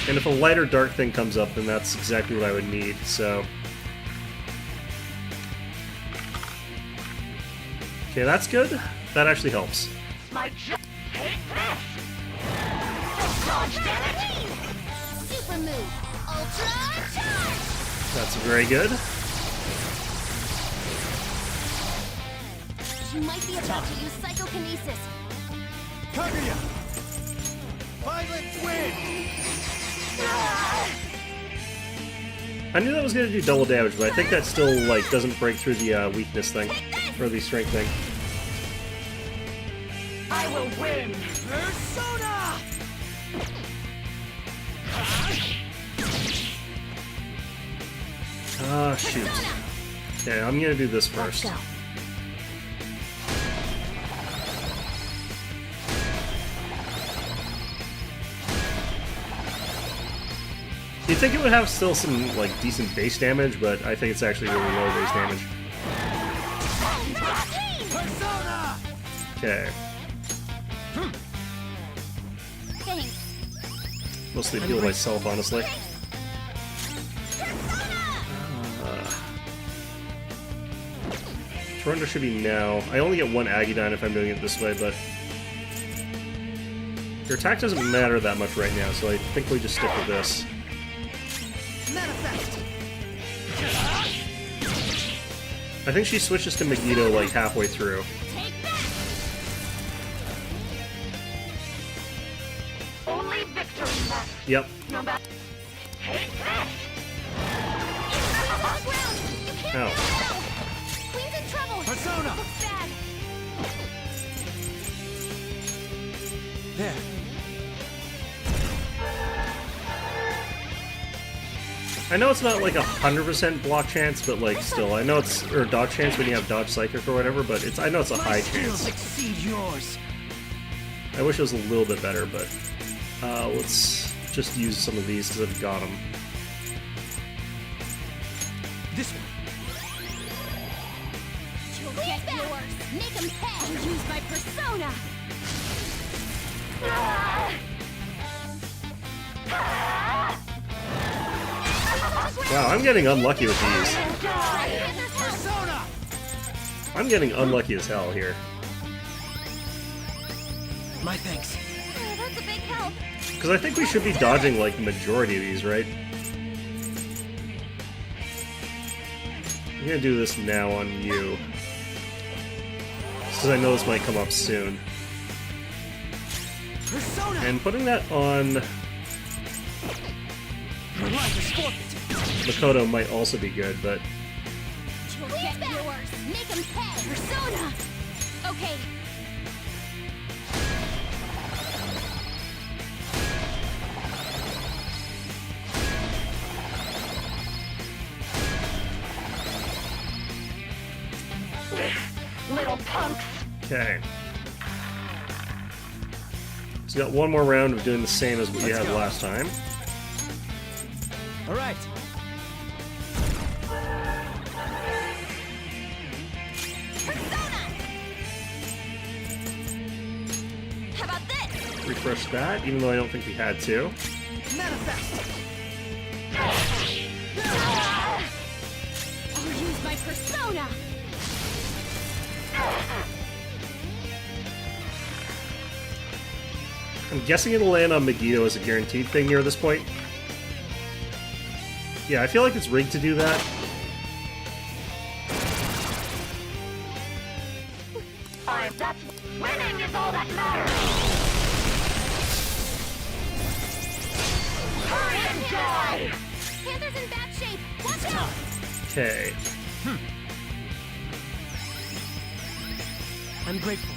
And if a lighter dark thing comes up, then that's exactly what I would need, so... Okay, that's good. That actually helps. My take this! Dodge damage! Super move. That's very good. She might be about to use psychokinesis. Kaguya! Violence win! I knew that was going to do double damage, but I think that still, like, doesn't break through the weakness thing. Or the strength thing. I will win! Persona! Ah, shoot. Okay, I'm going to do this first. Let's go. You'd think it would have still some, like, decent base damage, but I think it's actually really low base damage. Persona! Okay. Thanks. Mostly heal myself, honestly. Surrender should be now. I only get one Agidyne if I'm doing it this way, but... Your attack doesn't matter that much right now, so I think we just stick with this. Manifest! I think she switches to Megiddo, like, halfway through. Only victory matters. Yep. No matter. Take this! Ow. Queen's in trouble. Persona! Looks bad. There. I know it's not like 100% block chance, but like still, I know it's or dodge chance when you have dodge psychic or whatever, but it's I know it's a high chance. Exceed yours. I wish it was a little bit better, but let's just use some of these because I've got them. This one. You'll get yours. Make him pay. I'll use my persona. Wow, I'm getting unlucky with these. Persona! I'm getting unlucky as hell here. My thanks. That's a big help. Because I think we should be dodging like the majority of these, right? I'm gonna do this now on you. Because I know this might come up soon. Persona! And putting that on Your life is forfeit. Makoto might also be good, but You'll get yours. Make him pay. Persona. Okay. Little punks! okay. So we got one more round of doing the same as what we had last time. All right. How about this? Refresh that, even though I don't think we had to. Manifest. I'll use my persona. I'm guessing it'll land on Megiddo as a guaranteed thing near this point. Yeah, I feel like it's rigged to do that. That's winning is all that matters! Hurry and die! Panther's in bad shape. Watch out. Okay. I'm grateful.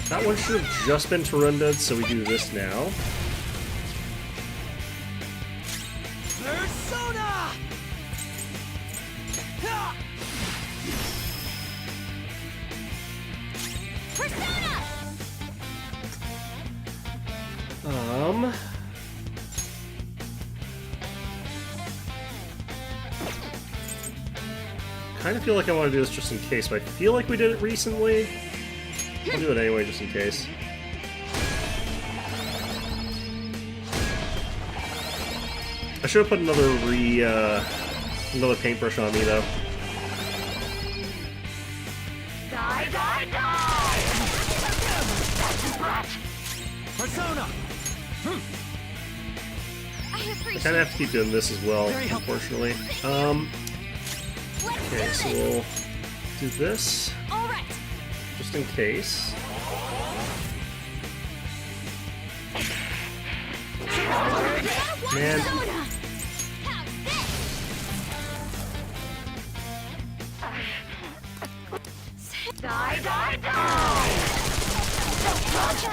That one should have just been Tarundad, so we do this now. Persona! Ha! Persona. Kind of feel like I want to do this just in case, but I feel like we did it recently. I'll do it anyway, just in case. I should have put another paintbrush on me, though. Die, die, die! That's brat! Persona! I kind of have to keep doing this as well, unfortunately. Okay, so we'll do this, just in case. Man. Die, die, die! Don't touch it!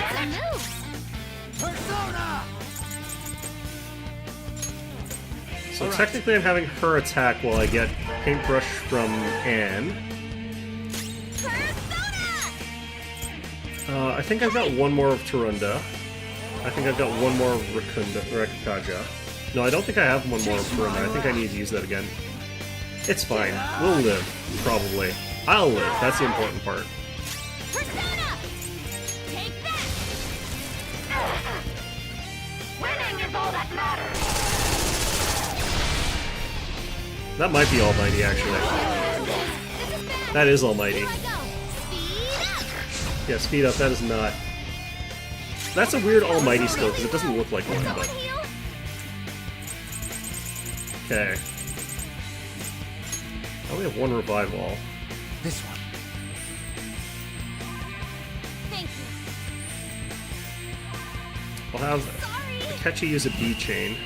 Persona! So technically I'm having her attack while I get paintbrush from Anne. I think I've got one more of Tarunda. I think I've got one more of Rakakaja. No, I don't think I have one more of Tarunda. I think I need to use that again. It's fine. We'll live. Probably. I'll live. That's the important part. Persona! Take that! Winning is all that matters! That might be Almighty, actually. That is Almighty. Yeah, speed up. That is not. That's a weird Almighty skill, because it doesn't look like one, but... Okay. I only have one revival. This one. Thank you. I'll have Akechi use a B chain.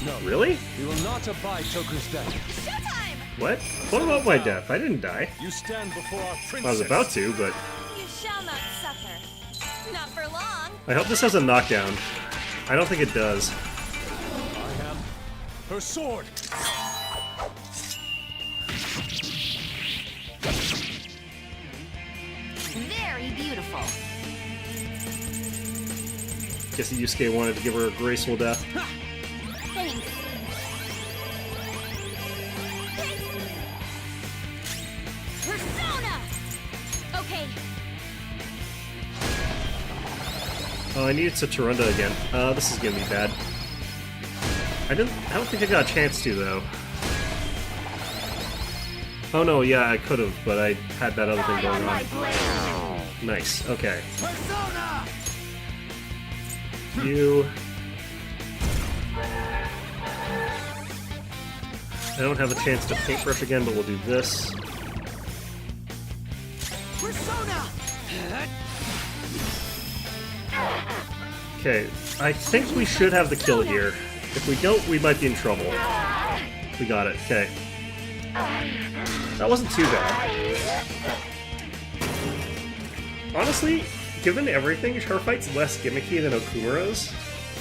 No. Really? We will not abide Toku's death. Showtime! What? What about my death? I didn't die. You stand before our princess. I was about to, but... You shall not suffer. Not for long. I hope this has a knockdown. I don't think it does. I have her sword. Very beautiful. Guess Yusuke wanted to give her a graceful death. Thanks. Persona! Okay. Oh, I needed to Tarunda again. This is gonna be bad. I don't think I got a chance to, though. Oh no, yeah, I could have, but I had that other thing going on. Nice, okay. Persona! You... I don't have a chance to paintbrush again, but we'll do this. Persona! Okay, I think we should have the kill here. If we don't, we might be in trouble. We got it, okay. That wasn't too bad. Honestly, given everything, her fight's less gimmicky than Okumura's,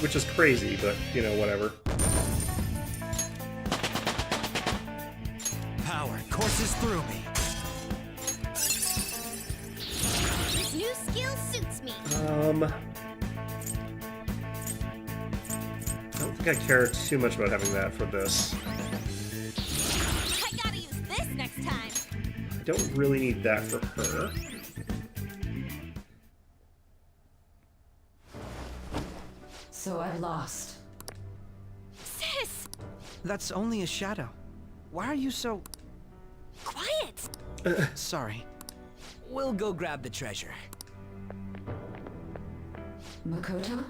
which is crazy, but, you know, whatever. Power courses through me. This new skill suits me. I don't think I care too much about having that for this. I gotta use this next time. I don't really need that for her. So I've lost. Sis! That's only a shadow. Why are you so... Quiet! Sorry. We'll go grab the treasure. Makoto?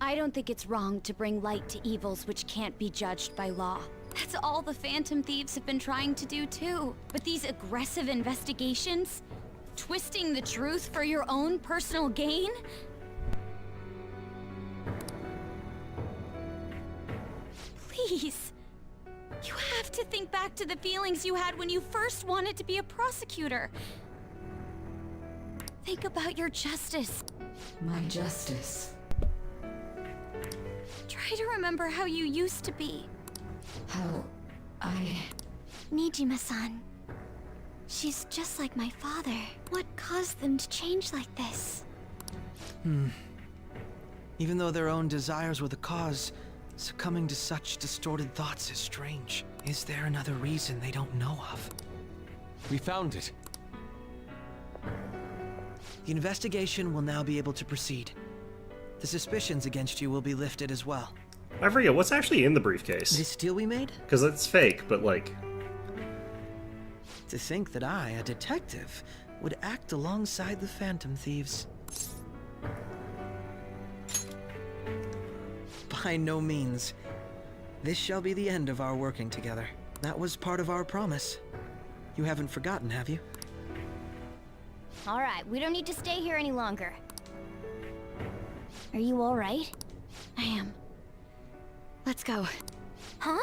I don't think it's wrong to bring light to evils which can't be judged by law. That's all the Phantom Thieves have been trying to do too. But these aggressive investigations? Twisting the truth for your own personal gain? Please. You have to think back to the feelings you had when you first wanted to be a prosecutor. Think about your justice. My justice. Try to remember how you used to be. How I... Nijima-san. She's just like my father. What caused them to change like this? Even though their own desires were the cause, succumbing to such distorted thoughts is strange. Is there another reason they don't know of? We found it. The investigation will now be able to proceed. The suspicions against you will be lifted as well. I forget, what's actually in the briefcase? This deal we made? Because it's fake, but like... To think that I, a detective, would act alongside the Phantom Thieves. By By no means. This shall be the end of our working together. That was part of our promise. You haven't forgotten, have you? Alright, we don't need to stay here any longer. Are you alright? I am. Let's go. Huh?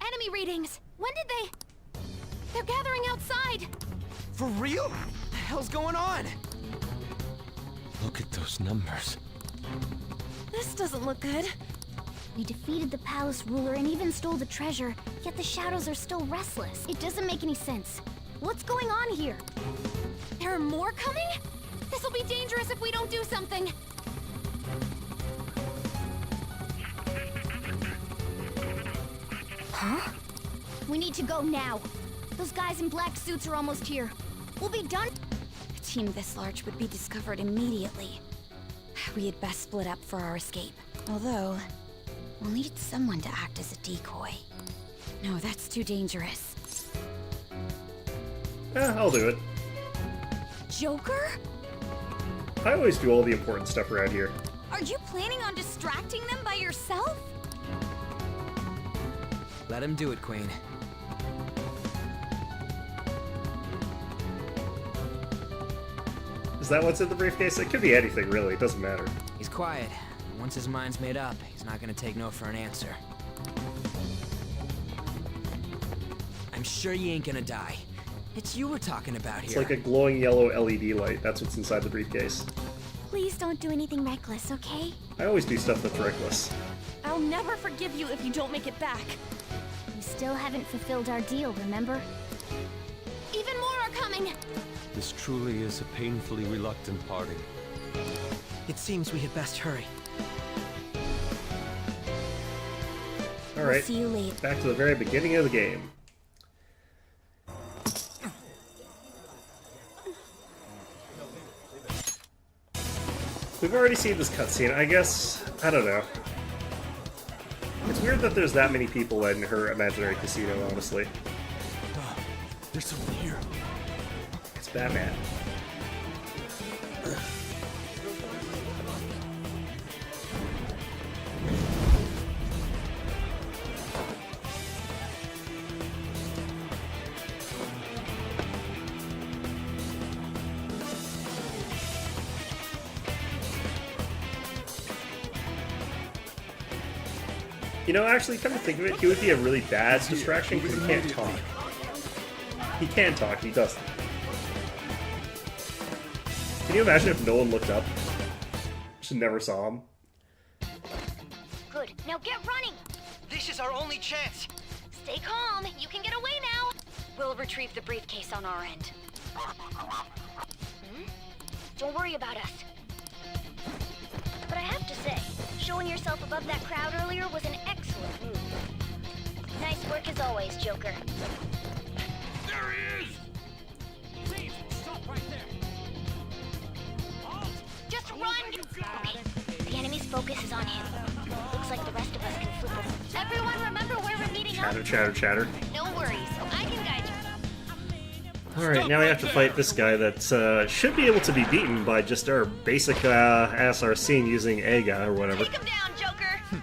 Enemy readings! When did they... They're gathering outside! For real? What the hell's going on? Look at those numbers. This doesn't look good. We defeated the palace ruler and even stole the treasure, yet the shadows are still restless. It doesn't make any sense. What's going on here? There are more coming? This will be dangerous if we don't do something. Huh? We need to go now. Those guys in black suits are almost here. We'll be done. A team this large would be discovered immediately. We had best split up for our escape. Although, we'll need someone to act as a decoy. No, that's too dangerous. I'll do it. Joker? I always do all the important stuff around here. Are you planning on distracting them by yourself? Let him do it, Queen. Is that what's in the briefcase? It could be anything, really. It doesn't matter. He's quiet. Once his mind's made up, he's not gonna take no for an answer. I'm sure you ain't gonna die. It's you we're talking about It's here. like a glowing yellow LED light. That's what's inside the briefcase. Please don't do anything reckless, okay? I always do stuff that's reckless. I'll never forgive you if you don't make it back. We still haven't fulfilled our deal, remember? Even more are coming! This truly is a painfully reluctant parting. It seems we had best hurry. Alright, See you later. back to the very beginning of the game. We've already seen this cutscene, I guess. I don't know. It's weird that there's that many people in her imaginary casino, honestly. There's someone here. It's Batman. You know, actually, come to think of it, he would be a really bad distraction because he can't talk. He can talk, he doesn't. Can you imagine if no one looked up? Just never saw him. Good. Now get running! This is our only chance! Stay calm. You can get away now. We'll retrieve the briefcase on our end. Don't worry about us. But I have to say, showing yourself above that crowd earlier was an excellent move. Nice work as always, Joker. There he is! Please, stop right there! Just run! Okay, the enemy's focus is on him. Looks like the rest of us can flip him. Everyone remember where we're meeting up? Chatter, chatter, chatter. No worries, I can guide you. Alright, now we have to fight this guy that should be able to be beaten by just our basic SRC using Aga or whatever. Take him down, Joker!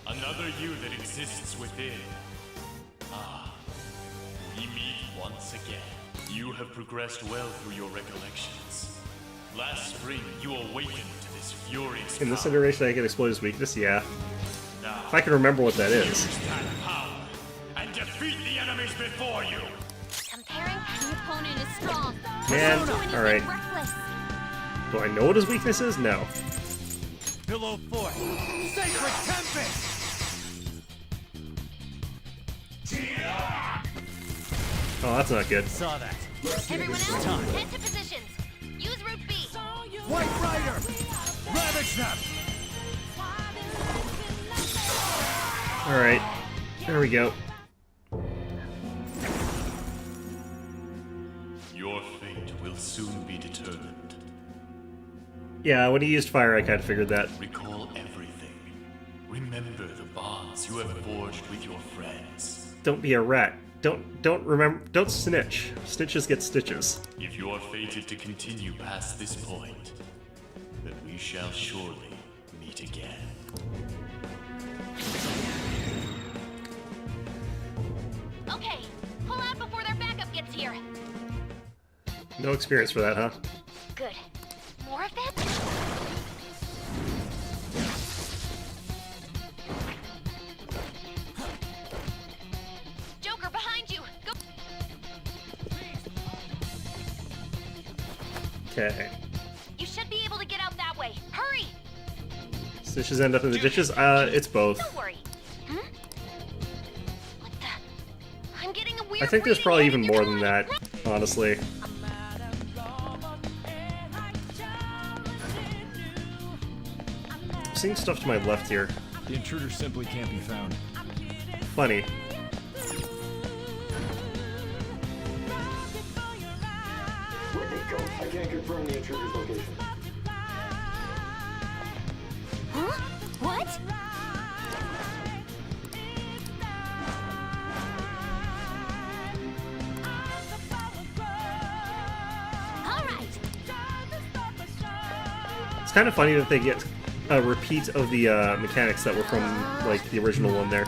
Another you that exists within. Ah, we meet once again. You have progressed well through your recollections. Last spring, you awakened to this furious In this power. iteration, I can exploit his weakness? Yeah. Now, If I can remember what that is. use that power and defeat the enemies before you. Comparing The opponent is strong. Man, Don't do anything alright. reckless. Do I know what his weakness is? No. Pillow Fort! Sacred Tempest! Oh, that's not good. Saw that. everyone It's else, time. head to positions. Use Route B. White Rider! Ravage them! Alright, there we go. Your fate will soon be determined. Yeah, when he used fire, I kind of figured that. Recall everything. Remember the bonds you have forged with your friends. Don't be a rat. Don't snitch. Snitches get stitches. If you are fated to continue past this point, then we shall surely meet again. Okay, pull out before their backup gets here. No experience for that, huh? Good. More of that? Joker, behind you! Go! Okay. You should be able to get out that way. Hurry! Snitches end up in the ditches? It's both. Don't worry. Hmm? What the? I'm getting a weird I think there's reading probably heading even your more than that, honestly. I'm seeing stuff to my left here. The intruder simply can't be found. Funny. Where'd they go? I can't confirm the intruder's location. Huh? What? Alright! It's kind of funny that they get a repeat of the mechanics that were from, like, the original one there.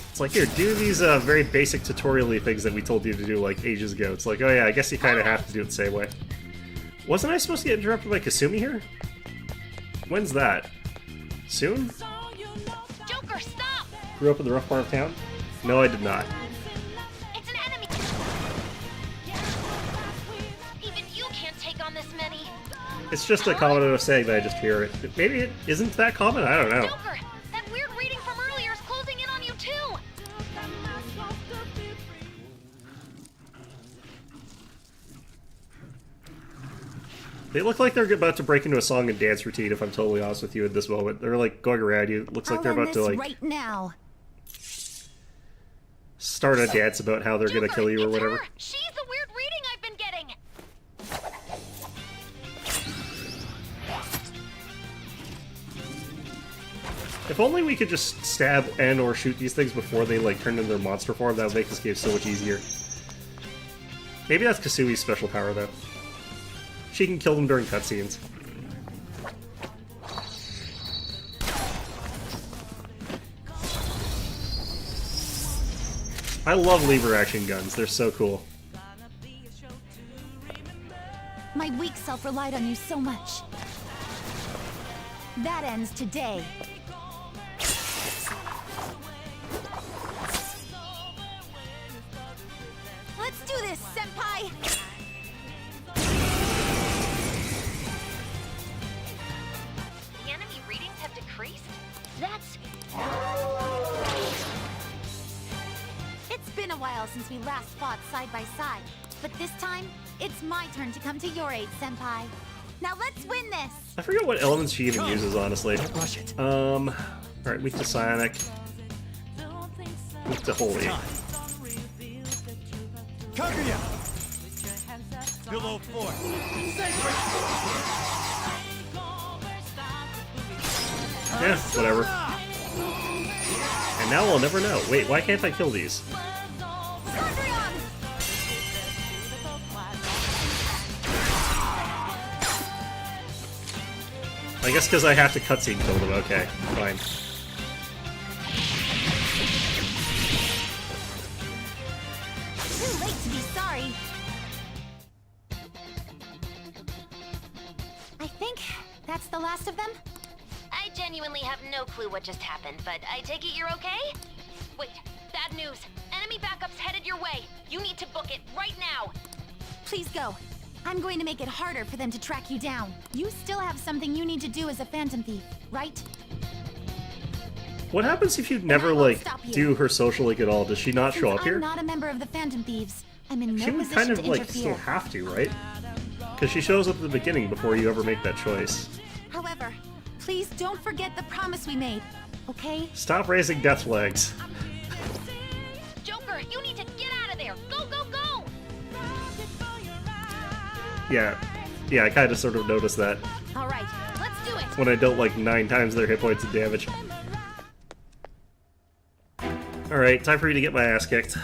It's like, here, do these very basic tutorial-y things that we told you to do, like, ages ago. It's like, oh yeah, I guess you kind of have to do it the same way. Wasn't I supposed to get interrupted by Kasumi here? When's that? Soon? Joker, stop! Grew up in the rough part of town? No, I did not. It's an enemy! Even you can't take on this many! It's just a common way of saying that I just hear it. Maybe it isn't that common? I don't know. Joker! That weird reading from earlier is closing in on you too! They look like they're about to break into a song and dance routine, if I'm totally honest with you at this moment. They're like going around you. It looks like they're about to like right now. start a dance about how they're gonna kill you or whatever. She's the weird reading I've been getting! If only we could just stab and or shoot these things before they like turn into their monster form, that would make this game so much easier. Maybe that's Kasumi's special power though. She can kill them during cutscenes. I love lever action guns, they're so cool. My weak self relied on you so much. That ends today. Let's do this, Senpai! The enemy readings have decreased? That's... It's been a while since we last fought side by side, but this time, it's my turn to come to your aid, Senpai. Now let's win this! I forget what elements she even uses, honestly. Don't rush it. Alright, weak to psionic. Weak to holy. Kaguya! Below 4. Yeah, whatever. And now we'll never know. Wait, why can't I kill these? I guess because I have to cutscene kill them. Okay, fine. Too late to be sorry. I think that's the last of them. I genuinely have no clue what just happened, but I take it you're okay? Wait, bad news. Enemy backup's headed your way. You need to book it right now. Please go. I'm going to make it harder for them to track you down. You still have something you need to do as a Phantom Thief, right? What happens if you never, like, do her social link at all? Does she not show up here? I'm not a member of the Phantom Thieves. I'm in no She would position kind of, to like, interfere. still have to, right? Because she shows up at the beginning before you ever make that choice. However, Please don't forget the promise we made, okay? Stop raising death legs. Joker, you need to get out of there! Go, go, go! Yeah, I kind of sort of noticed that All right, let's do it. when I dealt like 9 times their hit points of damage. Alright, time for you to get my ass kicked.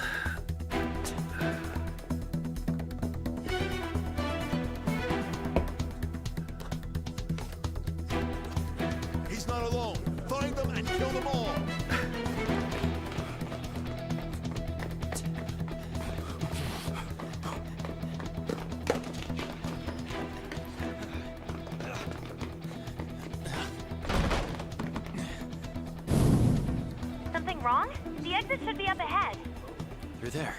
He's not alone. Find them and kill them all. Something wrong? The exit should be up ahead. You're there.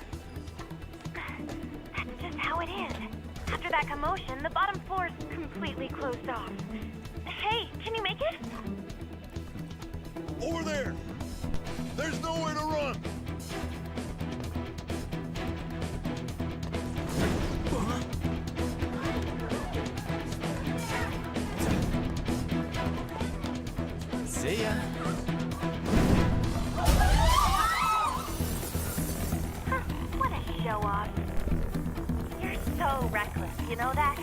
That's just how it is. After that commotion, the bottom floor's completely closed off. Hey, can you make it? Over there. There's nowhere to run. See ya. What a show off. You're so reckless, you know that?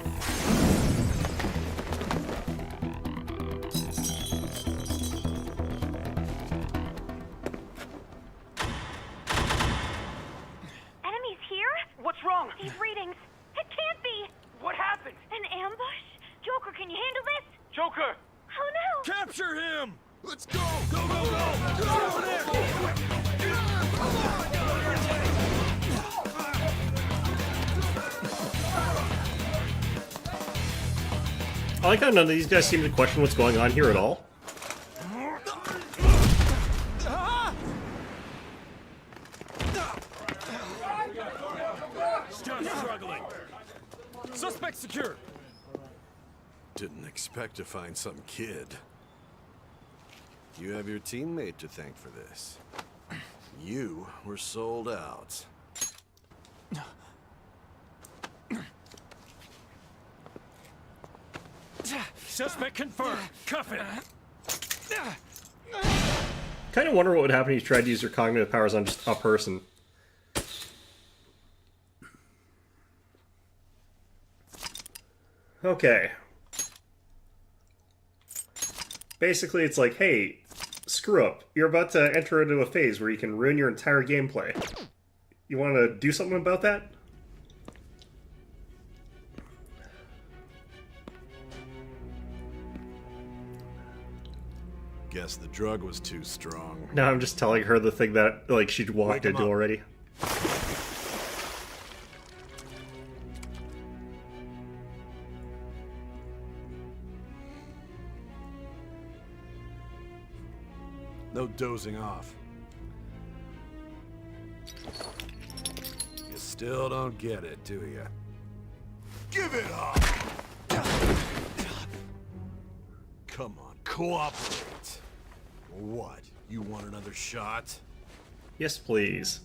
Enemies here? What's wrong? These readings. It can't be. What happened? An ambush? Joker, can you handle this? Joker! Oh no! Capture him. Let's go. Go, go, go. Get over there. I like how none of these guys seem to question what's going on here at all. Still struggling. Suspect secure. Didn't expect to find some kid. You have your teammate to thank for this. You were sold out. Suspect confirmed. Cuff it. Kind of wonder what would happen if you tried to use your cognitive powers on just a person. Okay. Basically, it's like, hey, screw up. You're about to enter into a phase where you can ruin your entire gameplay. You want to do something about that? Guess the drug was too strong. No, I'm just telling her the thing that, like, she'd walked into already. No dozing off. You still don't get it, do you? Give it up! Come on, cooperate. What? You want another shot? Yes, please.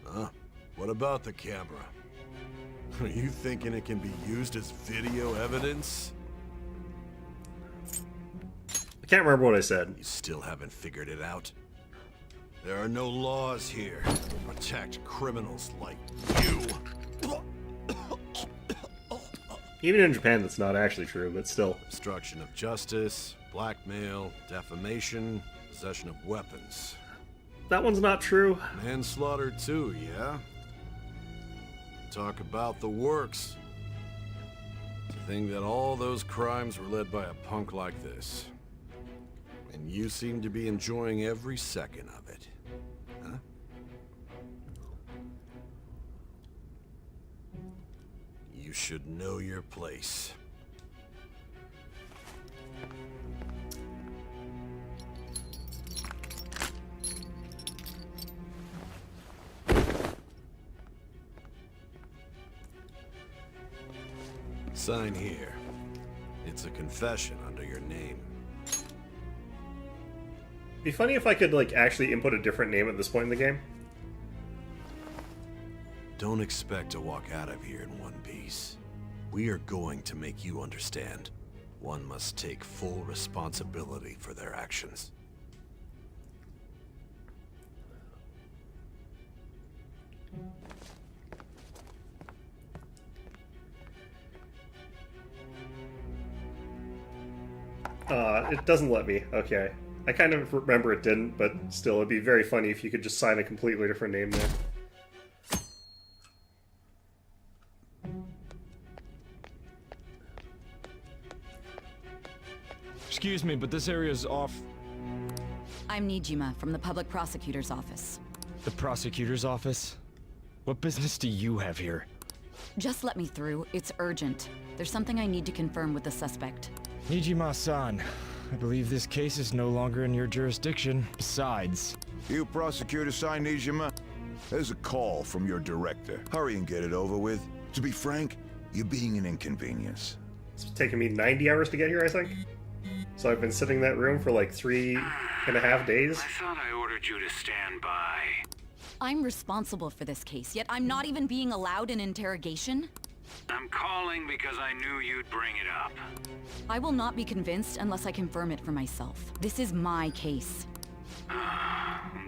Huh? What about the camera? Are you thinking it can be used as video evidence? I can't remember what I said. You still haven't figured it out? There are no laws here to protect criminals like you. Even in Japan, that's not actually true, but still. Obstruction of justice, blackmail, defamation, possession of weapons. That one's not true. Manslaughter too, yeah? Talk about the works. To think that all those crimes were led by a punk like this. And you seem to be enjoying every second of it. Huh? You should know your place. Sign here. It's a confession under your name. Be funny if I could, like, actually input a different name at this point in the game. Don't expect to walk out of here in one piece. We are going to make you understand one must take full responsibility for their actions. It doesn't let me. Okay. I kind of remember it didn't, but still, it'd be very funny if you could just sign a completely different name there. Excuse me, but this area's off. I'm Nijima from the public prosecutor's office. The prosecutor's office? What business do you have here? Just let me through. It's urgent. There's something I need to confirm with the suspect. Nijima-san, I believe this case is no longer in your jurisdiction. Besides... You prosecutor signed Nijima? There's a call from your director. Hurry and get it over with. To be frank, you're being an inconvenience. It's taken me 90 hours to get here, I think. So I've been sitting in that room for like 3.5 days. I thought I ordered you to stand by. I'm responsible for this case, yet I'm not even being allowed an interrogation? I'm calling because I knew you'd bring it up. I will not be convinced unless I confirm it for myself. This is my case.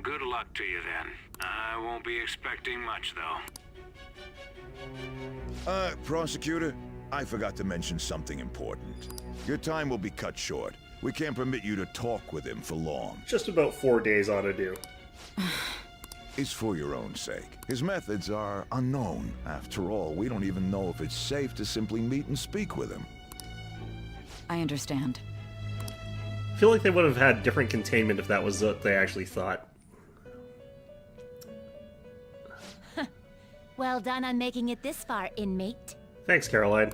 Good luck to you then. I won't be expecting much, though. Prosecutor, I forgot to mention something important. Your time will be cut short. We can't permit you to talk with him for long. Just about 4 days ought to do. It's for your own sake. His methods are unknown. After all, we don't even know if it's safe to simply meet and speak with him. I understand. I feel like they would have had different containment if that was what they actually thought. Well done on making it this far, inmate. Thanks, Caroline.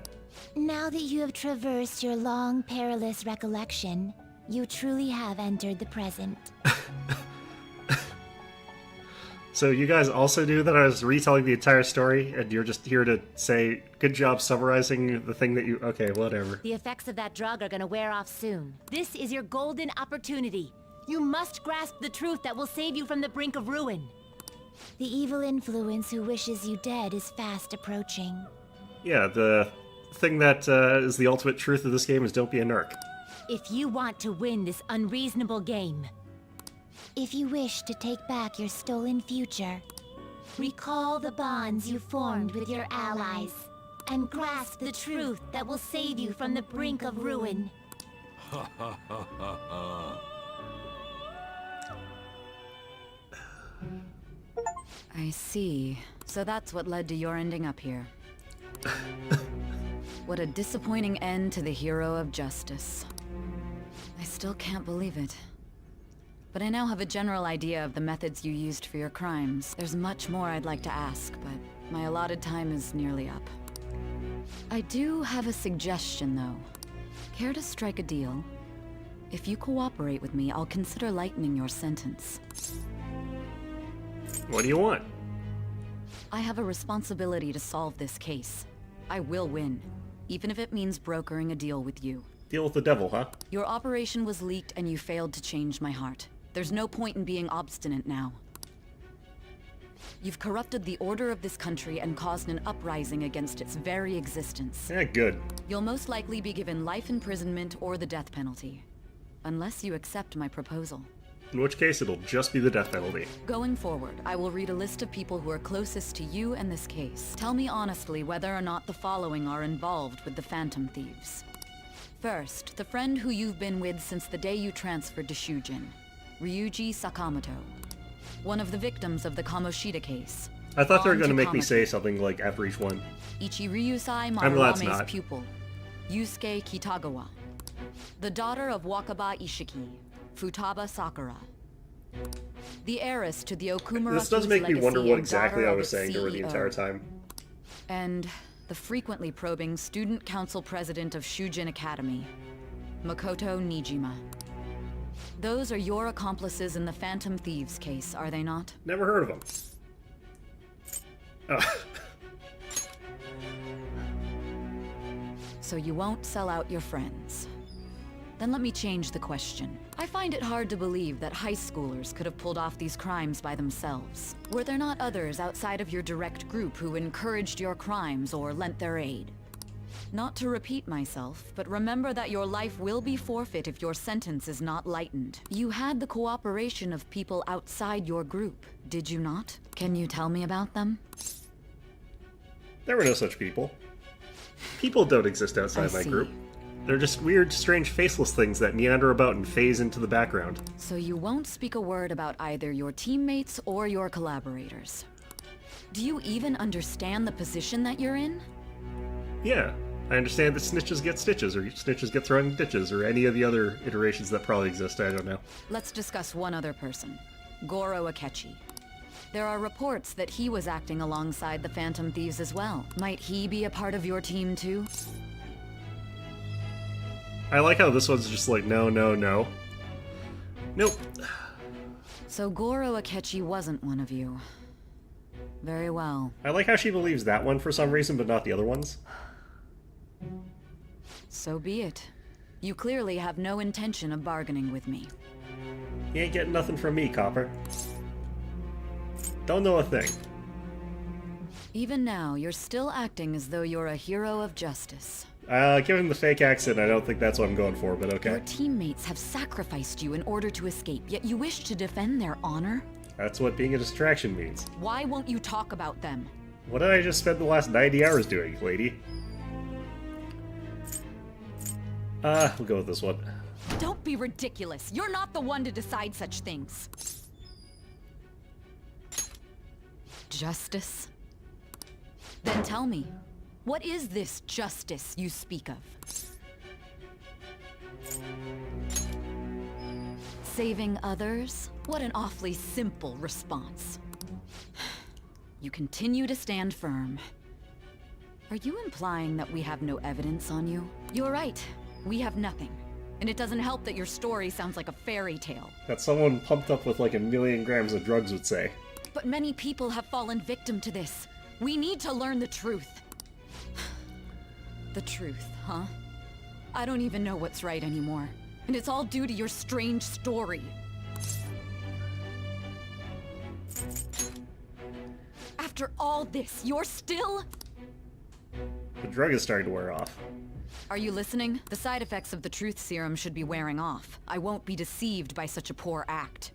Now that you have traversed your long, perilous recollection, you truly have entered the present. So you guys also knew that I was retelling the entire story, and you're just here to say, good job summarizing the thing that you... Okay, whatever. The effects of that drug are gonna wear off soon. This is your golden opportunity. You must grasp the truth that will save you from the brink of ruin. The evil influence who wishes you dead is fast approaching. Yeah, the thing that is the ultimate truth of this game is don't be a narc. If you want to win this unreasonable game... If you wish to take back your stolen future, recall the bonds you formed with your allies, and grasp the truth that will save you from the brink of ruin. I see. So that's what led to your ending up here. What a disappointing end to the hero of justice. I still can't believe it. But I now have a general idea of the methods you used for your crimes. There's much more I'd like to ask, but my allotted time is nearly up. I do have a suggestion, though. Care to strike a deal? If you cooperate with me, I'll consider lightening your sentence. What do you want? I have a responsibility to solve this case. I will win, even if it means brokering a deal with you. Deal with the devil, huh? Your operation was leaked and you failed to change my heart. There's no point in being obstinate now. You've corrupted the order of this country and caused an uprising against its very existence. Yeah, good. You'll most likely be given life imprisonment or the death penalty. Unless you accept my proposal. In which case, it'll just be the death penalty. Going forward, I will read a list of people who are closest to you and this case. Tell me honestly whether or not the following are involved with the Phantom Thieves. First, the friend who you've been with since the day you transferred to Shujin. Ryuji Sakamoto, one of the victims of the Kamoshida case. I thought they were going to make me Kamoto. say something like after each one. Ichiryusai I'm glad it's Marurame's not. pupil, Yusuke Kitagawa. The daughter of Wakaba Ishiki, Futaba Sakura. The heiress to the Okumura This does make me wonder what exactly I was saying to her the CEO. entire time. And the frequently probing student council president of Shujin Academy, Makoto Nijima. Those are your accomplices in the Phantom Thieves case, are they not? Never heard of them. Oh. So you won't sell out your friends. Then let me change the question. I find it hard to believe that high schoolers could have pulled off these crimes by themselves. Were there not others outside of your direct group who encouraged your crimes or lent their aid? Not to repeat myself, but remember that your life will be forfeit if your sentence is not lightened. You had the cooperation of people outside your group, did you not? Can you tell me about them? There were no such people. People don't exist outside my group. They're just weird, strange, faceless things that meander about and phase into the background. So you won't speak a word about either your teammates or your collaborators. Do you even understand the position that you're in? Yeah, I understand that snitches get stitches, or snitches get thrown in ditches, or any of the other iterations that probably exist, I don't know. Let's discuss one other person. Goro Akechi. There are reports that he was acting alongside the Phantom Thieves as well. Might he be a part of your team too? I like how this one's just like, no, no, no. Nope. So Goro Akechi wasn't one of you. Very well. I like how she believes that one for some reason, but not the other ones. So be it. You clearly have no intention of bargaining with me. You ain't getting nothing from me, Copper. Don't know a thing. Even now, you're still acting as though you're a hero of justice. Given the fake accent, I don't think that's what I'm going for, but okay. Your teammates have sacrificed you in order to escape, yet you wish to defend their honor? That's what being a distraction means. Why won't you talk about them? What did I just spend the last 90 hours doing, lady? We'll go with this one. Don't be ridiculous. You're not the one to decide such things. Justice? Then tell me, what is this justice you speak of? Saving others? What an awfully simple response. You continue to stand firm. Are you implying that we have no evidence on you? You're right. We have nothing. And it doesn't help that your story sounds like a fairy tale. That someone pumped up with like 1,000,000 grams of drugs would say. But many people have fallen victim to this. We need to learn the truth. The truth, huh? I don't even know what's right anymore. And it's all due to your strange story. After all this, you're still... The drug is starting to wear off. Are you listening? The side effects of the truth serum should be wearing off. I won't be deceived by such a poor act.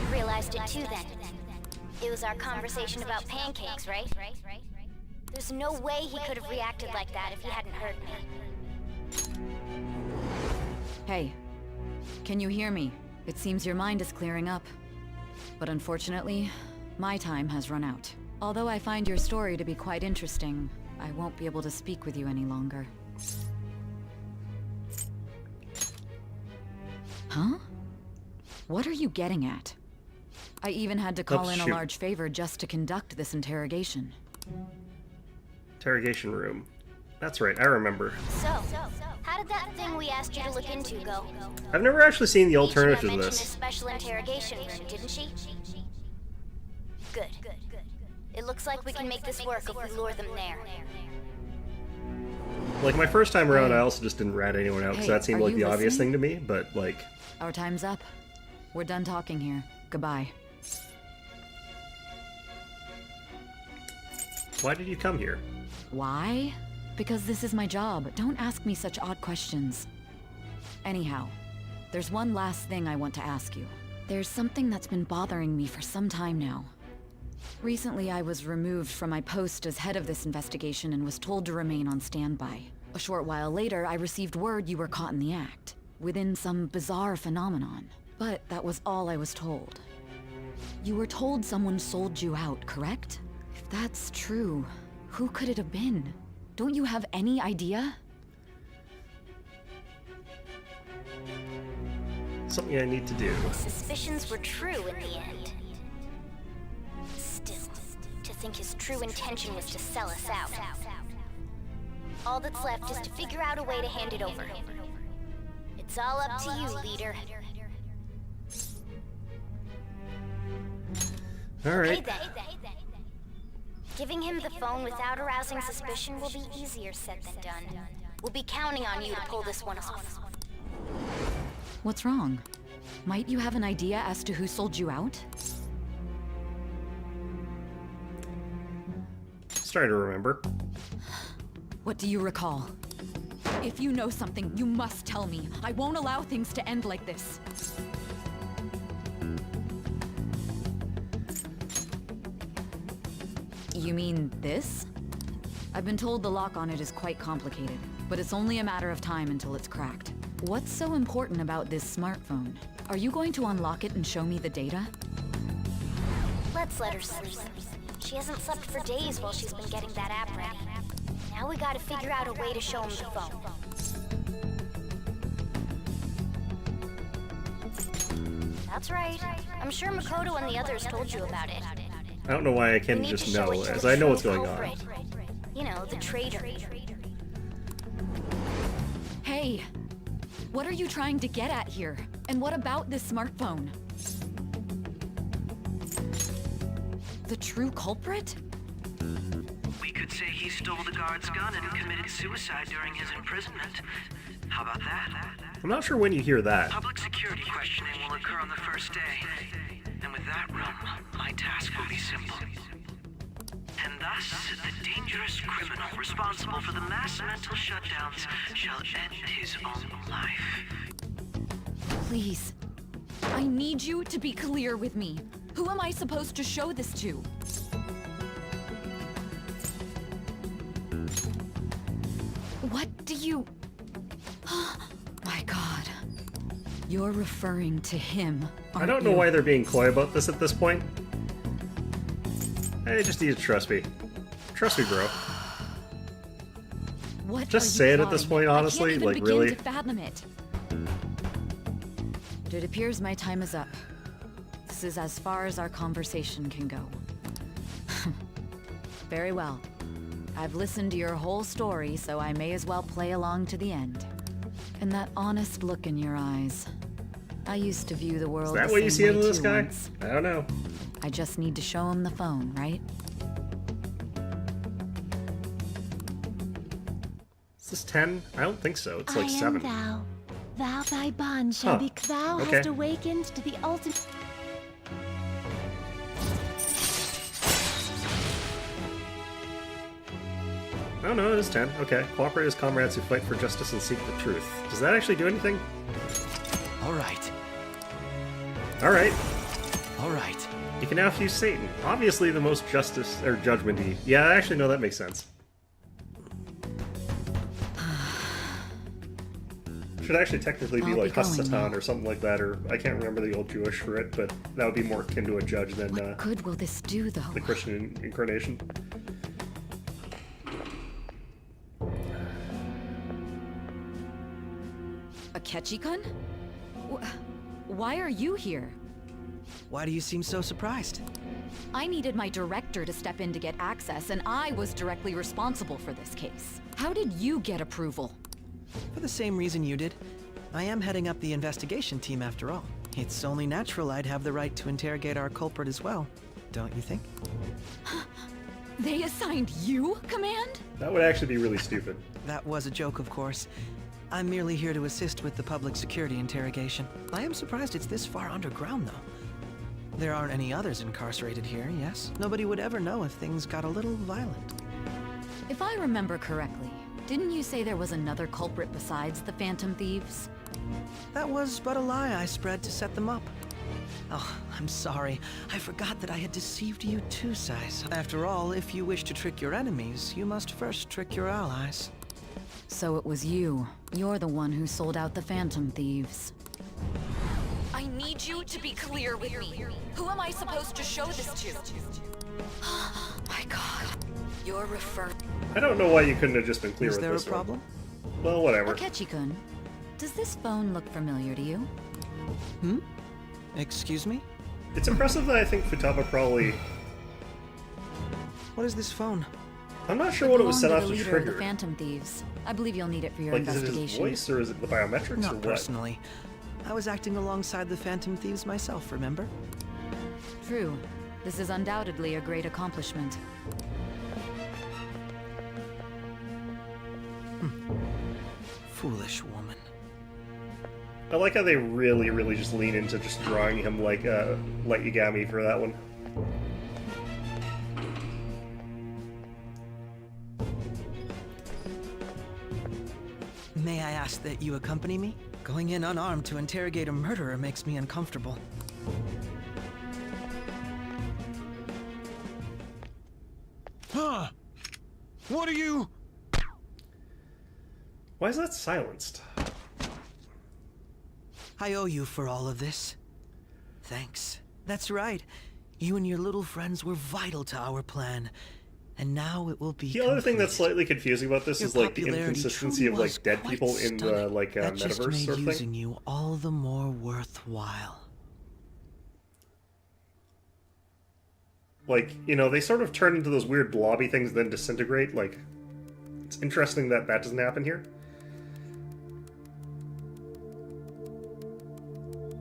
You realized it too then. It was our conversation about pancakes, right? There's no way he could have reacted like that if he hadn't heard me. Hey, can you hear me? It seems your mind is clearing up. But unfortunately, my time has run out. Although I find your story to be quite interesting, I won't be able to speak with you any longer. Huh? What are you getting at? I even had to call in a large favor just to conduct this interrogation. Interrogation room. That's right, I remember. So, how did that thing we asked you to look into go? I've never actually seen the alternative to mentioned a this. special interrogation room, didn't she? Good. It looks like we can make this work if we lure them there. Like, my first time around, I also just didn't rat anyone out, because Hey, that seemed are like you the obvious listening? thing to me, but, like... Our time's up. We're done talking here. Goodbye. Why did you come here? Why? Because this is my job. Don't ask me such odd questions. Anyhow, there's one last thing I want to ask you. There's something that's been bothering me for some time now. Recently, I was removed from my post as head of this investigation and was told to remain on standby. A short while later, I received word you were caught in the act, within some bizarre phenomenon. But that was all I was told. You were told someone sold you out, correct? If that's true, who could it have been? Don't you have any idea? Something I need to do. Suspicions were true in the end. Still, to think his true intention was to sell us out. All that's left is to figure out a way to hand it over. It's all up to you, leader. Alright. Okay, then. Giving him the phone without arousing suspicion will be easier said than done. We'll be counting on you to pull this one off. What's wrong? Might you have an idea as to who sold you out? trying to remember. What do you recall? If you know something, you must tell me. I won't allow things to end like this. You mean this? I've been told the lock on it is quite complicated, but it's only a matter of time until it's cracked. What's so important about this smartphone? Are you going to unlock it and show me the data? Let's let her sleep. She hasn't slept for days while she's been getting that app ready. Now we gotta figure out a way to show him the phone. That's right. I'm sure Makoto and the others told you about it. I don't know why I can't just know, as I know what's going on. You know, the traitor. Hey! What are you trying to get at here? And what about this smartphone? The true culprit? We could say he stole the guard's gun and committed suicide during his imprisonment. How about that? I'm not sure when you hear that. Public security questioning will occur on the first day. And with that realm, my task will be simple. And thus, the dangerous criminal responsible for the mass mental shutdowns shall end his own life. Please. I need you to be clear with me. Who am I supposed to show this to? What do you... My God. You're referring to him, I don't know why they're being coy about this at this point. I just need to trust me. Trust me, bro. What just say it at this point, honestly. I can't even like, really? begin to fathom it. But it appears my time is up. This is as far as our conversation can go. Very well. I've listened to your whole story, so I may as well play along to the end. And that honest look in your eyes. I used to view the world Is that the what you same see way in this too guy? once. I don't know. I just need to show him the phone, right? Is this 10? I don't think so. It's like I 7. am thou thy bond shall be. Thou Okay. hast awakened to the ultimate. Oh no, it is 10. Okay. Cooperate as comrades who fight for justice and seek the truth. Does that actually do anything? Alright. Alright. Alright. You can now fuse Satan. Obviously the most justice or judgment-y. Yeah, actually no, that makes sense. Should actually technically be I'll like be going Hasatan now. or something like that, or I can't remember the old Jewish for it, but that would be more akin to a judge than What good will this do, though? the Christian incarnation. Akechi-kun? Why are you here? Why do you seem so surprised? I needed my director to step in to get access, and I was directly responsible for this case. How did you get approval? For the same reason you did. I am heading up the investigation team after all. It's only natural I'd have the right to interrogate our culprit as well, don't you think? They assigned you command? That would actually be really stupid. That was a joke, of course. I'm merely here to assist with the public security interrogation. I am surprised it's this far underground, though. There aren't any others incarcerated here, yes? Nobody would ever know if things got a little violent. If I remember correctly, didn't you say there was another culprit besides the Phantom Thieves? That was but a lie I spread to set them up. Oh, I'm sorry. I forgot that I had deceived you too, Sais. After all, if you wish to trick your enemies, you must first trick your allies. So it was you. You're the one who sold out the Phantom Thieves. I need you to be clear with me. Who am I supposed to show this to? My God. You're referring... I don't know why you couldn't have just been clear Is with there this a problem? one. Well, whatever. Akechi-kun, does this phone look familiar to you? Hmm? Excuse me? It's impressive that I think Futaba probably... What is this phone? I'm not sure what it was set Belonged off to to the leader of the trigger. Phantom Thieves. I believe you'll need it for your Like, is it his investigation. voice, or is it the biometrics, or Not what? personally. I was acting alongside the Phantom Thieves myself, remember? True. This is undoubtedly a great accomplishment. Foolish woman. I like how they really just lean into just drawing him like Light Yagami for that one. suggest that you accompany me? Going in unarmed to interrogate a murderer makes me uncomfortable. Huh? What are you... Why is that silenced? I owe you for all of this. Thanks. That's right. You and your little friends were vital to our plan. And now it will be The other thing complete. that's slightly confusing about this Your is like the popularity inconsistency of truly like was dead quite people in the stunning. like That just metaverse made sort of using thing. you all the more worthwhile. Like, you know, they sort of turn into those weird blobby things, then disintegrate. Like, it's interesting that that doesn't happen here.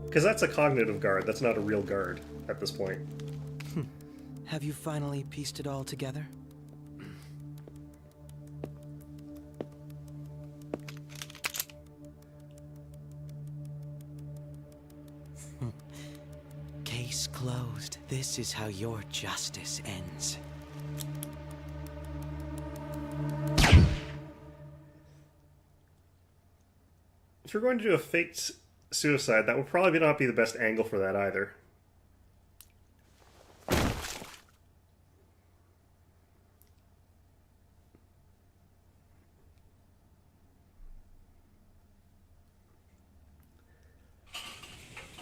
Because that's a cognitive guard. That's not a real guard at this point. Have you finally pieced it all together? Case closed. This is how your justice ends. If you're going to do a faked suicide, that would probably not be the best angle for that either.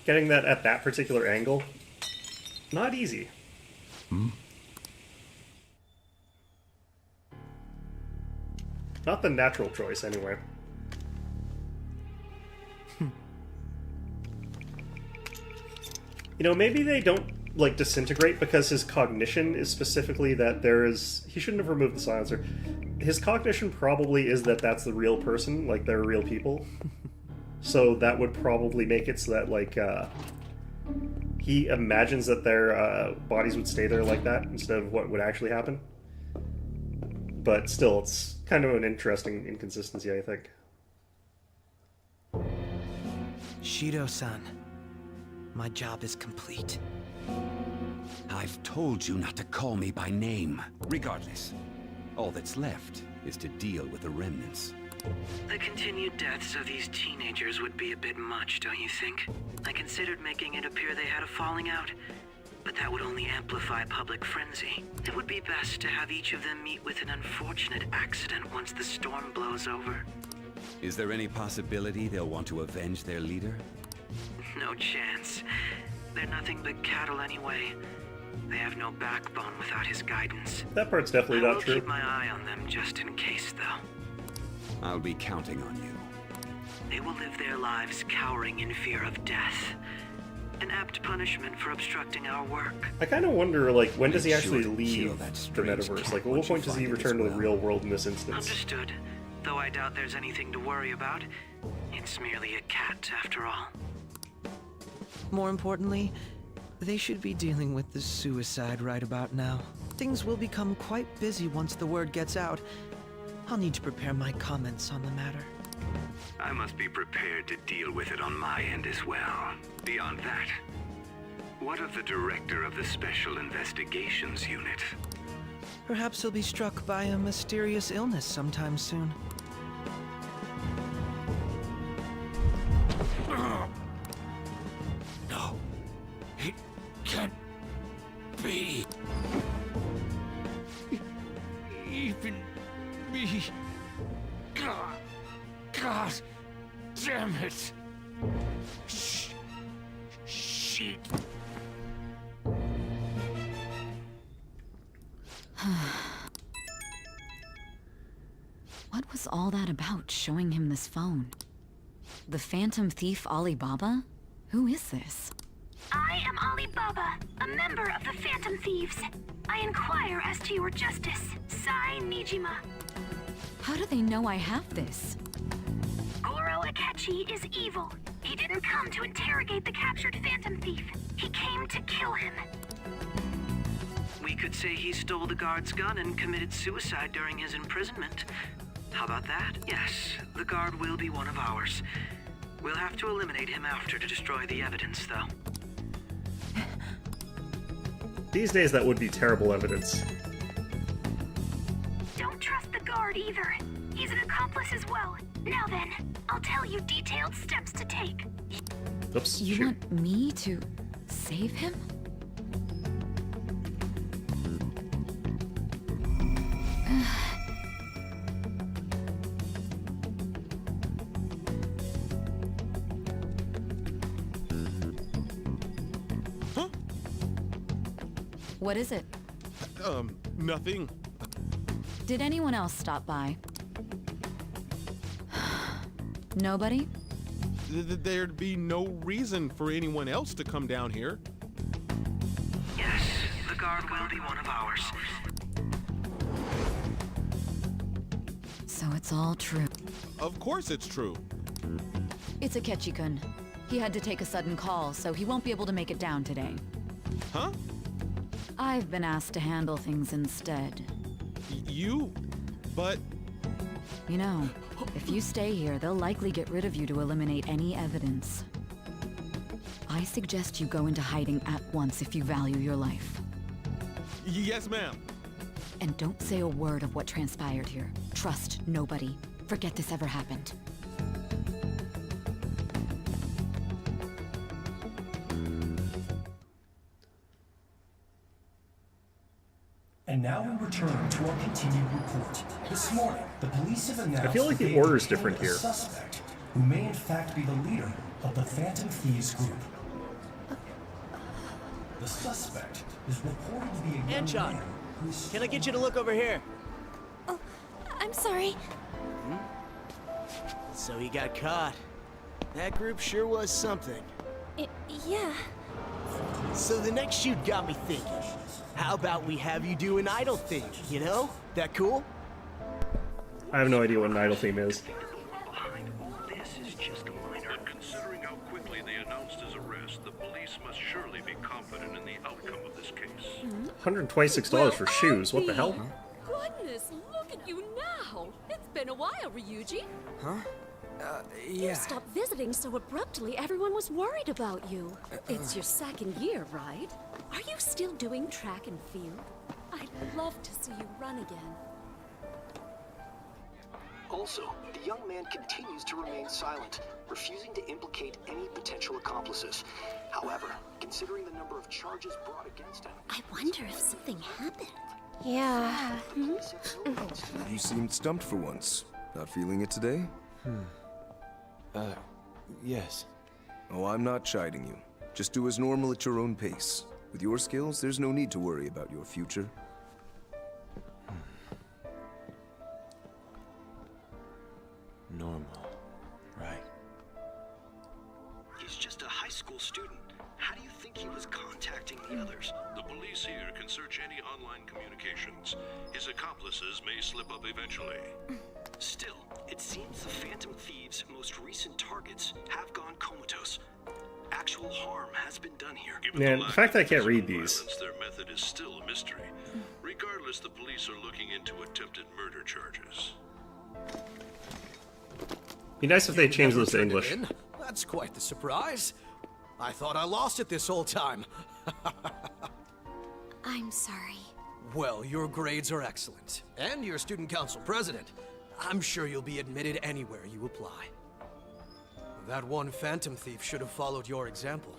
Getting that at that particular angle, not easy. Not the natural choice, anyway. You know, maybe they don't, like, disintegrate because his cognition is specifically that there is... He shouldn't have removed the silencer. His cognition probably is that that's the real person, like, they're real people. So that would probably make it so that, like, he imagines that their bodies would stay there like that instead of what would actually happen. But still, it's kind of an interesting inconsistency, I think. Shido-san, my job is complete. I've told you not to call me by name. Regardless, all that's left is to deal with the remnants. The continued deaths of these teenagers would be a bit much, don't you think? I considered making it appear they had a falling out, but that would only amplify public frenzy. It would be best to have each of them meet with an unfortunate accident once the storm blows over. Is there any possibility they'll want to avenge their leader? No chance. They're nothing but cattle anyway. They have no backbone without his guidance. That part's definitely I not will true. keep my eye on them just in case, though. I'll be counting on you. They will live their lives cowering in fear of death. An apt punishment for obstructing our work. I kind of wonder, like, when does he Make actually sure to leave kill that the strange metaverse? cat Like, at what once you point does he find it return as to the well. real world in this instance? Understood. Though I doubt there's anything to worry about. It's merely a cat, after all. More importantly, they should be dealing with the suicide right about now. Things will become quite busy once the word gets out. I'll need to prepare my comments on the matter. I must be prepared to deal with it on my end as well. Beyond that, what of the director of the Special Investigations Unit? Perhaps he'll be struck by a mysterious illness sometime soon. No, it can't be. Even me. God damn it. Shit. What was all that about, showing him this phone? The Phantom Thief Alibaba? Who is this? I am Alibaba, a member of the Phantom Thieves. I inquire as to your justice. Sai Nijima. How do they know I have this? Goro Akechi is evil. He didn't come to interrogate the captured Phantom Thief. He came to kill him. We could say he stole the guard's gun and committed suicide during his imprisonment. How about that? Yes, the guard will be one of ours. We'll have to eliminate him after to destroy the evidence, though. These days, that would be terrible evidence. Don't trust the guard either. He's an accomplice as well. Now then, I'll tell you detailed steps to take. Oops. You want me to save him? Huh? What is it? Nothing. Did anyone else stop by? Nobody? There'd be no reason for anyone else to come down here. Yes, the guard will be one of ours. So it's all true. Of course it's true. It's Akechi-kun. He had to take a sudden call, so he won't be able to make it down today. Huh? I've been asked to handle things instead. You? But... You know, if you stay here, they'll likely get rid of you to eliminate any evidence. I suggest you go into hiding at once if you value your life. Yes, ma'am. And don't say a word of what transpired here. Trust nobody. Forget this ever happened. And now we return to our continued report. This morning, the police have announced I feel like that the they order's have different killed a here. suspect who may in fact be the leader of the Phantom Thieves group. The suspect is reported to be a young Anchon, man who's... can I get you to look over here? Oh, I'm sorry. So he got caught. That group sure was something. Yeah. So the next shoot got me thinking. How about we have you do an idol thing, you know? That cool? I have no idea what an idol theme is. But considering how quickly they announced his arrest, the police must surely be confident in the outcome of this case. $126 for shoes. What the hell? Goodness, look at you now. It's been a while, Ryuji. Huh? You stopped visiting so abruptly, everyone was worried about you. It's your second year, right? Are you still doing track and field? I'd love to see you run again. Also, the young man continues to remain silent, refusing to implicate any potential accomplices. However, considering the number of charges brought against him... I wonder if something happened. Yeah. You seemed stumped for once. Not feeling it today? Yes. Oh, I'm not chiding you. Just do as normal at your own pace. With your skills, there's no need to worry about your future. Normal. Right. He's just a high school student. How do you think he was contacting the others? The police here can search any online communications. His accomplices may slip up eventually. Still, it seems the Phantom Thieves' most recent targets have gone comatose. Actual harm has been done here. Man, the fact that I can't read these. Their method is still a mystery. Regardless, the police are looking into attempted murder charges. Be nice if they changed those to English. That's quite the surprise. I thought I lost it this whole time. I'm sorry. Well, your grades are excellent. And you're student council president. I'm sure you'll be admitted anywhere you apply. That one Phantom Thief should have followed your example.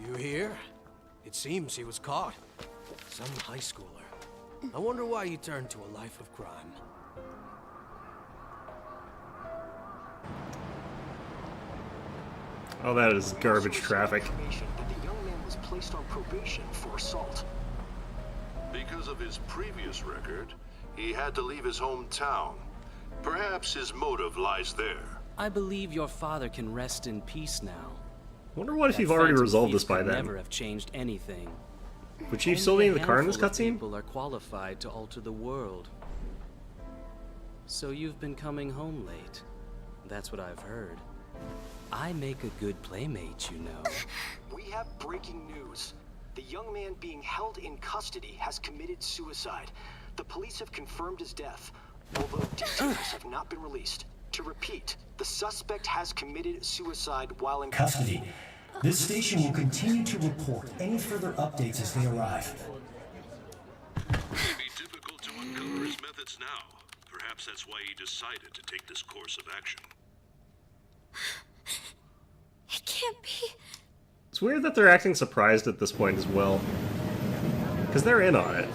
You hear? It seems he was caught. Some high schooler. I wonder why he turned to a life of crime. Oh, that is garbage traffic. That the young man was placed on probation for assault. Because of his previous record, he had to leave his hometown. Perhaps his motive lies there. I believe your father can rest in peace now. Wonder what if That you've already Phantom resolved Thief this by could then. Never have changed anything. Would Chief still be in the car in this Only a handful cutscene? of people are qualified to alter the world. So you've been coming home late. That's what I've heard. I make a good playmate, you know. We have breaking news. The young man being held in custody has committed suicide. The police have confirmed his death, although details have not been released. To repeat, the suspect has committed suicide while in Custody. This station will continue to report any further updates as they arrive. It may be difficult to uncover his methods now. Perhaps That's why he decided to take this course of action. It can't be. It's weird that they're acting surprised at this point as well. Because they're in on it.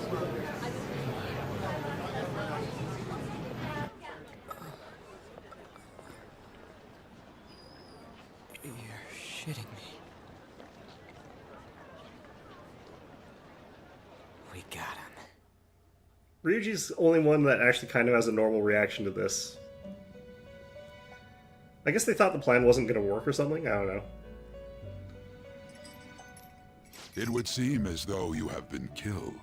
You're shitting me. We got him. Ryuji's the only one that actually kind of has a normal reaction to this. I guess they thought the plan wasn't going to work or something? I don't know. It would seem as though you have been killed.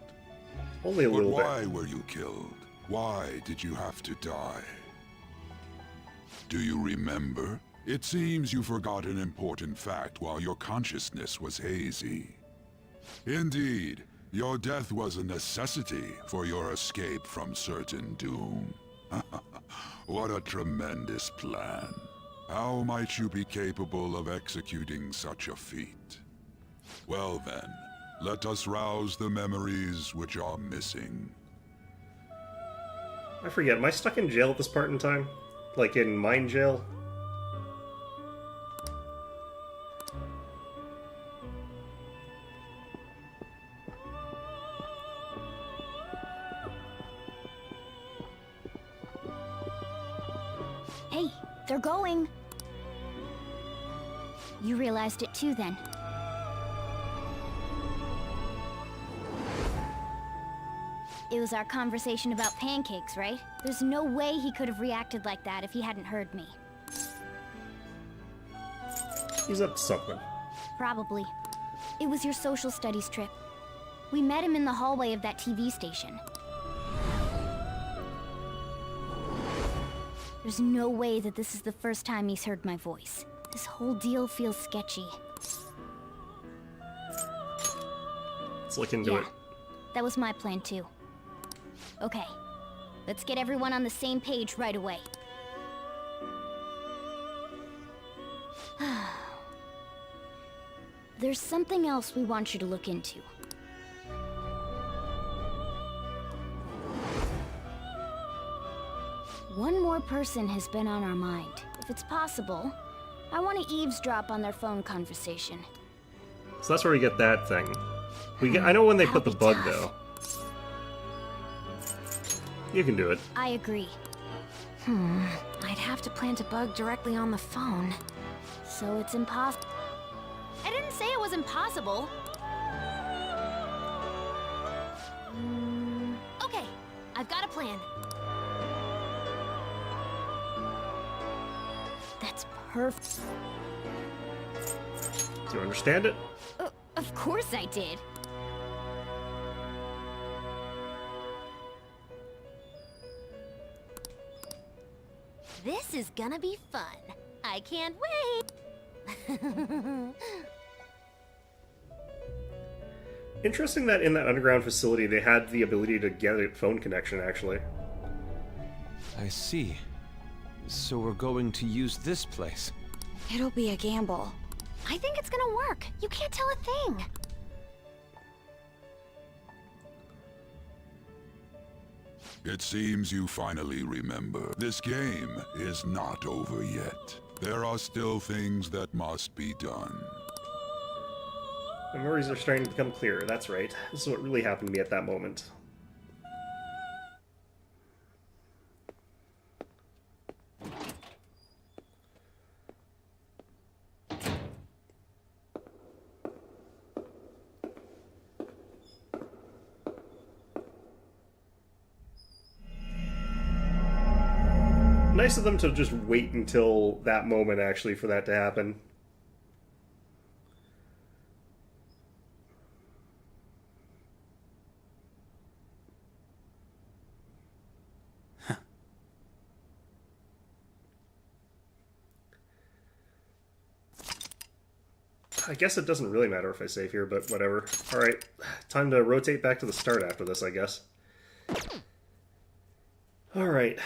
Only a little bit. But why were you killed? Why did you have to die? Do you remember? It seems you forgot an important fact while your consciousness was hazy. Indeed, your death was a necessity for your escape from certain doom. What a tremendous plan. How might you be capable of executing such a feat? Well then, let us rouse the memories which are missing. I forget, am I stuck in jail at this part in time? Like in mind jail? Hey, they're going. You realized it too, then. It was our conversation about pancakes, right? There's no way he could have reacted like that if he hadn't heard me. He's up to something. Probably. It was your social studies trip. We met him in the hallway of that TV station. There's no way that this is the first time he's heard my voice. This whole deal feels sketchy. Let's look into it. That was my plan too. Okay, let's get everyone on the same page right away. There's something else we want you to look into. One more person has been on our mind. If it's possible, I want to eavesdrop on their phone conversation. So that's where we get that thing. I know when they put the bug, though. You can do it. I agree. I'd have to plant a bug directly on the phone. So it's impossible. I didn't say it was impossible. Okay, I've got a plan. That's perfect. Do you understand it? Of course I did. This is gonna be fun. I can't wait. Interesting that in that underground facility they had the ability to get a phone connection, actually. I see. So we're going to use this place. It'll be a gamble. I think it's gonna work. You can't tell a thing. It seems you finally remember. This game is not over yet. There are still things that must be done. Memories are starting to become clearer, that's right. This is what really happened to me at that moment. Nice of them to just wait until that moment, actually, for that to happen. I guess it doesn't really matter if I save here, but whatever. Alright, time to rotate back to the start after this, I guess. Alright.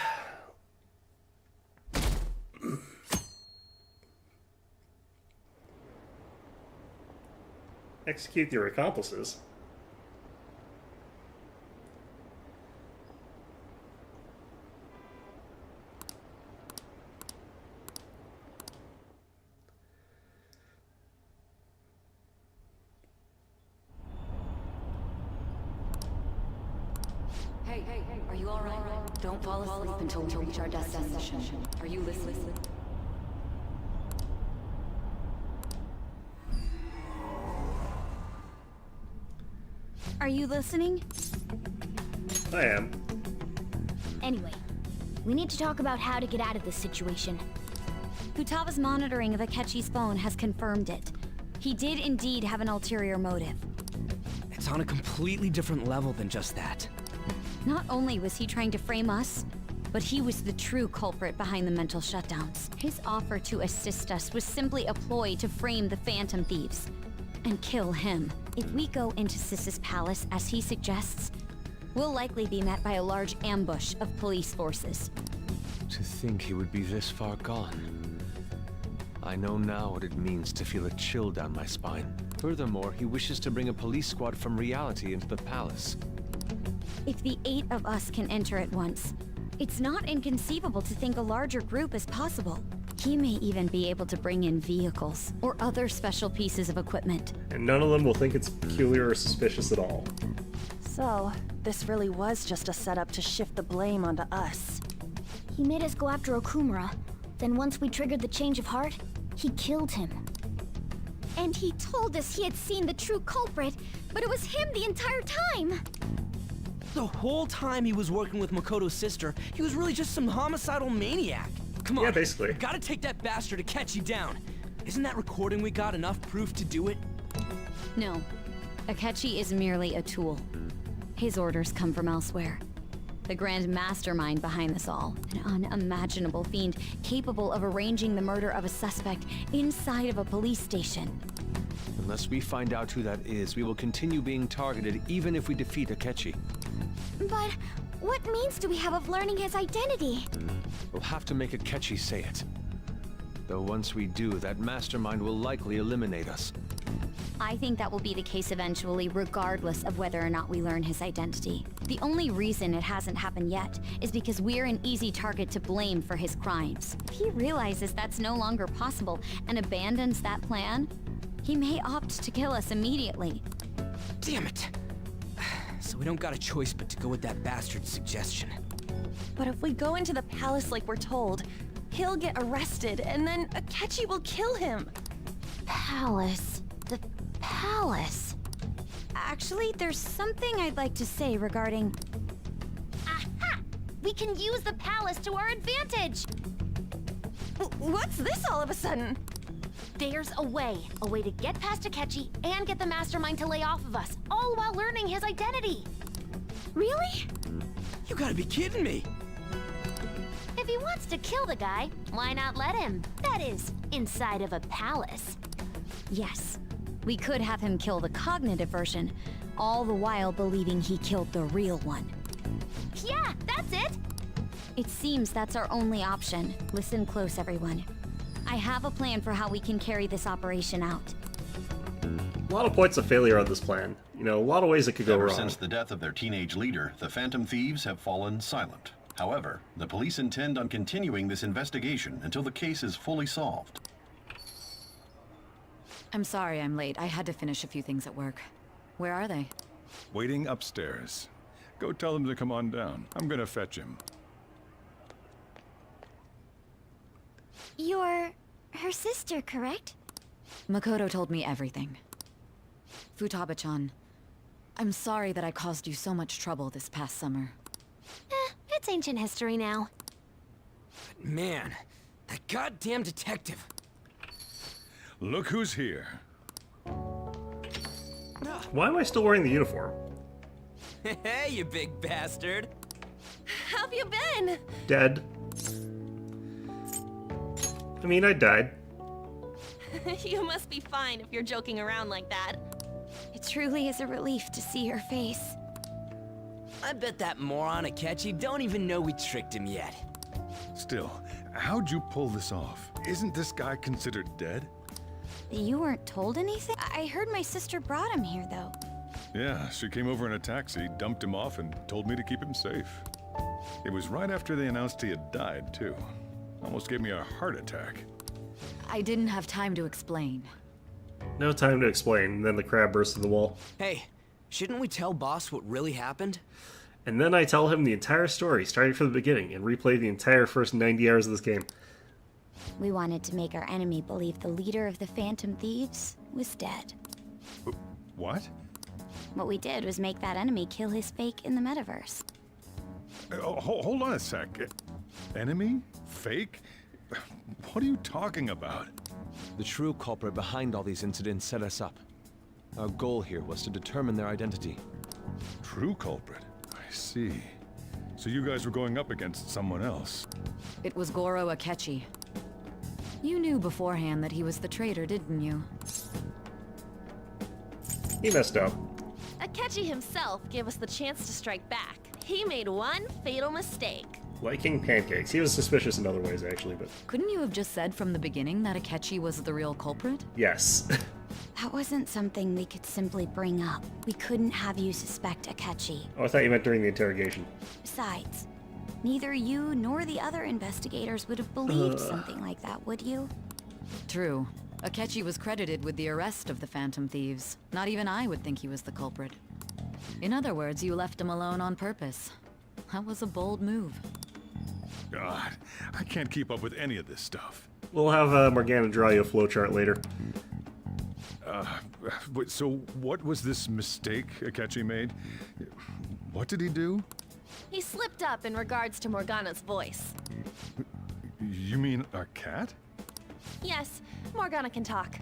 Execute your accomplices. are you alright? Don't fall asleep until we reach our destination. Are you listening? Are you listening? I am. Anyway, we need to talk about how to get out of this situation. Futaga's monitoring of Akechi's phone has confirmed it. He did indeed have an ulterior motive. It's on a completely different level than just that. Not only was he trying to frame us, but he was the true culprit behind the mental shutdowns. His offer to assist us was simply a ploy to frame the Phantom Thieves and kill him. If we go into Sis's palace as he suggests, we'll likely be met by a large ambush of police forces. To think he would be this far gone. I know now what it means to feel a chill down my spine. Furthermore, he wishes to bring a police squad from reality into the palace. If the 8 of us can enter at once, it's not inconceivable to think a larger group is possible. He may even be able to bring in vehicles or other special pieces of equipment. And none of them will think it's peculiar or suspicious at all. So, this really was just a setup to shift the blame onto us. He made us go after Okumura. Then once we triggered the change of heart, he killed him. And he told us he had seen the true culprit, but it was him the entire time! The whole time he was working with Makoto's sister, he was really just some homicidal maniac. Come on, yeah, basically. Gotta take that bastard Akechi down. Isn't that recording we got enough proof to do it? No. Akechi is merely a tool. His orders come from elsewhere. The grand mastermind behind this all. An unimaginable fiend capable of arranging the murder of a suspect inside of a police station. Unless we find out who that is, we will continue being targeted even if we defeat Akechi. But what means do we have of learning his identity? We'll have to make Akechi say it. Though once we do, that mastermind will likely eliminate us. I think that will be the case eventually, regardless of whether or not we learn his identity. The only reason it hasn't happened yet is because we're an easy target to blame for his crimes. If he realizes that's no longer possible and abandons that plan, he may opt to kill us immediately. Damn it! So we don't got a choice but to go with that bastard's suggestion. But if we go into the palace like we're told, he'll get arrested and then Akechi will kill him. Palace. The palace. Actually, there's something I'd like to say regarding... Aha! We can use the palace to our advantage! What's this all of a sudden? There's a way to get past Akechi and get the mastermind to lay off of us, all while learning his identity. Really? You gotta be kidding me! If he wants to kill the guy, why not let him? That is, inside of a palace. Yes. We could have him kill the cognitive version, all the while believing he killed the real one. Yeah, that's it! It seems that's our only option. Listen close, everyone. I have a plan for how we can carry this operation out. A lot of points of failure on this plan. You know, a lot of ways it could go Ever wrong. since the death of their teenage leader, the Phantom Thieves have fallen silent. However, the police intend on continuing this investigation until the case is fully solved. I'm sorry I'm late. I had to finish a few things at work. Where are they? Waiting upstairs. Go tell them to come on down. I'm gonna fetch him. You're her sister, correct? Makoto told me everything. Futaba-chan, I'm sorry that I caused you so much trouble this past summer. It's ancient history now. Man, that goddamn detective. Look who's here. Why am I still wearing the uniform? Hey, you big bastard. How've you been? Dead. I mean, I died. You must be fine if you're joking around like that. It truly is a relief to see her face. I bet that moron Akechi don't even know we tricked him yet. Still, how'd you pull this off? Isn't this guy considered dead? You weren't told anything? I heard my sister brought him here, though. Yeah, she came over in a taxi, dumped him off, and told me to keep him safe. It was right after they announced he had died, too. Almost gave me a heart attack. I didn't have time to explain. No time to explain. Then the crab burst in the wall. Hey, shouldn't we tell boss what really happened? And then I tell him the entire story, starting from the beginning, and replay the entire first 90 hours of this game. We wanted to make our enemy believe the leader of the Phantom Thieves was dead. What? What we did was make that enemy kill his fake in the metaverse. Hold on a sec. Enemy? Fake? What are you talking about? The true culprit behind all these incidents set us up. Our goal here was to determine their identity. True culprit? I see. So you guys were going up against someone else. It was Goro Akechi. You knew beforehand that he was the traitor, didn't you? He messed up. Akechi himself gave us the chance to strike back. He made one fatal mistake. Liking pancakes. He was suspicious in other ways, actually, but... Couldn't you have just said from the beginning that Akechi was the real culprit? Yes. That wasn't something we could simply bring up. We couldn't have you suspect Akechi. Oh, I thought you meant during the interrogation. Besides, neither you nor the other investigators would have believed something like that, would you? True. Akechi was credited with the arrest of the Phantom Thieves. Not even I would think he was the culprit. In other words, you left him alone on purpose. That was a bold move. God, I can't keep up with any of this stuff. We'll have Morgana draw you a flowchart later. So what was this mistake Akechi made? What did he do? He slipped up in regards to Morgana's voice. You mean a cat? Yes, Morgana can talk.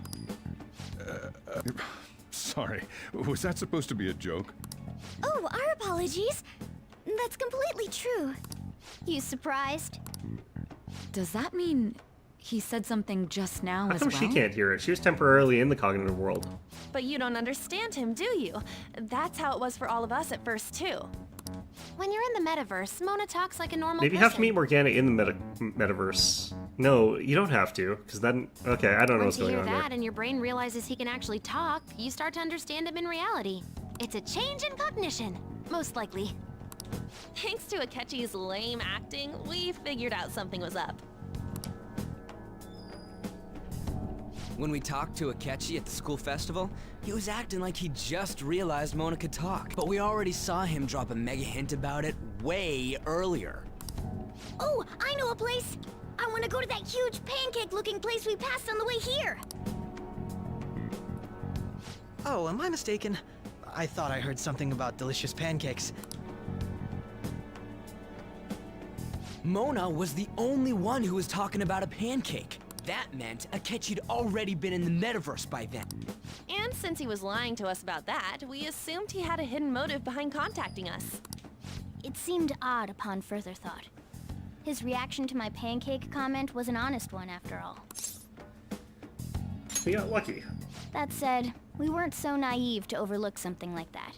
Sorry, was that supposed to be a joke? Oh, our apologies. That's completely true. You surprised? Does that mean he said something just now How as come well? she can't hear it? She was temporarily in the cognitive world. But you don't understand him, do you? That's how it was for all of us at first, too. When you're in the metaverse, Mona talks like a normal Maybe you have to meet Morgana in the metaverse. No, you don't have to, because then... Okay, I don't know what's Once you going hear on that there. and your brain realizes he can actually talk, you start to understand him in reality. It's a change in cognition, most likely. Thanks to Akechi's lame acting, we figured out something was up. When we talked to Akechi at the school festival, he was acting like he just realized Mona could talk. But we already saw him drop a mega hint about it way earlier. Oh, I know a place! I want to go to that huge pancake-looking place we passed on the way here! Oh, am I mistaken? I thought I heard something about delicious pancakes. Mona was the only one who was talking about a pancake. That meant Akechi'd already been in the metaverse by then. And since he was lying to us about that, we assumed he had a hidden motive behind contacting us. It seemed odd upon further thought. His reaction to my pancake comment was an honest one, after all. We got lucky. That said, we weren't so naive to overlook something like that.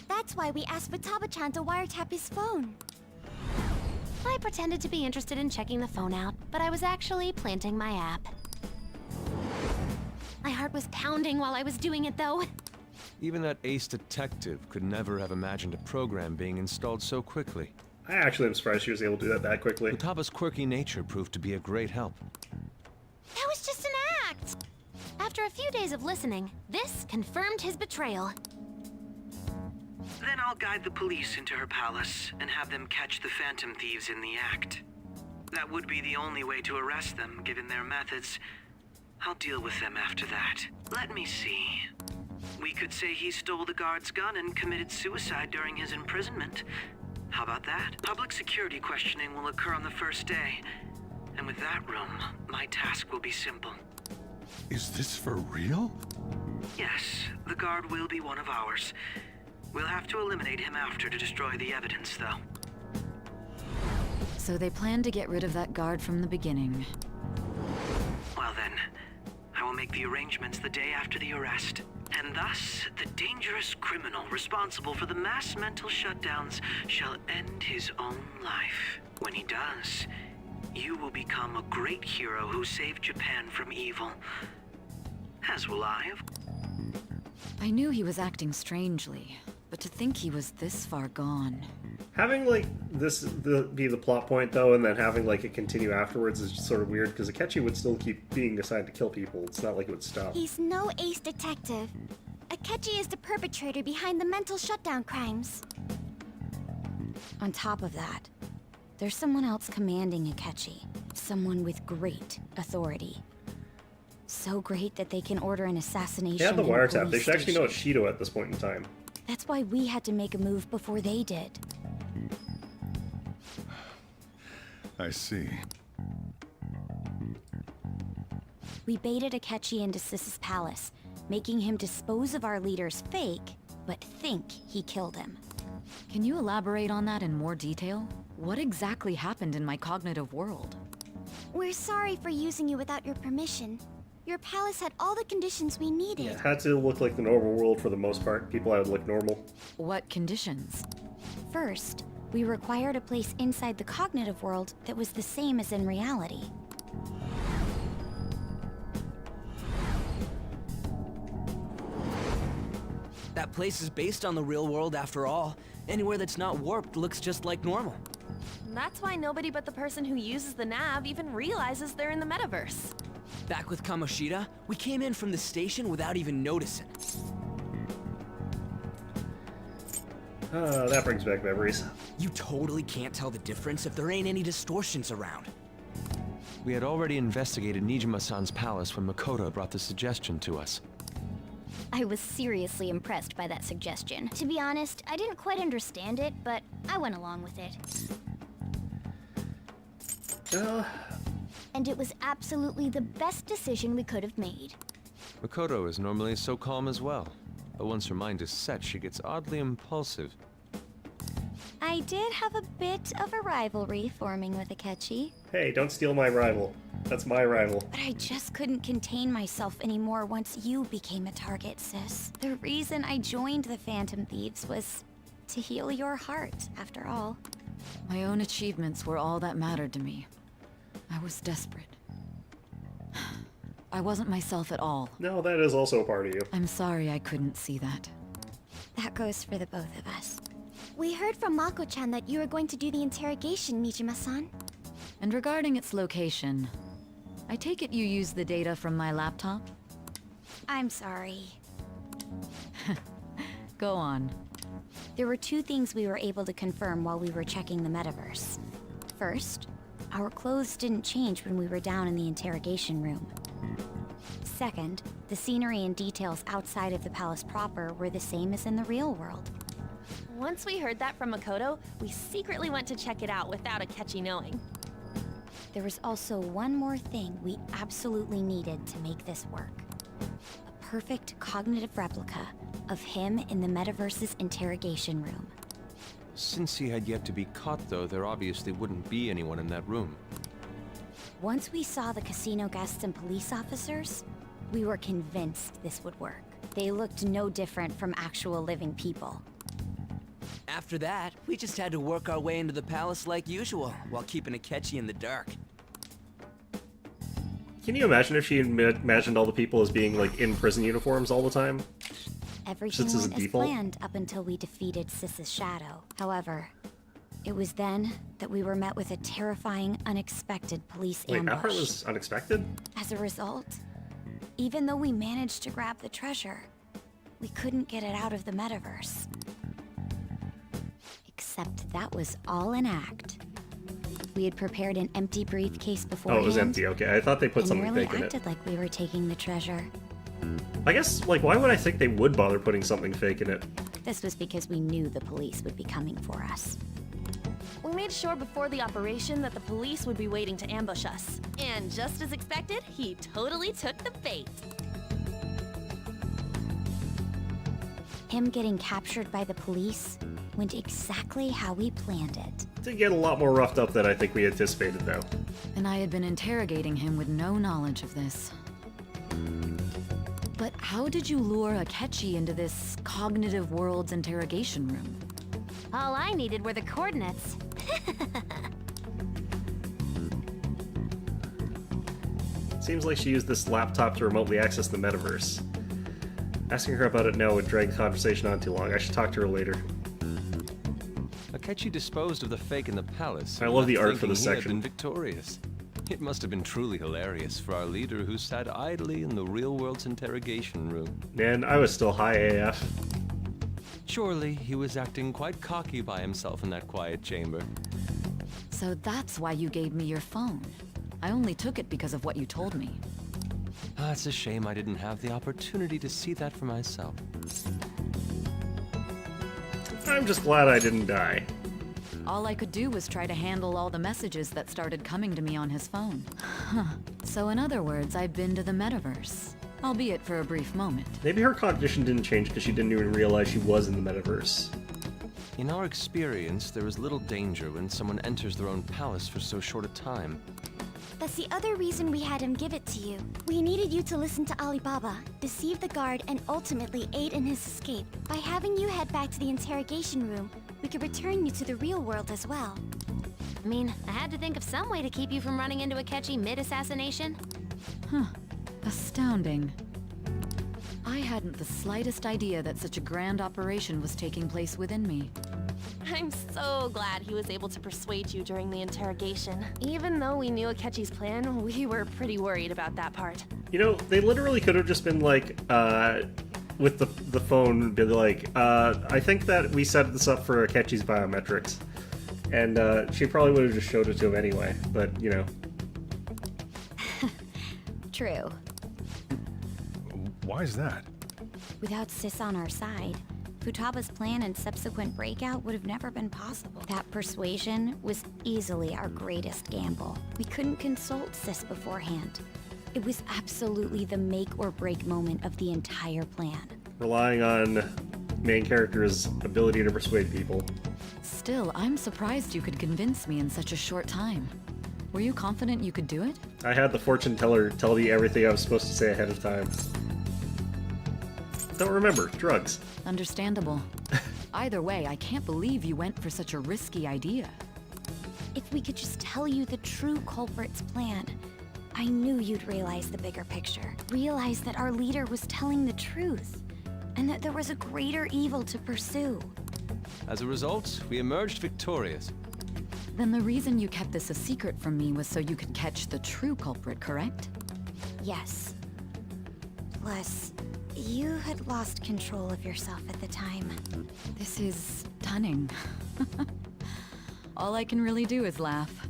That's why we asked Futaba-chan to wiretap his phone. I pretended to be interested in checking the phone out, but I was actually planting my app. My heart was pounding while I was doing it, though. Even that ace detective could never have imagined a program being installed so quickly. I actually am surprised she was able to do that quickly. Futaba's quirky nature proved to be a great help. That was just an act! After a few days of listening, this confirmed his betrayal. Then I'll guide the police into her palace and have them catch the Phantom Thieves in the act. That would be the only way to arrest them, given their methods. I'll deal with them after that. Let me see. We could say he stole the guard's gun and committed suicide during his imprisonment. How about that? Public security questioning will occur on the first day. And with that room, my task will be simple. Is this for real? Yes, the guard will be one of ours. We'll have to eliminate him after to destroy the evidence, though. So they planned to get rid of that guard from the beginning. Well then, I will make the arrangements the day after the arrest. And thus, the dangerous criminal responsible for the mass mental shutdowns shall end his own life. When he does, you will become a great hero who saved Japan from evil. As will I, I knew he was acting strangely, but to think he was this far gone. Having, like, this be the plot point, though, and then having, like, it continue afterwards is just sort of weird, because Akechi would still keep being assigned to kill people. It's not like it would stop. He's no ace detective. Akechi is the perpetrator behind the mental shutdown crimes. On top of that, there's someone else commanding Akechi. Someone with great authority. So great that they can order an assassination. They have the in a wiretap. They police should actually know it's station. Shido at this point in time. That's why we had to make a move before they did. I see. We baited Akechi into Sis's palace, making him dispose of our leader's fake, but think he killed him. Can you elaborate on that in more detail? What exactly happened in my cognitive world? We're sorry for using you without your permission. Your palace had all the conditions we needed. It had to look like the normal world for the most part. People had to look normal. What conditions? First, we required a place inside the cognitive world that was the same as in reality. That place is based on the real world after all. Anywhere that's not warped looks just like normal. That's why nobody but the person who uses the nav even realizes they're in the metaverse. Back with Kamoshida, we came in from the station without even noticing. That brings back memories. You totally can't tell the difference if there ain't any distortions around. We had already investigated Nijima-san's palace when Makoto brought the suggestion to us. I was seriously impressed by that suggestion. To be honest, I didn't quite understand it, but I went along with it. And it was absolutely the best decision we could have made. Makoto is normally so calm as well, but once her mind is set, she gets oddly impulsive. I did have a bit of a rivalry forming with Akechi. Hey, don't steal my rival. That's my rival. But I just couldn't contain myself anymore once you became a target, sis. The reason I joined the Phantom Thieves was to heal your heart, after all. My own achievements were all that mattered to me. I was desperate. I wasn't myself at all. No, that is also a part of you. I'm sorry I couldn't see that. That goes for the both of us. We heard from Mako-chan that you were going to do the interrogation, Nijima-san. And regarding its location, I take it you used the data from my laptop? I'm sorry. Go on. There were two things we were able to confirm while we were checking the metaverse. First, our clothes didn't change when we were down in the interrogation room. Second, the scenery and details outside of the palace proper were the same as in the real world. Once we heard that from Makoto, we secretly went to check it out without Akechi knowing. There was also one more thing we absolutely needed to make this work. A perfect cognitive replica of him in the metaverse's interrogation room. Since he had yet to be caught, though, there obviously wouldn't be anyone in that room. Once we saw the casino guests and police officers, we were convinced this would work. They looked no different from actual living people. After that, we just had to work our way into the palace like usual, while keeping Akechi in the dark. Can you imagine if she imagined all the people as being, like, in prison uniforms all the time? Everything Just as a went as default? planned up until we defeated Sis's shadow. However, it was then that we were met with a terrifying, unexpected police Wait, ambush. that part was unexpected? As a result, even though we managed to grab the treasure, we couldn't get it out of the metaverse. Except that was all an act. We had prepared an empty briefcase Oh, beforehand. it was empty, okay. I thought they put and something merely fake in it. acted like we were taking the treasure. I guess, like, why would I think they would bother putting something fake in it? This was because we knew the police would be coming for us. We made sure before the operation that the police would be waiting to ambush us. And just as expected, he totally took the bait. Him getting captured by the police went exactly how we planned it. Did get a lot more roughed up than I think we anticipated, though. And I had been interrogating him with no knowledge of this. But how did you lure Akechi into this cognitive world's interrogation room? All I needed were the coordinates. Seems like she used this laptop to remotely access the metaverse. Asking her about it now would drag the conversation on too long. I should talk to her later. Akechi disposed of the fake in the palace. I love the not art for thinking this he had section. been victorious. It must have been truly hilarious for our leader who sat idly in the real world's interrogation room. Man, I was still high AF. Surely he was acting quite cocky by himself in that quiet chamber. So that's why you gave me your phone. I only took it because of what you told me. It's a shame I didn't have the opportunity to see that for myself. I'm just glad I didn't die. All I could do was try to handle all the messages that started coming to me on his phone. So in other words, I've been to the metaverse. Albeit for a brief moment. Maybe her cognition didn't change because she didn't even realize she was in the metaverse. In our experience, there is little danger when someone enters their own palace for so short a time. That's the other reason we had him give it to you. We needed you to listen to Alibaba, deceive the guard, and ultimately aid in his escape. By having you head back to the interrogation room, we could return you to the real world as well. I mean, I had to think of some way to keep you from running into Akechi mid-assassination. Huh. Astounding. I hadn't the slightest idea that such a grand operation was taking place within me. I'm so glad he was able to persuade you during the interrogation. Even though we knew Akechi's plan, we were pretty worried about that part. You know, they literally could have just been like, with the phone, be like, I think that we set this up for Akechi's biometrics. And she probably would have just showed it to him anyway, but, you know. True. Why is that? Without Sis on our side, Futaba's plan and subsequent breakout would have never been possible. That persuasion was easily our greatest gamble. We couldn't consult Sis beforehand. It was absolutely the make or break moment of the entire plan. Relying on main character's ability to persuade people. Still, I'm surprised you could convince me in such a short time. Were you confident you could do it? I had the fortune teller tell me everything I was supposed to say ahead of time. Don't remember, drugs. Understandable. Either way, I can't believe you went for such a risky idea. If we could just tell you the true culprit's plan, I knew you'd realize the bigger picture. Realize that our leader was telling the truth, and that there was a greater evil to pursue. As a result, we emerged victorious. Then the reason you kept this a secret from me was so you could catch the true culprit, correct? Yes. Plus, you had lost control of yourself at the time. This is stunning. All I can really do is laugh.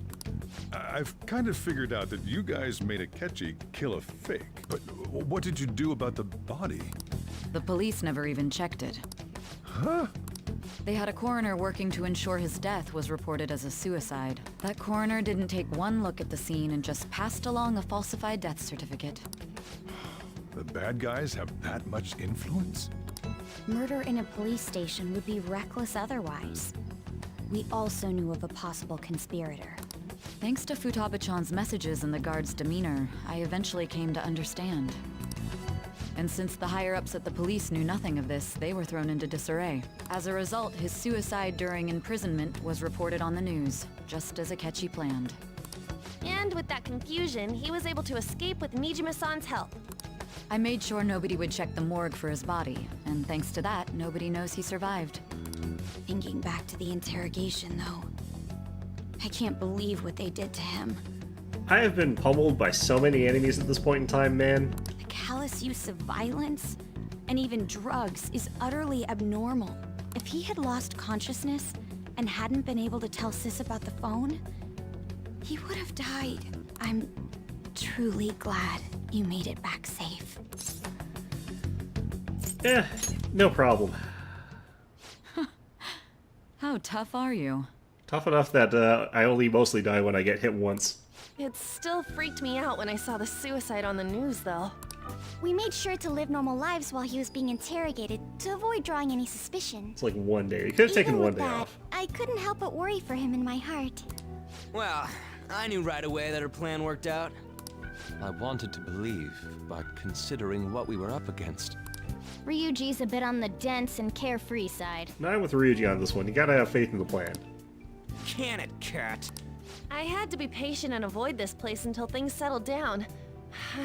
I've kind of figured out that you guys made Akechi kill a fake. But what did you do about the body? The police never even checked it. Huh? They had a coroner working to ensure his death was reported as a suicide. That coroner didn't take one look at the scene and just passed along a falsified death certificate. The bad guys have that much influence? Murder in a police station would be reckless otherwise. We also knew of a possible conspirator. Thanks to Futaba-chan's messages and the guard's demeanor, I eventually came to understand. And since the higher-ups at the police knew nothing of this, they were thrown into disarray. As a result, his suicide during imprisonment was reported on the news, just as Akechi planned. And with that confusion, he was able to escape with Nijima-san's help. I made sure nobody would check the morgue for his body, and thanks to that, nobody knows he survived. Thinking back to the interrogation, though, I can't believe what they did to him. I have been pummeled by so many enemies at this point in time, man. The callous use of violence, and even drugs, is utterly abnormal. If he had lost consciousness and hadn't been able to tell Sis about the phone, he would have died. I'm truly glad you made it back safe. No problem. How tough are you? Tough enough that I only mostly die when I get hit once. It still freaked me out when I saw the suicide on the news, though. We made sure to live normal lives while he was being interrogated to avoid drawing any suspicion. It's like one day. You could have taken one day That, off. I couldn't help but worry for him in my heart. Well, I knew right away that her plan worked out. I wanted to believe, but considering what we were up against... Ryuji's a bit on the dense and carefree side. No, I'm with Ryuji on this one. You gotta have faith in the plan. Can it, cat? I had to be patient and avoid this place until things settled down.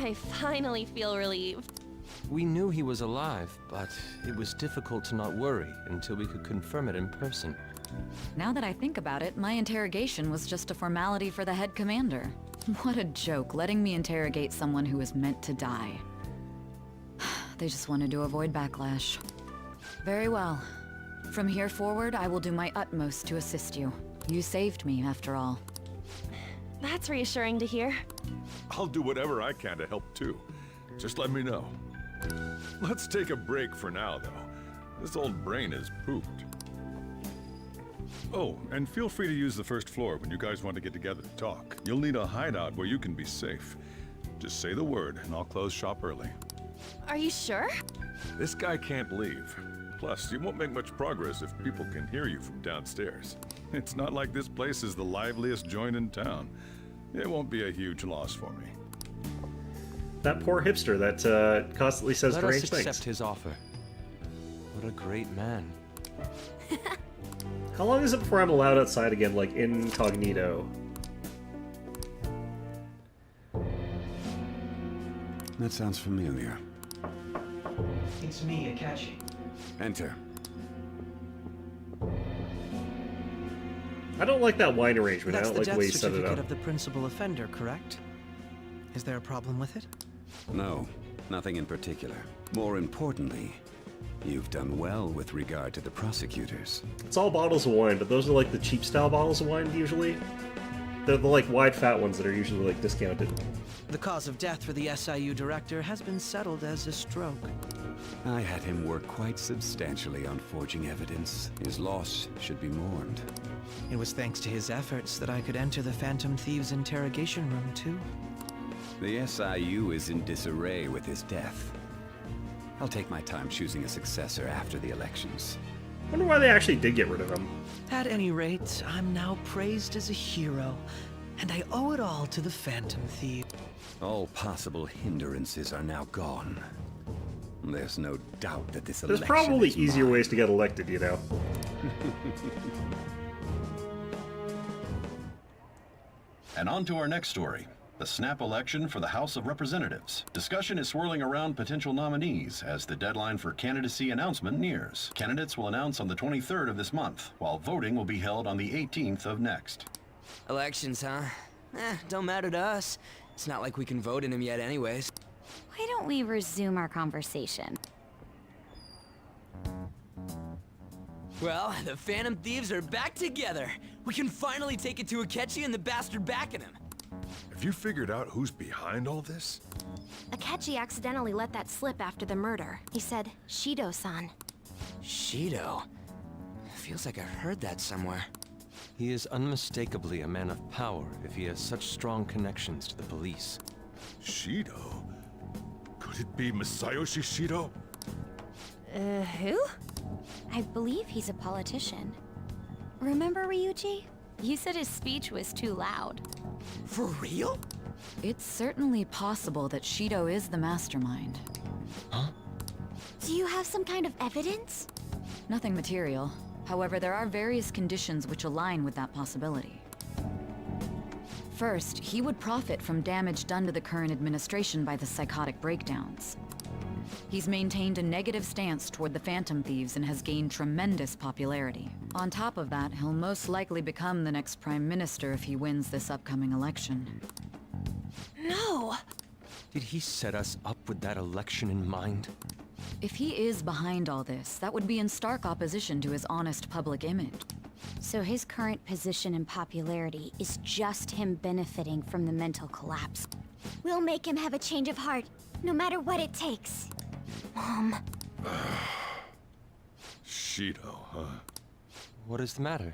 I finally feel relieved. We knew he was alive, but it was difficult to not worry until we could confirm it in person. Now that I think about it, my interrogation was just a formality for the head commander. What a joke, letting me interrogate someone who was meant to die. They just wanted to avoid backlash. Very well. From here forward, I will do my utmost to assist you. You saved me, after all. That's reassuring to hear. I'll do whatever I can to help too. Just let me know. Let's take a break for now, though. This old brain is pooped. Oh, and feel free to use the first floor when you guys want to get together to talk. You'll need a hideout where you can be safe. Just say the word, and I'll close shop early. Are you sure? This guy can't leave. Plus, you won't make much progress if people can hear you from downstairs. It's not like this place is the liveliest joint in town. It won't be a huge loss for me. That poor hipster that constantly says Let us strange accept things. his offer. What a great man. How long is it before I'm allowed outside again, like incognito? That sounds familiar. It's me, Akechi. Enter. I don't like that wine arrangement. That's I don't the like the death way you set it certificate up. of the principal offender, correct? Is there a problem with it? No, nothing in particular. More importantly, you've done well with regard to the prosecutors. It's all bottles of wine, but those are like the cheap style bottles of wine usually. They're the like wide fat ones that are usually like discounted. The cause of death for the SIU director has been settled as a stroke. I had him work quite substantially on forging evidence. His loss should be mourned. It was thanks to his efforts that I could enter the Phantom Thieves' interrogation room, too. The SIU is in disarray with his death. I'll take my time choosing a successor after the elections. I wonder why they actually did get rid of him. At any rate, I'm now praised as a hero, and I owe it all to the Phantom Thief. All possible hindrances are now gone. There's no doubt that this There's election probably is easier mine. ways to get elected, you know. And on to our next story. The snap election for the House of Representatives. Discussion is swirling around potential nominees as the deadline for candidacy announcement nears. Candidates will announce on the 23rd of this month, while voting will be held on the 18th of next. Elections, huh? Don't matter to us. It's not like we can vote in them yet anyways. Why don't we resume our conversation? Well, the Phantom Thieves are back together. We can finally take it to Akechi and the bastard backing him. Have you figured out who's behind all this? Akechi accidentally let that slip after the murder. He said, Shido-san. Shido? Feels like I heard that somewhere. He is unmistakably a man of power if he has such strong connections to the police. Shido? Could it be Masayoshi Shido? Who? I believe he's a politician. Remember, Ryuji? You said his speech was too loud. For real? It's certainly possible that Shido is the mastermind. Do you have some kind of evidence? Nothing material. However, there are various conditions which align with that possibility. First, he would profit from damage done to the current administration by the psychotic breakdowns. He's maintained a negative stance toward the Phantom Thieves and has gained tremendous popularity. On top of that, he'll most likely become the next Prime Minister if he wins this upcoming election. No! Did he set us up with that election in mind? If he is behind all this, that would be in stark opposition to his honest public image. So his current position and popularity is just him benefiting from the mental collapse. We'll make him have a change of heart, no matter what it takes. Mom. Shido, huh? What is the matter?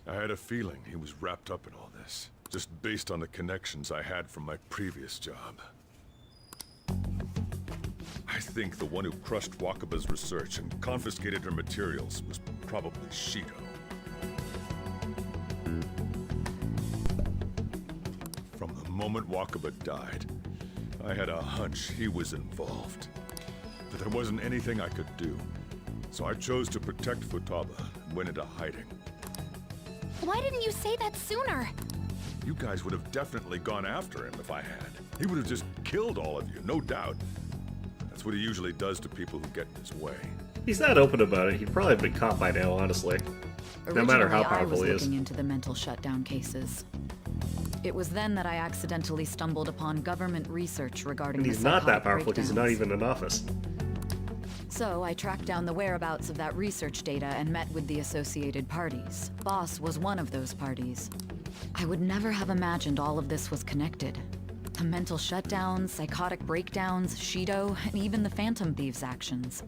I had a feeling he was wrapped up in all this, just based on the connections I had from my previous job. I think the one who crushed Wakaba's research and confiscated her materials was probably Shido. From the moment Wakaba died, I had a hunch he was involved. But there wasn't anything I could do, so I chose to protect Futaba and went into hiding. Why didn't you say that sooner? You guys would have definitely gone after him if I had. He would have just killed all of you, no doubt. That's what he usually does to people who get in his way. He's that open about it. He'd probably have been caught by now, honestly. No matter how powerful he I was is. looking into the mental shutdown cases. It was then that I accidentally stumbled upon government research regarding And the he's not that psychotic powerful because he's not breakdowns. even in office. So I tracked down the whereabouts of that research data and met with the associated parties. Boss was one of those parties. I would never have imagined all of this was connected. The mental shutdowns, psychotic breakdowns, Shido, and even the Phantom Thieves' actions.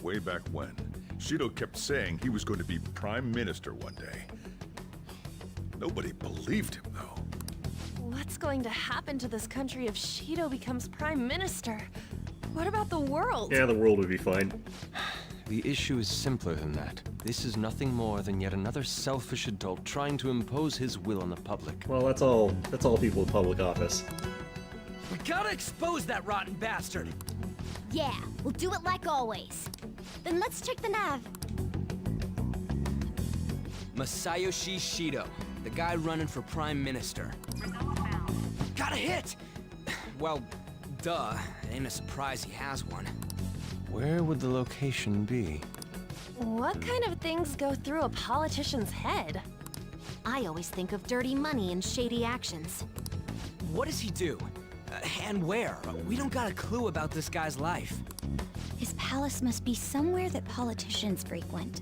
Way back when, Shido kept saying he was going to be Prime Minister one day. Nobody believed him, though. What's going to happen to this country if Shido becomes Prime Minister? What about the world? Yeah, the world would be fine. The issue is simpler than that. This is nothing more than yet another selfish adult trying to impose his will on the public. Well, that's all people in public office. We gotta expose that rotten bastard! Yeah, we'll do it like always. Then let's check the nav. Masayoshi Shido, the guy running for Prime Minister. Got a hit! Well, duh. Ain't a surprise he has one. Where would the location be? What kind of things go through a politician's head? I always think of dirty money and shady actions. What does he do? And where? We don't got a clue about this guy's life. His palace must be somewhere that politicians frequent.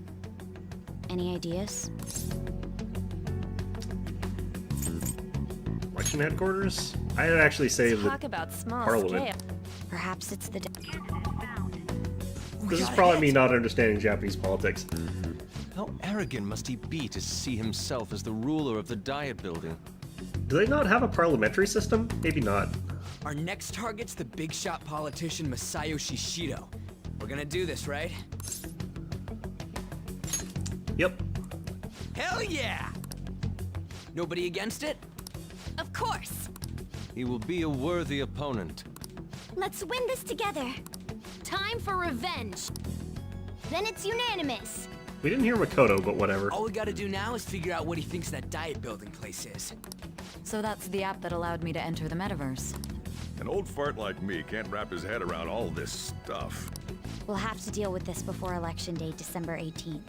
Any ideas? Election headquarters? I'd actually say Talk about small Parliament. scale. Perhaps it's the... This is probably me not understanding Japanese politics. How arrogant must he be to see himself as the ruler of the Diet Building? Do they not have a parliamentary system? Maybe not. Our next target's the big shot politician Masayoshi Shido. We're gonna do this, right? Yep. Hell yeah! Nobody against it? Of course. He will be a worthy opponent. Let's win this together. Time for revenge. Then it's unanimous. We didn't hear Makoto, but whatever. All we gotta do now is figure out what he thinks that Diet Building place is. So that's the app that allowed me to enter the metaverse. An old fart like me can't wrap his head around all this stuff. We'll have to deal with this before Election Day, December 18th.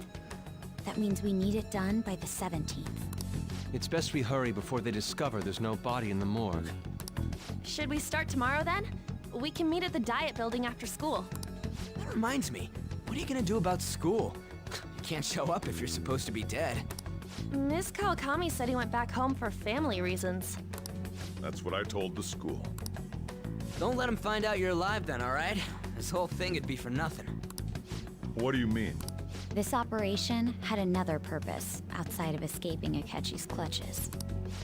That means we need it done by the 17th. It's best we hurry before they discover there's no body in the morgue. Should we start tomorrow then? We can meet at the Diet Building after school. That reminds me, what are you gonna do about school? You can't show up if you're supposed to be dead. Miss Kawakami said he went back home for family reasons. That's what I told the school. Don't let him find out you're alive then, alright? This whole thing would be for nothing. What do you mean? This operation had another purpose outside of escaping Akechi's clutches.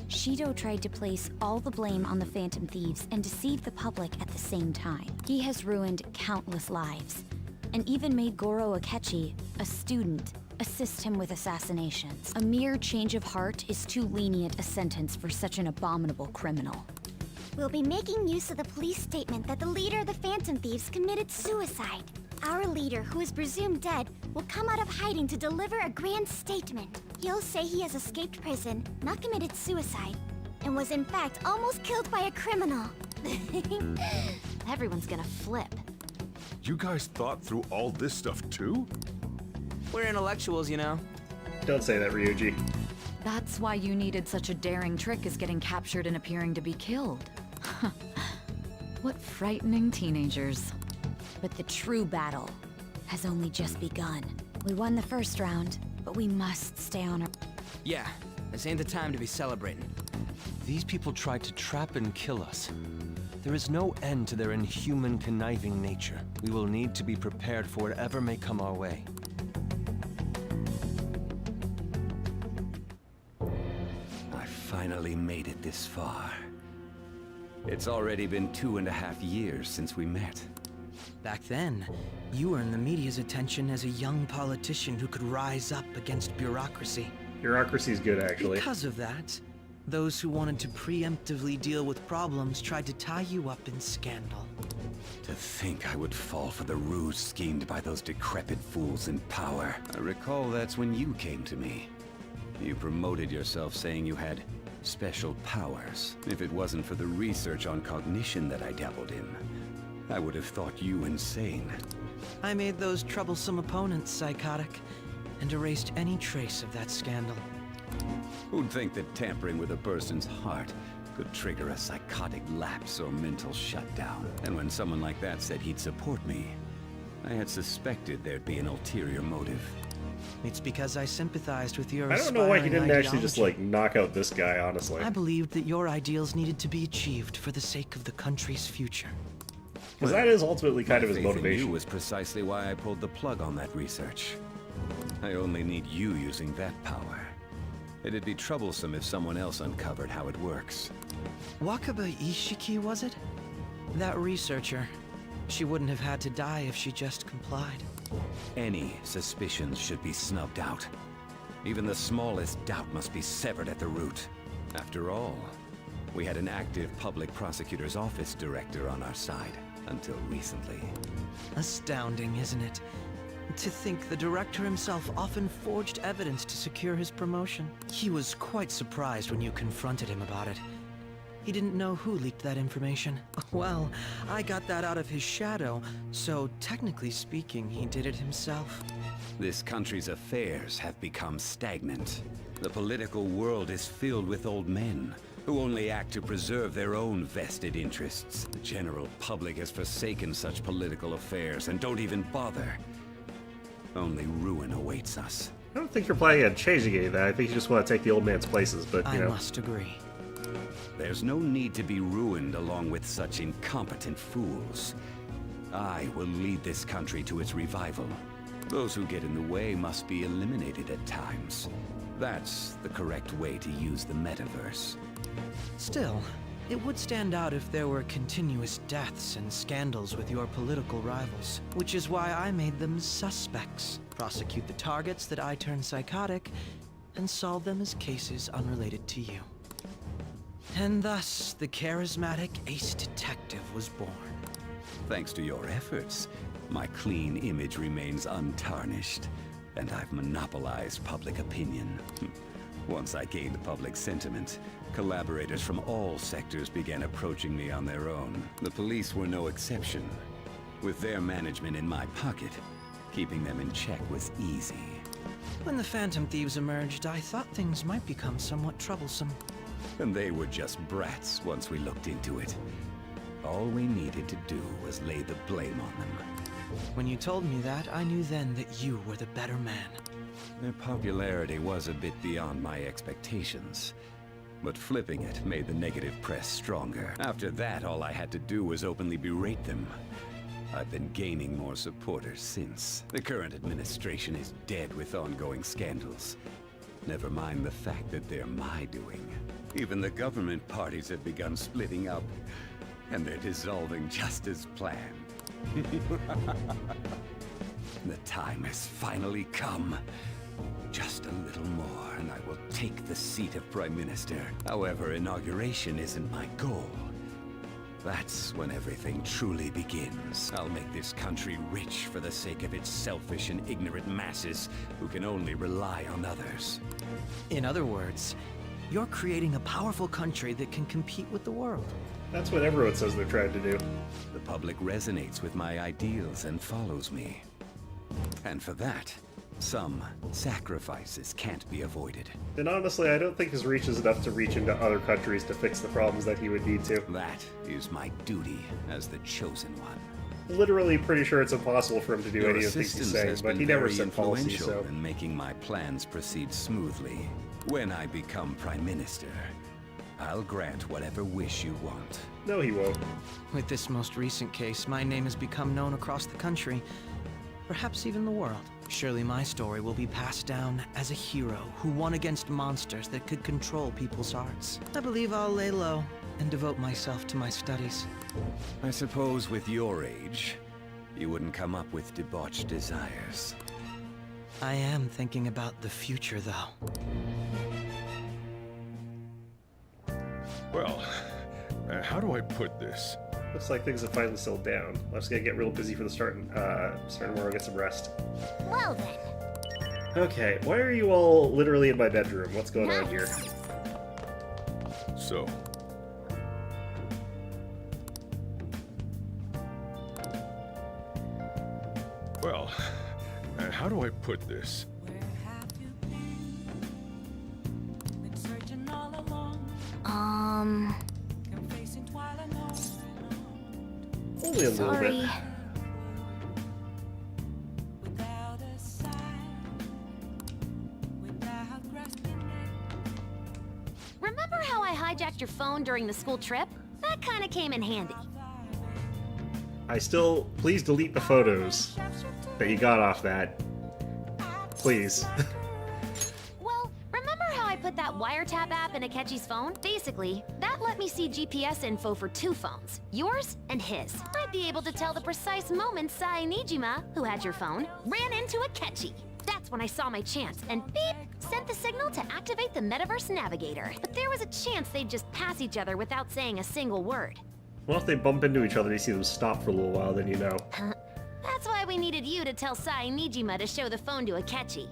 Shido tried to place all the blame on the Phantom Thieves and deceive the public at the same time. He has ruined countless lives, and even made Goro Akechi, a student, assist him with assassinations. A mere change of heart is too lenient a sentence for such an abominable criminal. We'll be making use of the police statement that the leader of the Phantom Thieves committed suicide. Our leader, who is presumed dead, will come out of hiding to deliver a grand statement. He'll say he has escaped prison, not committed suicide, and was in fact almost killed by a criminal. Everyone's gonna flip. You guys thought through all this stuff too? We're intellectuals, you know. Don't say that, Ryuji. That's why you needed such a daring trick as getting captured and appearing to be killed. What frightening teenagers. But the true battle has only just begun. We won the first round, but we must stay on our... Yeah, this ain't the time to be celebrating. These people tried to trap and kill us. There is no end to their inhuman, conniving nature. We will need to be prepared for whatever may come our way. I finally made it this far. It's already been 2.5 years since we met. Back then, you earned the media's attention as a young politician who could rise up against bureaucracy. Bureaucracy's good, actually. Because of that, those who wanted to preemptively deal with problems tried to tie you up in scandal. To think I would fall for the ruse schemed by those decrepit fools in power. I recall that's when you came to me. You promoted yourself saying you had special powers. If it wasn't for the research on cognition that I dabbled in, I would have thought you insane. I made those troublesome opponents psychotic, and erased any trace of that scandal. Who'd think that tampering with a person's heart could trigger a psychotic lapse or mental shutdown? And when someone like that said he'd support me, I had suspected there'd be an ulterior motive. It's because I sympathized with your I don't know why he aspiring didn't actually just, ideology. like, knock out this guy, honestly. I believed that your ideals needed to be achieved for the sake of the country's future. Because that is ultimately kind of his My faith in motivation. you was precisely why I pulled the plug on that research. I only need you using that power. It'd be troublesome if someone else uncovered how it works. Wakaba Ishiki, was it? That researcher. She wouldn't have had to die if she just complied. Any suspicions should be snubbed out. Even the smallest doubt must be severed at the root. After all, we had an active public prosecutor's office director on our side, until recently. Astounding, isn't it? To think the director himself often forged evidence to secure his promotion. He was quite surprised when you confronted him about it. He didn't know who leaked that information. Well, I got that out of his shadow, so technically speaking, he did it himself. This country's affairs have become stagnant. The political world is filled with old men who only act to preserve their own vested interests. The general public has forsaken such political affairs and don't even bother. Only ruin awaits us. I don't think you're planning on changing any of that. I think you just want to take the old man's places, but, you know. I must agree. There's no need to be ruined along with such incompetent fools. I will lead this country to its revival. Those who get in the way must be eliminated at times. That's the correct way to use the metaverse. Still, it would stand out if there were continuous deaths and scandals with your political rivals, which is why I made them suspects. Prosecute the targets that I turn psychotic, and solve them as cases unrelated to you. And thus, the charismatic ace detective was born. Thanks to your efforts, my clean image remains untarnished, and I've monopolized public opinion. Once I gained public sentiment, collaborators from all sectors began approaching me on their own. The police were no exception. With their management in my pocket, keeping them in check was easy. When the Phantom Thieves emerged, I thought things might become somewhat troublesome. And they were just brats once we looked into it. All we needed to do was lay the blame on them. When you told me that, I knew then that you were the better man. Their popularity was a bit beyond my expectations, but flipping it made the negative press stronger. After that, all I had to do was openly berate them. I've been gaining more supporters since. The current administration is dead with ongoing scandals. Never mind the fact that they're my doing. Even the government parties have begun splitting up, and they're dissolving just as planned. The time has finally come. Just a little more, and I will take the seat of Prime Minister. However, inauguration isn't my goal. That's when everything truly begins. I'll make this country rich for the sake of its selfish and ignorant masses who can only rely on others. In other words, you're creating a powerful country that can compete with the world. That's what everyone says they're trying to do. The public resonates with my ideals and follows me. And for that, some sacrifices can't be avoided. And honestly, I don't think his reach is enough to reach into other countries to fix the problems that he would need to. That is my duty as the chosen one. Literally pretty sure it's impossible for him to do Your any of the things he's assistance saying, has but been he never very set policy, influential so... in making my plans proceed smoothly. When I become Prime Minister, I'll grant whatever wish you want. No, he won't. With this most recent case, my name has become known across the country, perhaps even the world. Surely my story will be passed down as a hero who won against monsters that could control people's hearts. I believe I'll lay low and devote myself to my studies. I suppose with your age, you wouldn't come up with debauched desires. I am thinking about the future, though. Well, how do I put this? Looks like things have finally settled down. I'm just gonna get real busy for the starting tomorrow, get some rest. Well then. Okay, why are you all literally in my bedroom? What's going on here? So. Well, how do I put this? Only a little bit. your phone during the school trip? That kinda came in handy. Please delete the photos that you got off that. Please. Well, remember how I put that wiretap app in Akechi's phone? Basically, that let me see GPS info for 2 phones, yours and his. I'd be able to tell the precise moment Sai Nijima, who had your phone, ran into Akechi. That's when I saw my chance, and beep, sent the signal to activate the Metaverse Navigator. But there was a chance they'd just pass each other without saying a single word. Well, if they bump into each other, you see them stop for a little while, then you know. That's why we needed you to tell Sai Nijima to show the phone to Akechi.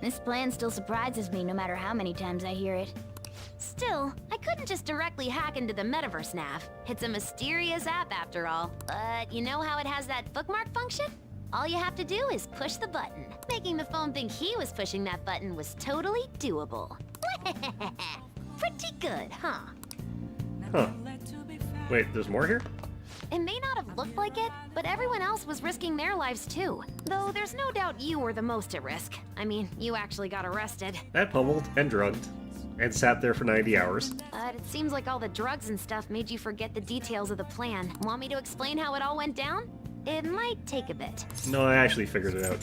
This plan still surprises me no matter how many times I hear it. Still, I couldn't just directly hack into the Metaverse Nav. It's a mysterious app after all. But you know how it has that bookmark function? All you have to do is push the button. Making the phone think he was pushing that button was totally doable. Pretty good, huh? Huh. Wait, there's more here? It may not have looked like it, but everyone else was risking their lives too. Though there's no doubt you were the most at risk. I mean, you actually got arrested. And pummeled and drugged and sat there for 90 hours. But it seems like all the drugs and stuff made you forget the details of the plan. Want me to explain how it all went down? It might take a bit. No, I actually figured it out.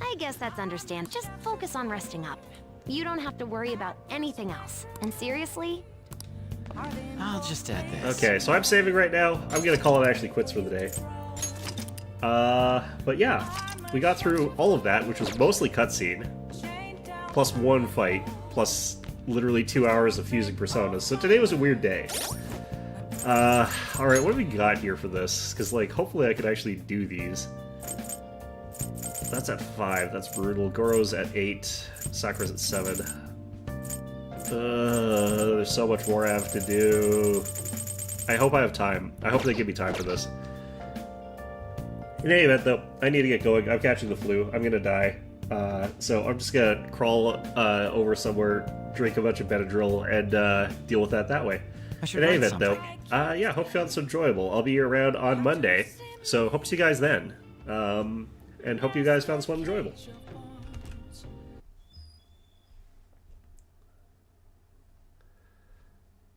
I guess that's understandable. Just focus on resting up. You don't have to worry about anything else. And seriously, I'll just add this. Okay, so I'm saving right now. I'm gonna call it actually quits for the day. But yeah, we got through all of that, which was mostly cutscene, plus 1 fight, plus literally 2 hours of fusing personas. So today was a weird day. Alright, what do we got here for this? Because, like, hopefully I could actually do these. That's at 5, that's brutal. Goro's at 8, Sakura's at 7. There's so much more I have to do. I hope I have time. I hope they give me time for this. In any event, though, I need to get going. I'm catching the flu. I'm gonna die. So I'm just gonna crawl over somewhere, drink a bunch of Benadryl, and deal with that way. In any event, though, yeah, hope you found this enjoyable. I'll be around on Monday, so hope to see you guys then. And hope you guys found this one enjoyable.